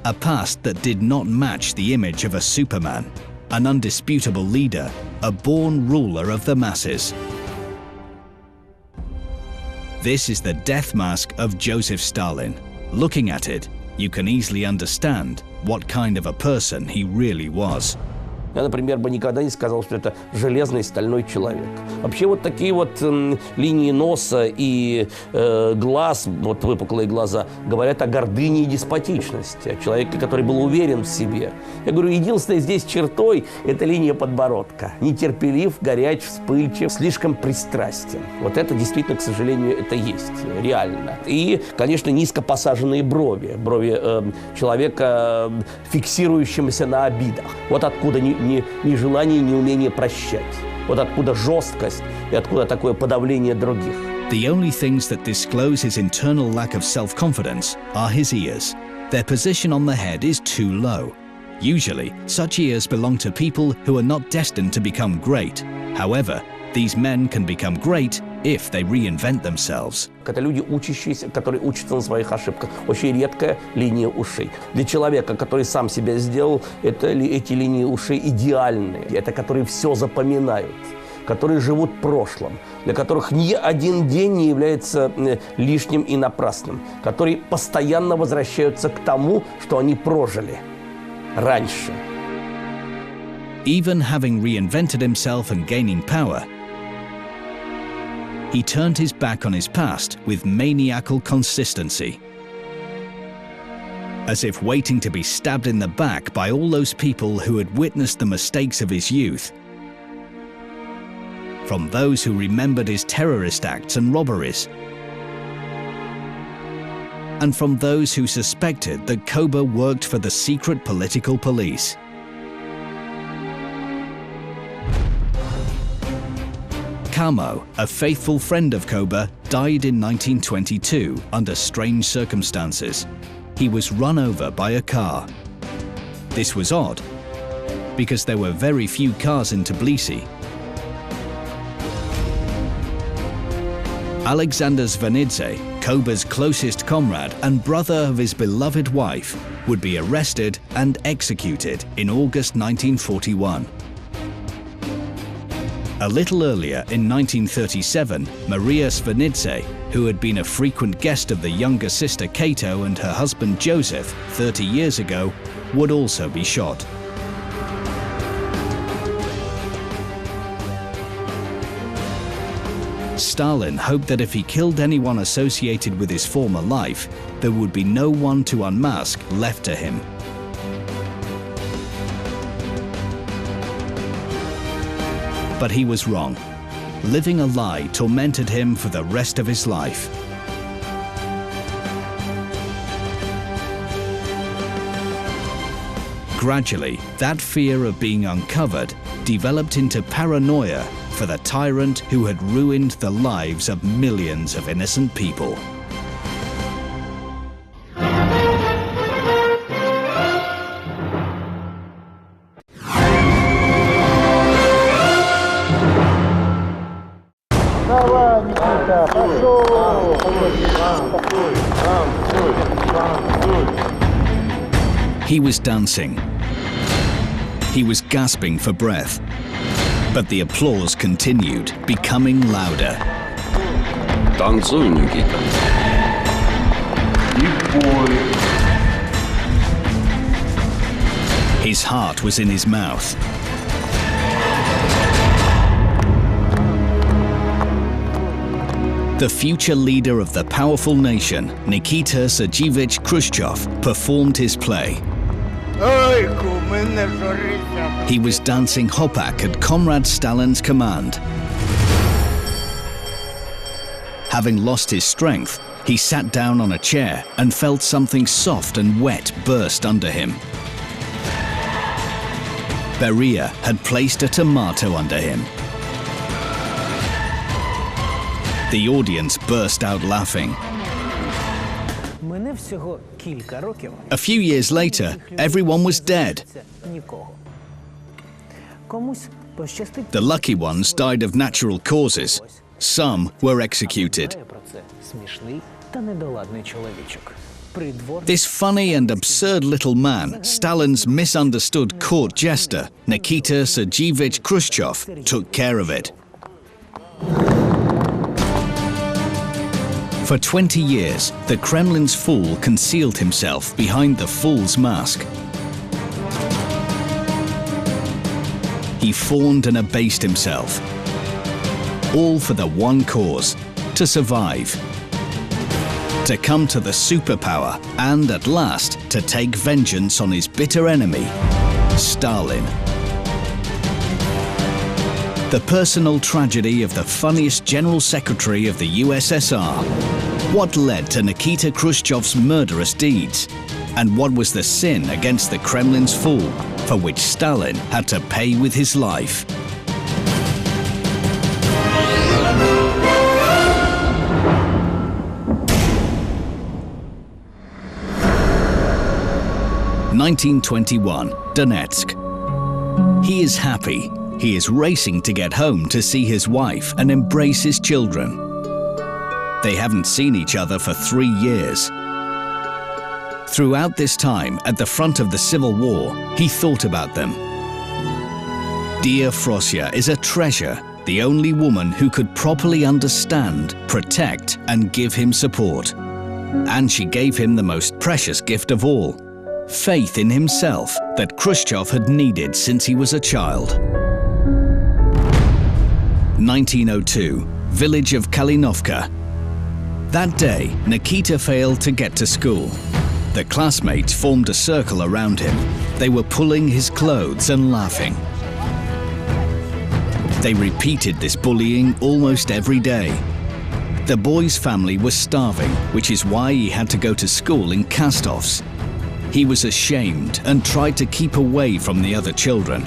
a past that did not match the image of a Superman, an undisputable leader, a born ruler of the masses. This is the death mask of Joseph Stalin. Looking at it, you can easily understand what kind of a person he really was. Я, например, бы никогда не сказал, что это железный стальной человек. Вообще вот такие вот линии носа и глаз, вот выпуклые глаза, говорят о гордыне и деспотичности, о человеке, который был уверен в себе. Я говорю, единственной здесь чертой – это линия подбородка. Нетерпелив, горяч, вспыльчив, слишком пристрастен. Вот это действительно, к сожалению, это есть, реально. И, конечно, низко посаженные брови. Брови человека, фиксирующегося на обидах. Вот откуда ни желание, ни умение прощать. Вот откуда жесткость и откуда такое подавление других. The only things that disclose his internal lack of self-confidence are his ears. Their position on the head is too low. Usually, such ears belong to people who are not destined to become great. However, these men can become great if they reinvent themselves. Это люди, учащиеся, которые учатся на своих ошибках. Очень редкая линия ушей. Для человека, который сам себя сделал, эти линии ушей идеальные. Это которые все запоминают, которые живут прошлым, для которых ни один день не является лишним и напрасным, которые постоянно возвращаются к тому, что они прожили раньше. Even having reinvented himself and gaining power, he turned his back on his past with maniacal consistency. As if waiting to be stabbed in the back by all those people who had witnessed the mistakes of his youth. From those who remembered his terrorist acts and robberies. And from those who suspected that Koba worked for the secret political police. Kamo, a faithful friend of Koba, died in 1922 under strange circumstances. He was run over by a car. This was odd, because there were very few cars in Tbilisi. Alexander Zvanidze, Koba's closest comrade and brother of his beloved wife, would be arrested and executed in August 1941. A little earlier, in 1937, Maria Svanidze, who had been a frequent guest of the younger sister Kato and her husband Joseph 30 years ago, would also be shot. Stalin hoped that if he killed anyone associated with his former life, there would be no one to unmask left to him. But he was wrong. Living a lie tormented him for the rest of his life. Gradually, that fear of being uncovered developed into paranoia for the tyrant who had ruined the lives of millions of innocent people. He was dancing. He was gasping for breath. But the applause continued, becoming louder. Танцуй, Никита. His heart was in his mouth. The future leader of the powerful nation, Nikita Sergeyevich Khrushchev, performed his play. He was dancing hopak at Comrade Stalin's command. Having lost his strength, he sat down on a chair and felt something soft and wet burst under him. Beria had placed a tomato under him. The audience burst out laughing. A few years later, everyone was dead. The lucky ones died of natural causes. Some were executed. This funny and absurd little man, Stalin's misunderstood court jester, Nikita Sergeyevich Khrushchev, took care of it. For 20 years, the Kremlin's fool concealed himself behind the fool's mask. He fawned and abased himself, all for the one cause: to survive, to come to the superpower, and at last to take vengeance on his bitter enemy, Stalin. The personal tragedy of the funniest General Secretary of the USSR. What led to Nikita Khrushchev's murderous deeds? And what was the sin against the Kremlin's fool, for which Stalin had to pay with his life? (1921) Donetsk. He is happy. He is racing to get home to see his wife and embrace his children. They haven't seen each other for 3 years. Throughout this time, at the front of the Civil War, he thought about them. Dear Frosya is a treasure, the only woman who could properly understand, protect, and give him support. And she gave him the most precious gift of all: faith in himself that Khrushchev had needed since he was a child. 1902, village of Kalinovka. That day, Nikita failed to get to school. The classmates formed a circle around him. They were pulling his clothes and laughing. They repeated this bullying almost every day. The boy's family was starving, which is why he had to go to school in cast-offs. He was ashamed and tried to keep away from the other children.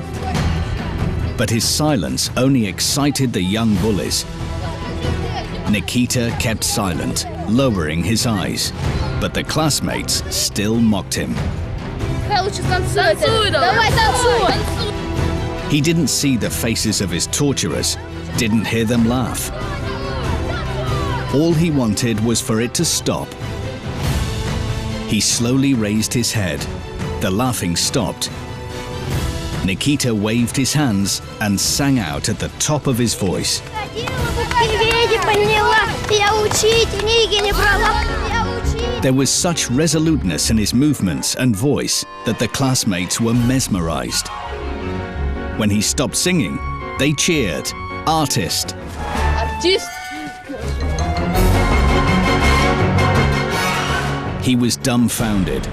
But his silence only excited the young bullies. Nikita kept silent, lowering his eyes, but the classmates still mocked him. He didn't see the faces of his torturers, didn't hear them laugh. All he wanted was for it to stop. He slowly raised his head. The laughing stopped. Nikita waved his hands and sang out at the top of his voice. There was such resoluteness in his movements and voice that the classmates were mesmerized. When he stopped singing, they cheered, "Artist!" Artist! He was dumbfounded.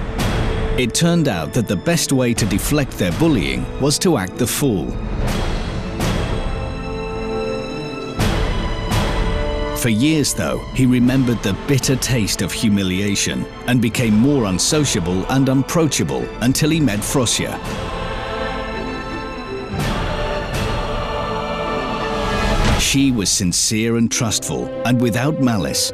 It turned out that the best way to deflect their bullying was to act the fool. For years, though, he remembered the bitter taste of humiliation and became more unsociable and unapproachable until he met Frosya. She was sincere and trustful and without malice.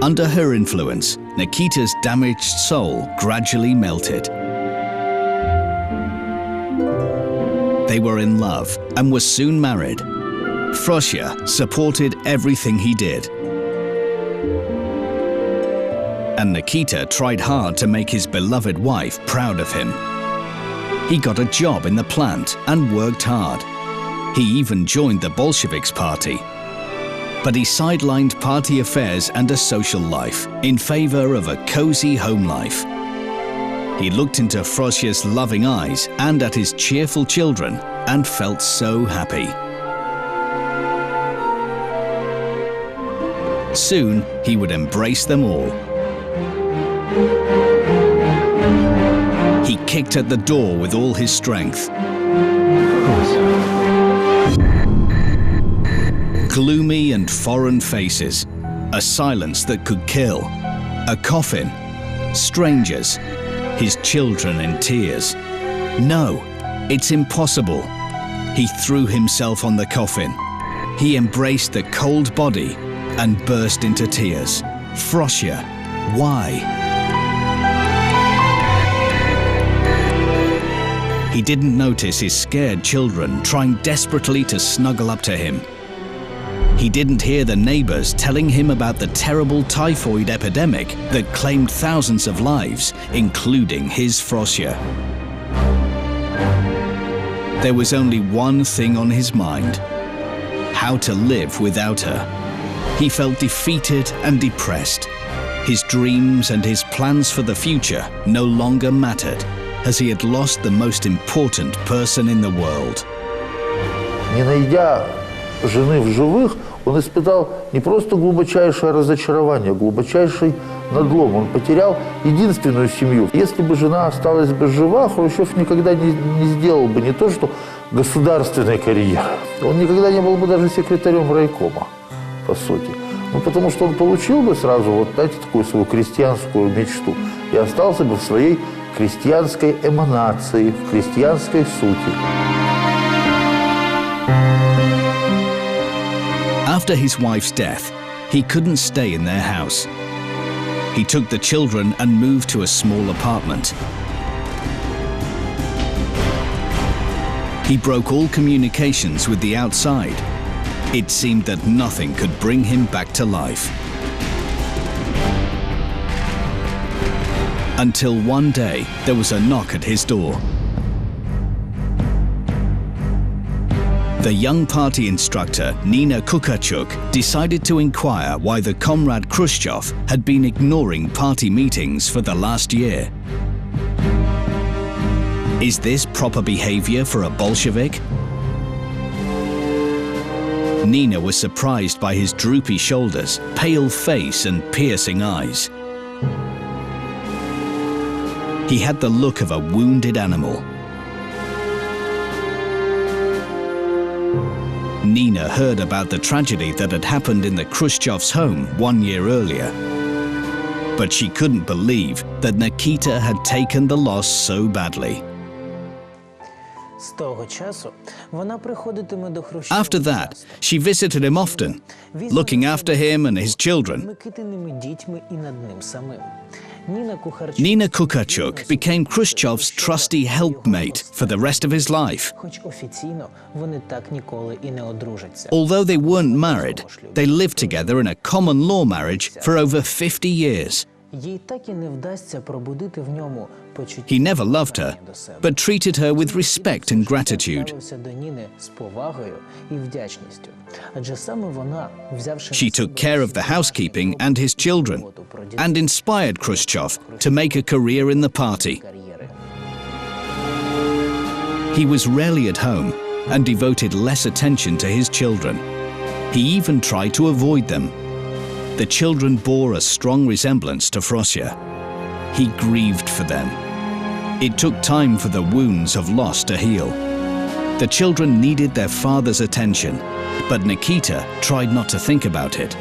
Under her influence, Nikita's damaged soul gradually melted. They were in love and were soon married. Frosya supported everything he did. And Nikita tried hard to make his beloved wife proud of him. He got a job in the plant and worked hard. He even joined the Bolsheviks party. But he sidelined party affairs and a social life in favor of a cozy home life. He looked into Frosya's loving eyes and at his cheerful children and felt so happy. Soon, he would embrace them all. He kicked at the door with all his strength. Gloomy and foreign faces, a silence that could kill, a coffin, strangers, his children in tears. No, it's impossible. He threw himself on the coffin. He embraced the cold body and burst into tears. Frosya, why? He didn't notice his scared children trying desperately to snuggle up to him. He didn't hear the neighbors telling him about the terrible typhoid epidemic that claimed thousands of lives, including his Frosya. There was only one thing on his mind: how to live without her. He felt defeated and depressed. His dreams and his plans for the future no longer mattered, as he had lost the most important person in the world. Не найдя жены в живых, он испытал не просто глубочайшее разочарование, глубочайший надлом. Он потерял единственную семью. Если бы жена осталась бы жива, Хрущев никогда не сделал бы не то, что государственной карьеры. Он никогда не был бы даже секретарем райкома, по сути. Ну, потому что он получил бы сразу, вот, знаете, такую свою крестьянскую мечту и остался бы в своей крестьянской эманации, в крестьянской сути. After his wife's death, he couldn't stay in their house. He took the children and moved to a small apartment. He broke all communications with the outside. It seemed that nothing could bring him back to life. Until one day, there was a knock at his door. The young party instructor, Nina Kukachuk, decided to inquire why the comrade Khrushchev had been ignoring party meetings for the last year. Is this proper behavior for a Bolshevik? Nina was surprised by his droopy shoulders, pale face and piercing eyes. He had the look of a wounded animal. Nina heard about the tragedy that had happened in the Khrushchev's home 1 year earlier. But she couldn't believe that Nikita had taken the loss so badly. After that, she visited him often, looking after him and his children. Nina Kukarchuk became Khrushchev's trusty helpmate for the rest of his life. Although they weren't married, they lived together in a common law marriage for over 50 years. He never loved her, but treated her with respect and gratitude. She took care of the housekeeping and his children, and inspired Khrushchev to make a career in the party. He was rarely at home and devoted less attention to his children. He even tried to avoid them. The children bore a strong resemblance to Frosya. He grieved for them. It took time for the wounds of loss to heal. The children needed their father's attention, but Nikita tried not to think about it.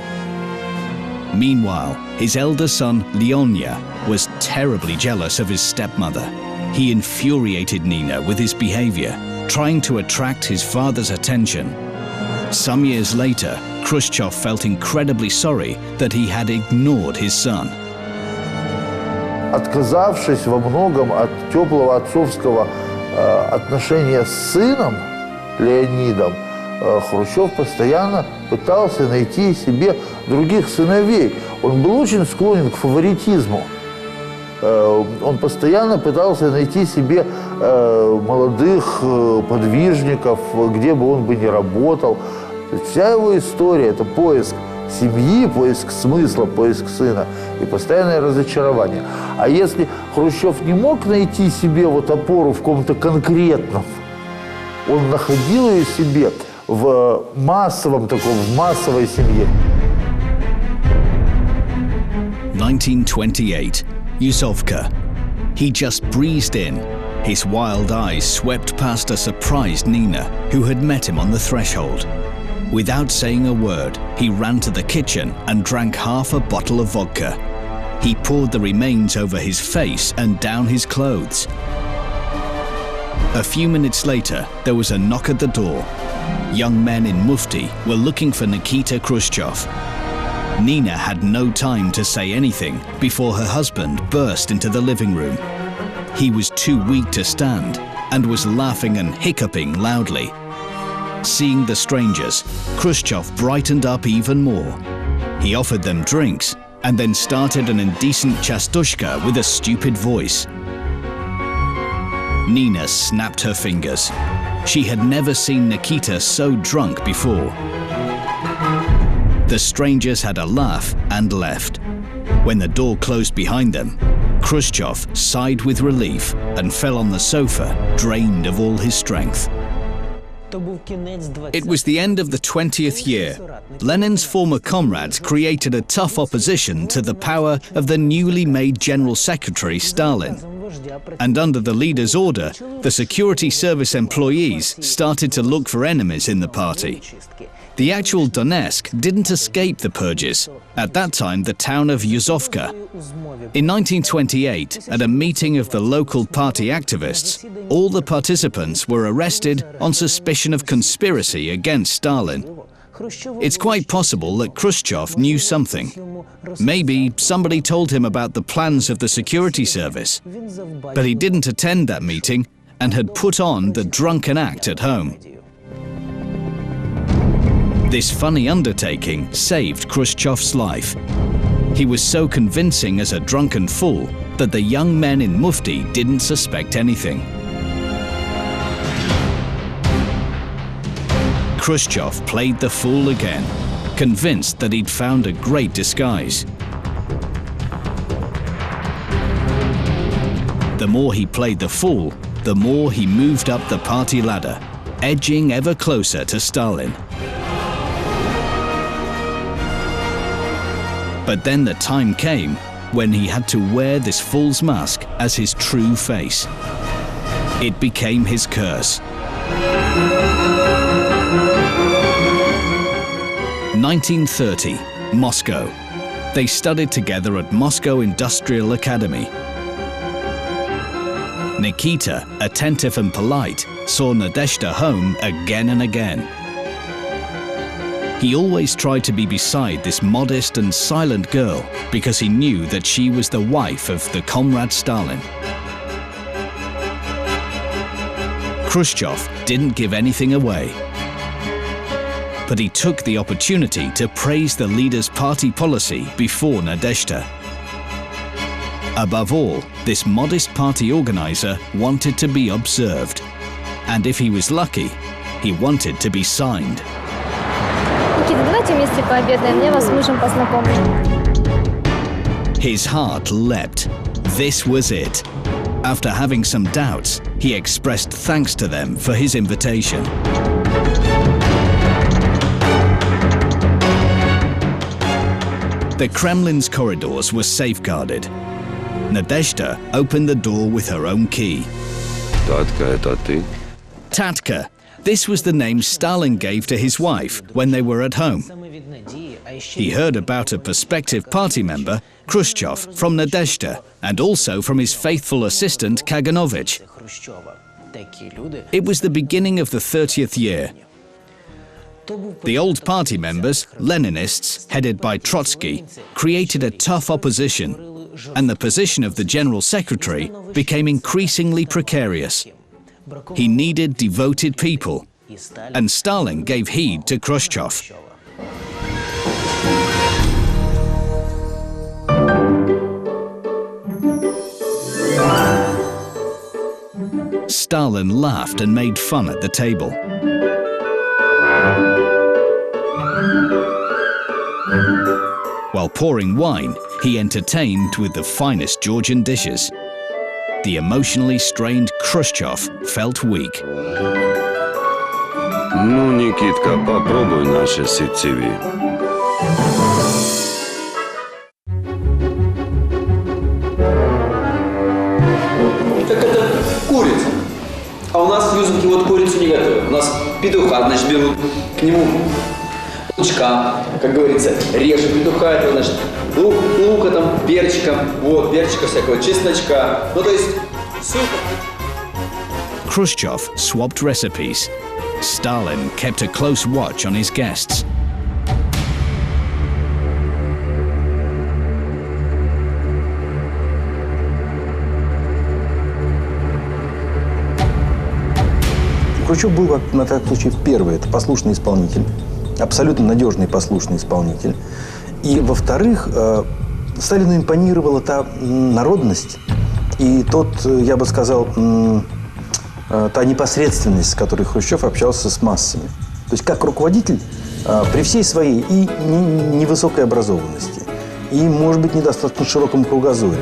Meanwhile, his elder son, Leonya, was terribly jealous of his stepmother. He infuriated Nina with his behavior, trying to attract his father's attention. Some years later, Khrushchev felt incredibly sorry that he had ignored his son. Отказавшись во многом от теплого отцовского отношения с сыном Леонидом, Хрущев постоянно пытался найти себе других сыновей. Он был очень склонен к фаворитизму. Он постоянно пытался найти себе молодых подвижников, где бы он бы ни работал. Вся его история – это поиск семьи, поиск смысла, поиск сына и постоянное разочарование. А если Хрущев не мог найти себе вот опору в ком-то конкретном, он находил ее себе в массовом таком, в массовой семье. 1928, Yuzovka. He just breezed in. His wild eyes swept past a surprised Nina, who had met him on the threshold. Without saying a word, he ran to the kitchen and drank half a bottle of vodka. He poured the remains over his face and down his clothes. A few minutes later, there was a knock at the door. Young men in mufti were looking for Nikita Khrushchev. Nina had no time to say anything before her husband burst into the living room. He was too weak to stand and was laughing and hiccuping loudly. Seeing the strangers, Khrushchev brightened up even more. He offered them drinks and then started an indecent chastushka with a stupid voice. Nina snapped her fingers. She had never seen Nikita so drunk before. The strangers had a laugh and left. When the door closed behind them, Khrushchev sighed with relief and fell on the sofa, drained of all his strength. It was the end of the 20th year. Lenin's former comrades created a tough opposition to the power of the newly made General Secretary Stalin. And under the leader's order, the security service employees started to look for enemies in the party. The actual Donetsk didn't escape the purges, at that time the town of Yuzovka. In 1928, at a meeting of the local party activists, all the participants were arrested on suspicion of conspiracy against Stalin. It's quite possible that Khrushchev knew something. Maybe somebody told him about the plans of the security service, but he didn't attend that meeting and had put on the drunken act at home. This funny undertaking saved Khrushchev's life. He was so convincing as a drunken fool that the young men in mufti didn't suspect anything. Khrushchev played the fool again, convinced that he'd found a great disguise. The more he played the fool, the more he moved up the party ladder, edging ever closer to Stalin. But then the time came when he had to wear this fool's mask as his true face. It became his curse. 1930, Moscow. They studied together at Moscow Industrial Academy. Nikita, attentive and polite, saw Nadezhda home again and again. He always tried to be beside this modest and silent girl because he knew that she was the wife of the comrade Stalin. Khrushchev didn't give anything away, but he took the opportunity to praise the leader's party policy before Nadezhda. Above all, this modest party organizer wanted to be observed, and if he was lucky, he wanted to be signed. His heart leapt. This was it. After having some doubts, he expressed thanks to them for his invitation. The Kremlin's corridors were safeguarded. Nadezhda opened the door with her own key. Tatka, это ты? Tatka. This was the name Stalin gave to his wife when they were at home. He heard about a prospective party member, Khrushchev, from Nadezhda, and also from his faithful assistant Kaganovich. It was the beginning of the 30th year. The old party members, Leninists, headed by Trotsky, created a tough opposition, and the position of the General Secretary became increasingly precarious. He needed devoted people, and Stalin gave heed to Khrushchev. Stalin laughed and made fun at the table. While pouring wine, he entertained with the finest Georgian dishes. The emotionally strained Khrushchev felt weak. Ну, Никитка, попробуй наше сетеви. Так это курица. А у нас в Юзанке вот курицу не готовят. У нас петуха, значит, берут к нему лучка, как говорится, режут петуха, это, значит, лука там, перчика, вот, перчика всякого, чесночка. Ну, то есть, супер. Khrushchev swapped recipes. Stalin kept a close watch on his guests. Khrushchev был, на такой случай, первый, это послушный исполнитель, абсолютно надежный послушный исполнитель. И, во-вторых, Сталину импонировала та народность и тот, я бы сказал, та непосредственность, с которой Khrushchev общался с массами. То есть как руководитель, при всей своей и невысокой образованности, и, может быть, недостаточно широком кругозоре,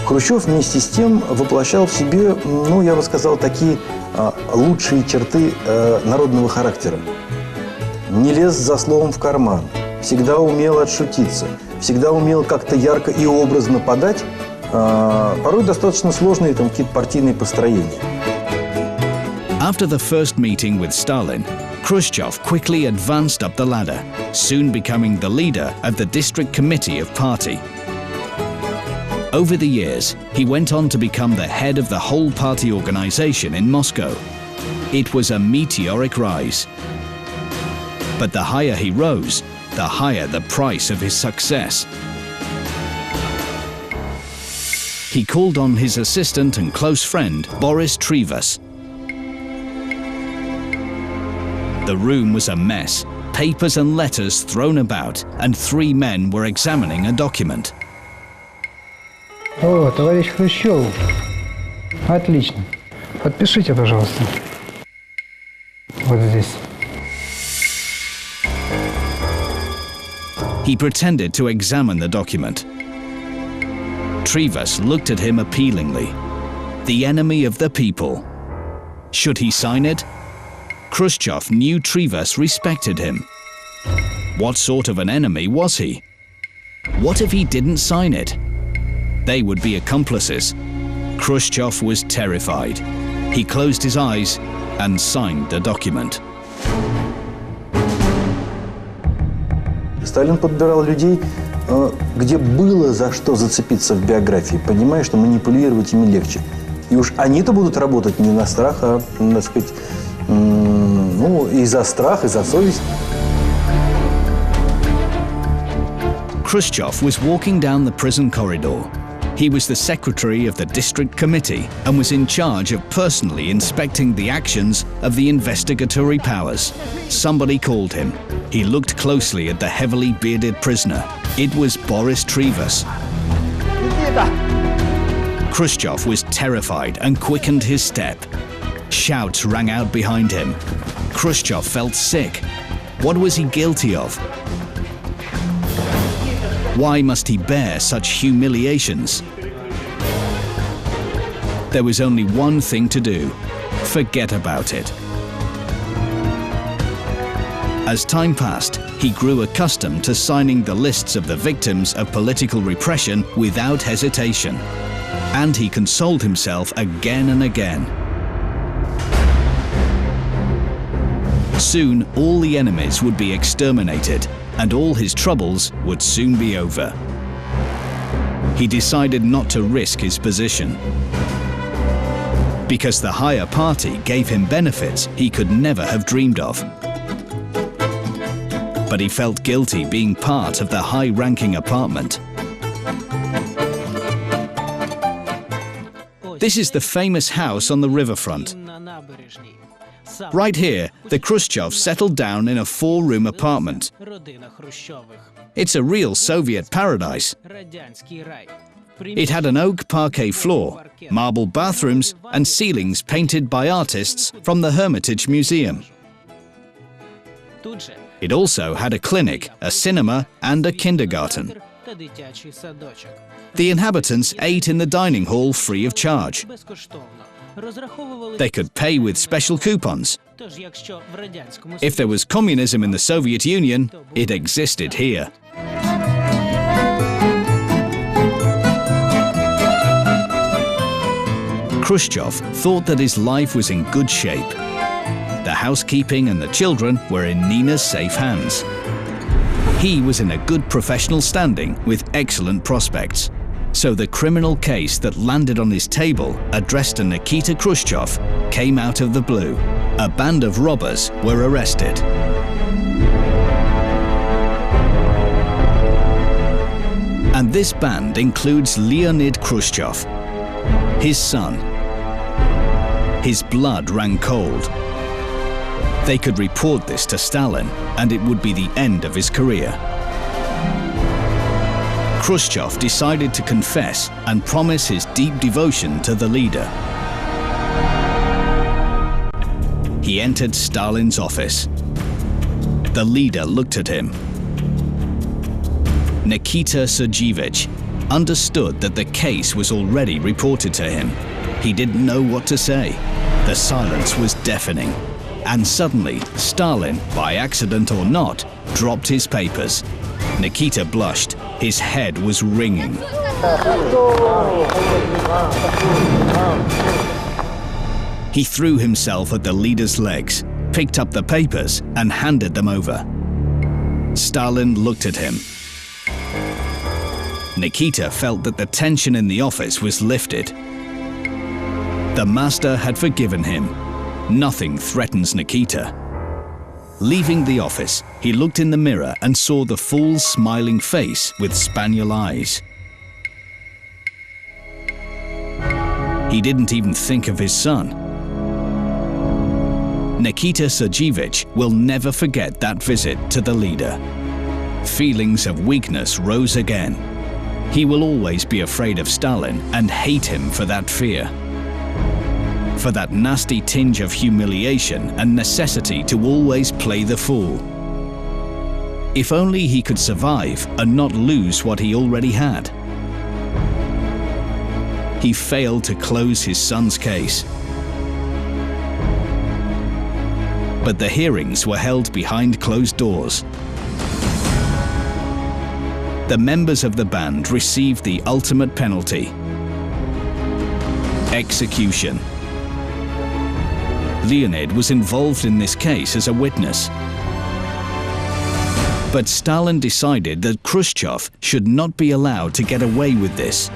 Khrushchev вместе с тем воплощал в себе, ну, я бы сказал, такие лучшие черты народного характера. Не лез за словом в карман, всегда умел отшутиться, всегда умел как-то ярко и образно подать, порой достаточно сложные там какие-то партийные построения. After the first meeting with Stalin, Khrushchev quickly advanced up the ladder, soon becoming the leader of the district committee of party. Over the years, he went on to become the head of the whole party organization in Moscow. It was a meteoric rise. But the higher he rose, the higher the price of his success. He called on his assistant and close friend, Boris Trivas. The room was a mess, papers and letters thrown about, and three men were examining a document. О, товарищ Хрущев. Отлично. Подпишите, пожалуйста. Вот здесь. He pretended to examine the document. Trivas looked at him appealingly. The enemy of the people. Should he sign it? Khrushchev knew Trivas respected him. What sort of an enemy was he? What if he didn't sign it? They would be accomplices. Khrushchev was terrified. He closed his eyes and signed the document. Сталин подбирал людей, где было за что зацепиться в биографии, понимая, что манипулировать ими легче. И уж они-то будут работать не на страх, а, так сказать, ну, и за страх, и за совесть. Khrushchev was walking down the prison corridor. He was the secretary of the district committee and was in charge of personally inspecting the actions of the investigatory powers. Somebody called him. He looked closely at the heavily bearded prisoner. It was Boris Trivas. Khrushchev was terrified and quickened his step. Shouts rang out behind him. Khrushchev felt sick. What was he guilty of? Why must he bear such humiliations? There was only one thing to do: forget about it. As time passed, he grew accustomed to signing the lists of the victims of political repression without hesitation. And he consoled himself again and again. Soon, all the enemies would be exterminated, and all his troubles would soon be over. He decided not to risk his position. Because the higher party gave him benefits he could never have dreamed of. But he felt guilty being part of the high-ranking apartment. This is the famous house on the riverfront. Right here, the Khrushchevs settled down in a 4-room apartment. It's a real Soviet paradise. It had an oak parquet floor, marble bathrooms, and ceilings painted by artists from the Hermitage Museum. It also had a clinic, a cinema, and a kindergarten. The inhabitants ate in the dining hall free of charge. They could pay with special coupons. If there was communism in the Soviet Union, it existed here. Khrushchev thought that his life was in good shape. The housekeeping and the children were in Nina's safe hands. He was in a good professional standing with excellent prospects. So the criminal case that landed on his table, addressed to Nikita Khrushchev, came out of the blue. A band of robbers were arrested. And this band includes Leonid Khrushchev, his son. His blood ran cold. They could report this to Stalin, and it would be the end of his career. Khrushchev decided to confess and promise his deep devotion to the leader. He entered Stalin's office. The leader looked at him. Nikita Sergeyevich understood that the case was already reported to him. He didn't know what to say. The silence was deafening. And suddenly, Stalin, by accident or not, dropped his papers. Nikita blushed. His head was ringing. He threw himself at the leader's legs, picked up the papers, and handed them over. Stalin looked at him. Nikita felt that the tension in the office was lifted. The master had forgiven him. Nothing threatens Nikita. Leaving the office, he looked in the mirror and saw the fool's smiling face with spaniel eyes. He didn't even think of his son. Nikita Sergeyevich will never forget that visit to the leader. Feelings of weakness rose again. He will always be afraid of Stalin and hate him for that fear. For that nasty tinge of humiliation and necessity to always play the fool. If only he could survive and not lose what he already had. He failed to close his son's case. But the hearings were held behind closed doors. The members of the band received the ultimate penalty: execution. Leonid was involved in this case as a witness. But Stalin decided that Khrushchev should not be allowed to get away with this.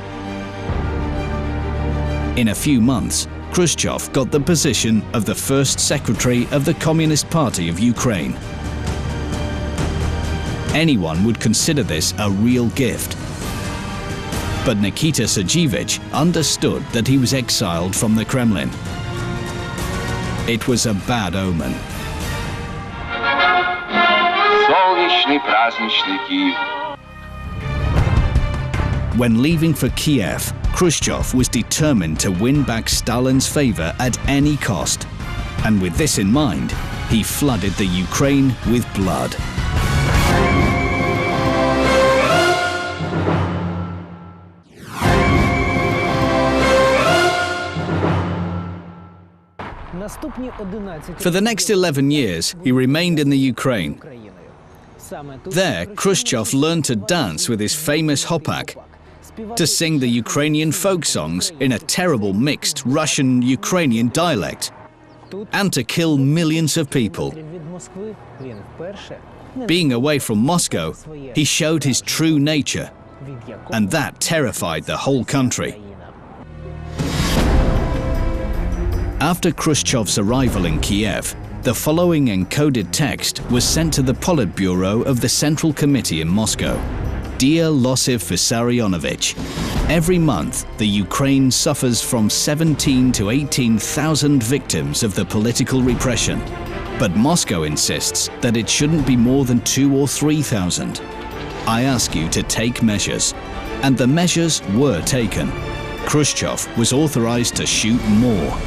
In a few months, Khrushchev got the position of the first secretary of the Communist Party of Ukraine. Anyone would consider this a real gift. But Nikita Sergeyevich understood that he was exiled from the Kremlin. It was a bad omen. When leaving for Kiev, Khrushchev was determined to win back Stalin's favor at any cost. And with this in mind, he flooded the Ukraine with blood. For the next 11 years, he remained in the Ukraine. There, Khrushchev learned to dance with his famous hopak, to sing the Ukrainian folk songs in a terrible mixed Russian-Ukrainian dialect, and to kill millions of people. Being away from Moscow, he showed his true nature, and that terrified the whole country. After Khrushchev's arrival in Kiev, the following encoded text was sent to the Politburo of the Central Committee in Moscow. Dear Josef Vissarionovich, every month the Ukraine suffers from 17 to 18,000 victims of the political repression. But Moscow insists that it shouldn't be more than 2,000 or 3,000. I ask you to take measures. And the measures were taken. Khrushchev was authorized to shoot more.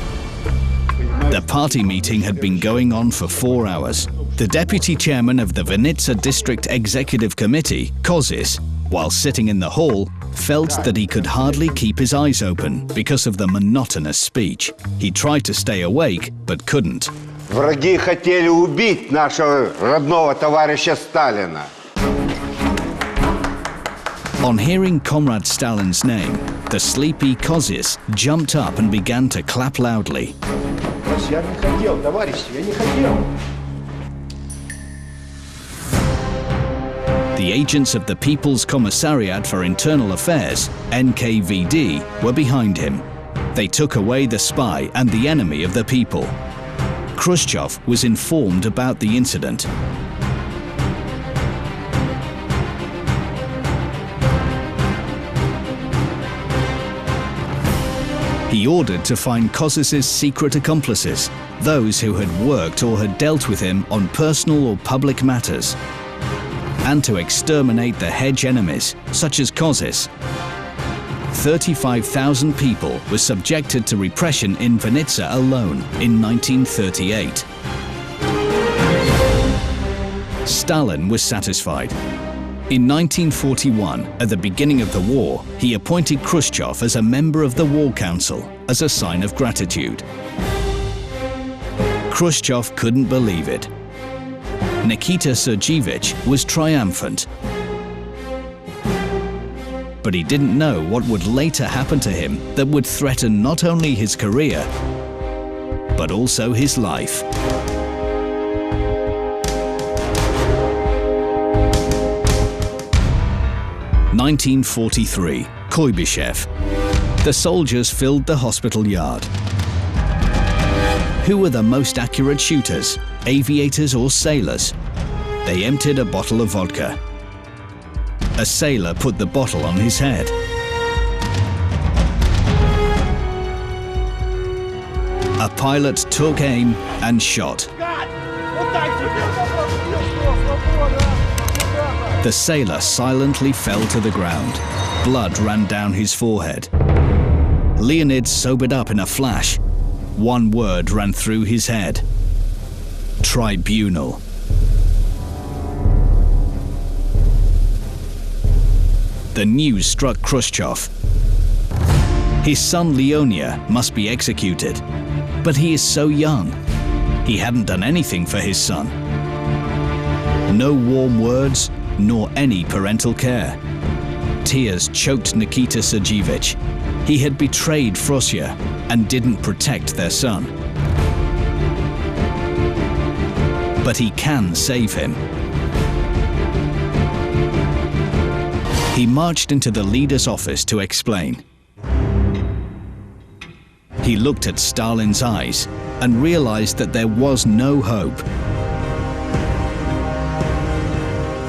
The party meeting had been going on for 4 hours. The deputy chairman of the Vinnytsia District Executive Committee, Kozis, while sitting in the hall, felt that he could hardly keep his eyes open because of the monotonous speech. He tried to stay awake, but couldn't. Враги хотели убить нашего родного товарища Сталина. On hearing Comrade Stalin's name, the sleepy Kozis jumped up and began to clap loudly. Я не хотел, товарищи, я не хотел. The agents of the People's Commissariat for Internal Affairs, NKVD, were behind him. They took away the spy and the enemy of the people. Khrushchev was informed about the incident. He ordered to find Kozis's secret accomplices, those who had worked or had dealt with him on personal or public matters, and to exterminate the hedge enemies, such as Kozis. 35,000 people were subjected to repression in Vinnytsia alone in 1938. Stalin was satisfied. In 1941, at the beginning of the war, he appointed Khrushchev as a member of the War Council as a sign of gratitude. Khrushchev couldn't believe it. Nikita Sergeyevich was triumphant. But he didn't know what would later happen to him that would threaten not only his career, but also his life. 1943, Kuibyshev. The soldiers filled the hospital yard. Who were the most accurate shooters, aviators or sailors? They emptied a bottle of vodka. A sailor put the bottle on his head. A pilot took aim and shot. The sailor silently fell to the ground. Blood ran down his forehead. Leonid sobered up in a flash. One word ran through his head. Tribunal. The news struck Khrushchev. His son Leonia must be executed. But he is so young. He hadn't done anything for his son. No warm words, nor any parental care. Tears choked Nikita Sergeyevich. He had betrayed Frosya and didn't protect their son. But he can save him. He marched into the leader's office to explain. He looked at Stalin's eyes and realized that there was no hope.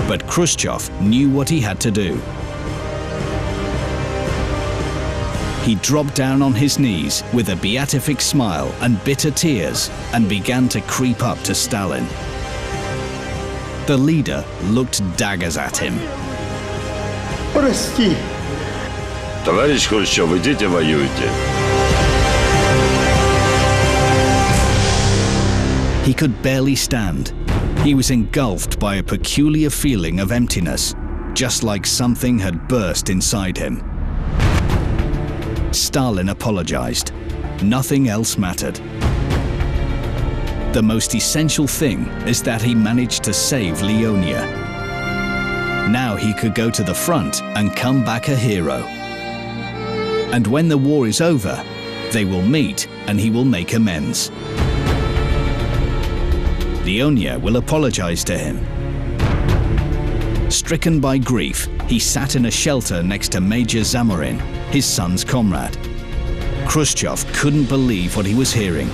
But Khrushchev knew what he had to do. He dropped down on his knees with a beatific smile and bitter tears and began to creep up to Stalin. The leader looked daggers at him. Прости. Товарищ Хрущев, идите воюйте. He could barely stand. He was engulfed by a peculiar feeling of emptiness, just like something had burst inside him. Stalin apologized. Nothing else mattered. The most essential thing is that he managed to save Leonia. Now he could go to the front and come back a hero. And when the war is over, they will meet and he will make amends. Leonia will apologize to him. Stricken by grief, he sat in a shelter next to Major Zamorin, his son's comrade. Khrushchev couldn't believe what he was hearing.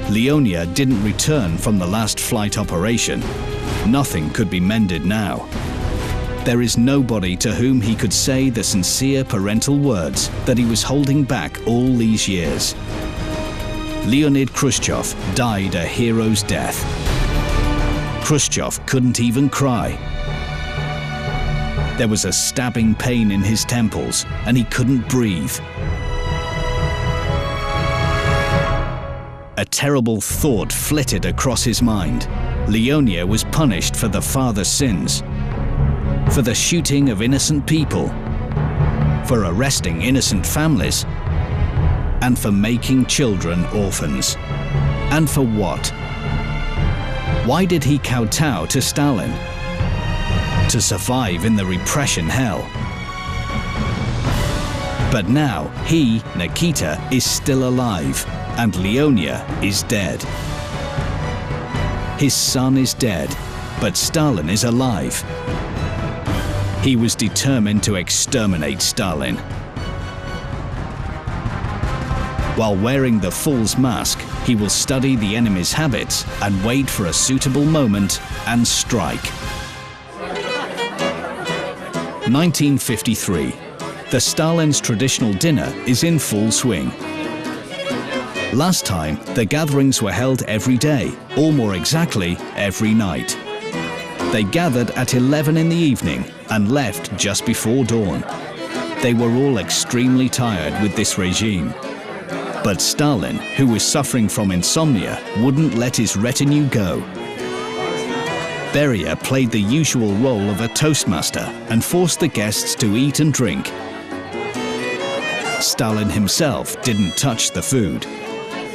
Leonia didn't return from the last flight operation. Nothing could be mended now. There is nobody to whom he could say the sincere parental words that he was holding back all these years. Leonid Khrushchev died a hero's death. Khrushchev couldn't even cry. There was a stabbing pain in his temples, and he couldn't breathe. A terrible thought flitted across his mind. Leonia was punished for the father's sins, for the shooting of innocent people, for arresting innocent families, and for making children orphans. And for what? Why did he kowtow to Stalin? To survive in the repression hell. But now he, Nikita, is still alive, and Leonia is dead. His son is dead, but Stalin is alive. He was determined to exterminate Stalin. While wearing the fool's mask, he will study the enemy's habits and wait for a suitable moment and strike. 1953. The Stalin's traditional dinner is in full swing. Last time, the gatherings were held every day, or more exactly, every night. They gathered at 11 in the evening and left just before dawn. They were all extremely tired with this regime. But Stalin, who was suffering from insomnia, wouldn't let his retinue go. Beria played the usual role of a toastmaster and forced the guests to eat and drink. Stalin himself didn't touch the food.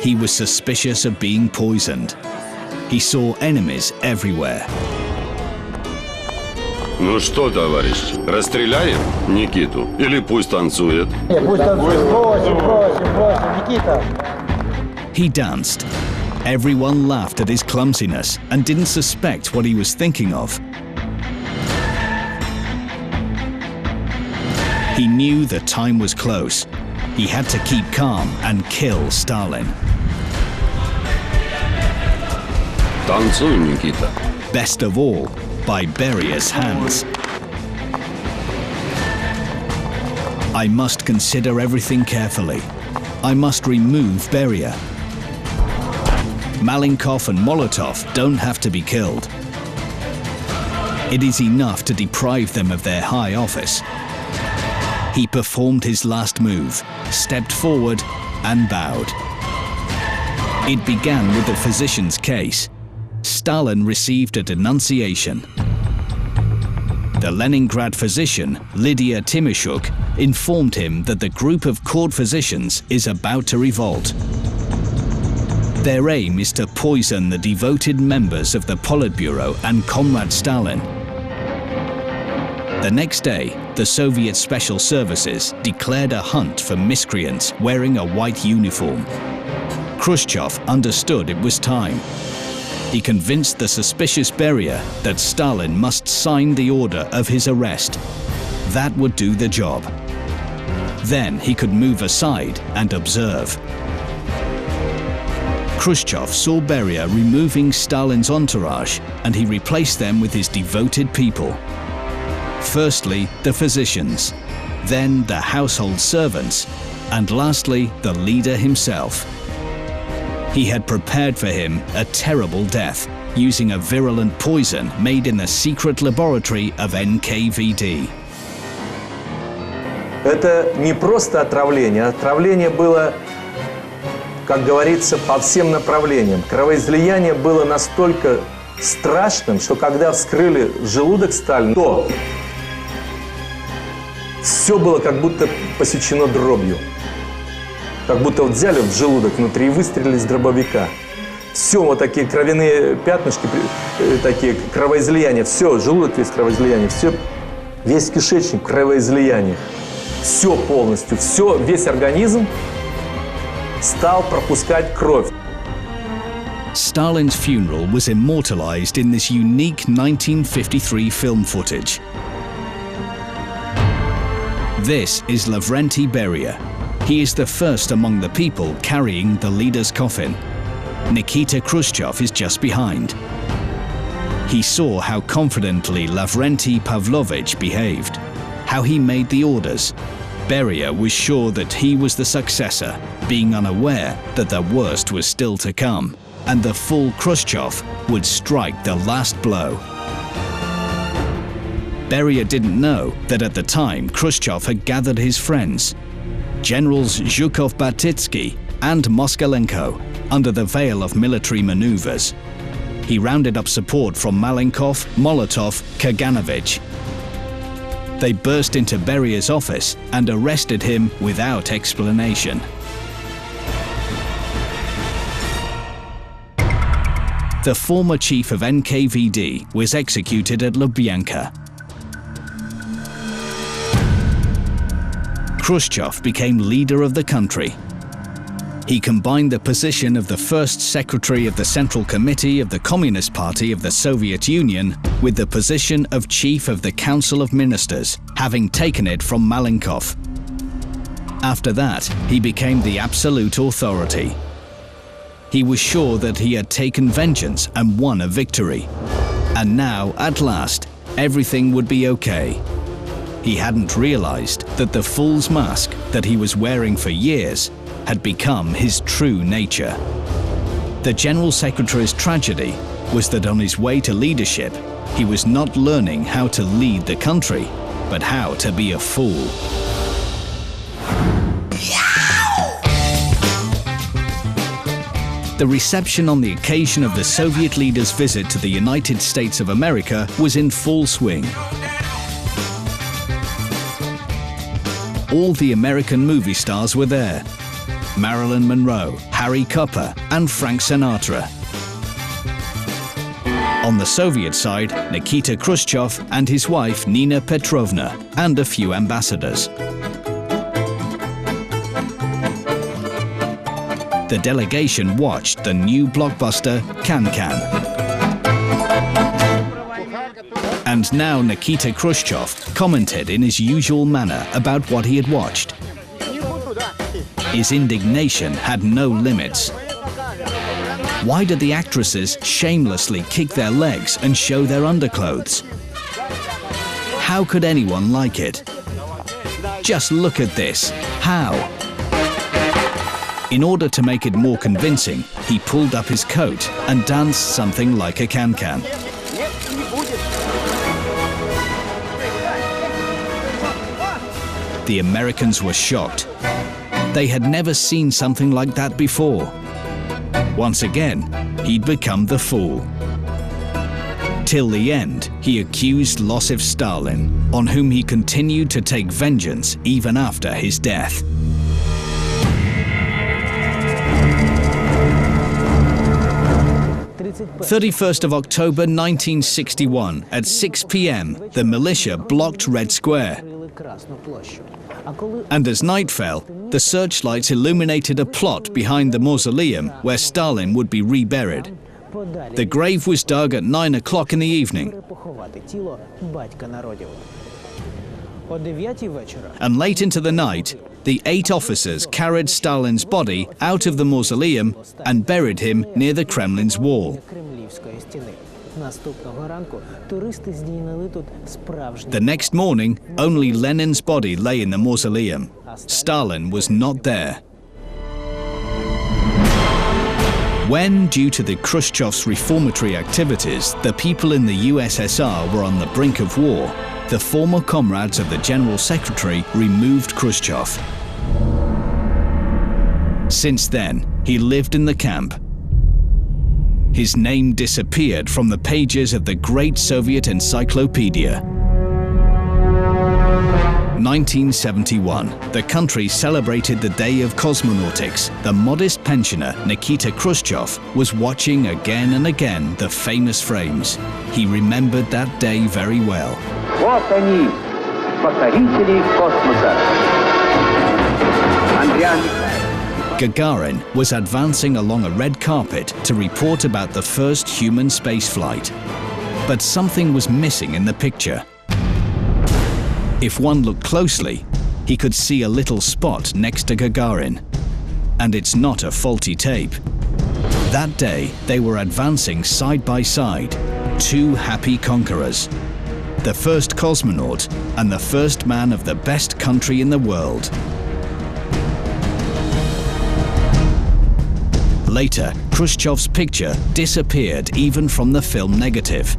He was suspicious of being poisoned. He saw enemies everywhere. Ну что, товарищи, расстреляем Никиту или пусть танцует? He danced. Everyone laughed at his clumsiness and didn't suspect what he was thinking of. He knew the time was close. He had to keep calm and kill Stalin. Танцуй, Никита. Best of all, by Beria's hands. I must consider everything carefully. I must remove Beria. Malenkov and Molotov don't have to be killed. It is enough to deprive them of their high office. He performed his last move, stepped forward and bowed. It began with the physician's case. Stalin received a denunciation. The Leningrad physician, Lydia Timoshuk, informed him that the group of court physicians is about to revolt. Their aim is to poison the devoted members of the Politburo and Comrade Stalin. The next day, the Soviet Special Services declared a hunt for miscreants wearing a white uniform. Khrushchev understood it was time. He convinced the suspicious Beria that Stalin must sign the order of his arrest. That would do the job. Then he could move aside and observe. Khrushchev saw Beria removing Stalin's entourage, and he replaced them with his devoted people. Firstly, the physicians, then the household servants, and lastly, the leader himself. He had prepared for him a terrible death, using a virulent poison made in the secret laboratory of NKVD. Это не просто отравление. Отравление было, как говорится, по всем направлениям. Кровоизлияние было настолько страшным, что когда вскрыли желудок Сталина, то все было как будто посечено дробью. Как будто вот взяли в желудок внутри и выстрелили из дробовика. Все, вот такие кровяные пятнышки, такие кровоизлияния, все, желудок весь кровоизлияние, все, весь кишечник в кровоизлияниях. Все полностью, все, весь организм стал пропускать кровь. Stalin's funeral was immortalized in this unique 1953 film footage. This is Lavrenti Beria. He is the first among the people carrying the leader's coffin. Nikita Khrushchev is just behind. He saw how confidently Lavrenti Pavlovich behaved, how he made the orders. Beria was sure that he was the successor, being unaware that the worst was still to come, and the full Khrushchev would strike the last blow. Beria didn't know that at the time Khrushchev had gathered his friends, Generals Zhukov-Batitsky and Moskalenko, under the veil of military maneuvers. He rounded up support from Malenkov, Molotov, Kaganovich. They burst into Beria's office and arrested him without explanation. The former chief of NKVD was executed at Lubyanka. Khrushchev became leader of the country. He combined the position of the first secretary of the Central Committee of the Communist Party of the Soviet Union with the position of chief of the Council of Ministers, having taken it from Malenkov. After that, he became the absolute authority. He was sure that he had taken vengeance and won a victory. And now, at last, everything would be okay. He hadn't realized that the fool's mask that he was wearing for years had become his true nature. The General Secretary's tragedy was that on his way to leadership, he was not learning how to lead the country, but how to be a fool. The reception on the occasion of the Soviet leader's visit to the United States of America was in full swing. All the American movie stars were there. Marilyn Monroe, Harry Copper, and Frank Sinatra. On the Soviet side, Nikita Khrushchev and his wife Nina Petrovna, and a few ambassadors. The delegation watched the new blockbuster Can-Can. And now Nikita Khrushchev commented in his usual manner about what he had watched. His indignation had no limits. Why did the actresses shamelessly kick their legs and show their underclothes? How could anyone like it? Just look at this. How? In order to make it more convincing, he pulled up his coat and danced something like a can-can. The Americans were shocked. They had never seen something like that before. Once again, he'd become the fool. Till the end, he accused Joseph Stalin, on whom he continued to take vengeance even after his death. 31st of October 1961, at 6 p.m., the militia blocked Red Square. And as night fell, the searchlights illuminated a plot behind the mausoleum where Stalin would be reburied. The grave was dug at 9 o'clock in the evening. And late into the night, the 8 officers carried Stalin's body out of the mausoleum and buried him near the Kremlin's wall. The next morning, only Lenin's body lay in the mausoleum. Stalin was not there. When, due to the Khrushchev's reformatory activities, the people in the USSR were on the brink of war, the former comrades of the General Secretary removed Khrushchev. Since then, he lived in the camp. His name disappeared from the pages of the great Soviet encyclopedia. 1971, the country celebrated the day of cosmonautics. The modest pensioner Nikita Khrushchev was watching again and again the famous frames. He remembered that day very well. Вот они, покорители космоса. Gagarin was advancing along a red carpet to report about the first human spaceflight. But something was missing in the picture. If one looked closely, he could see a little spot next to Gagarin. And it's not a faulty tape. That day, they were advancing side by side, 2 happy conquerors. The first cosmonaut and the first man of the best country in the world. Later, Khrushchev's picture disappeared even from the film negative.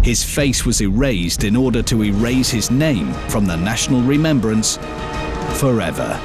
His face was erased in order to erase his name from the national remembrance forever.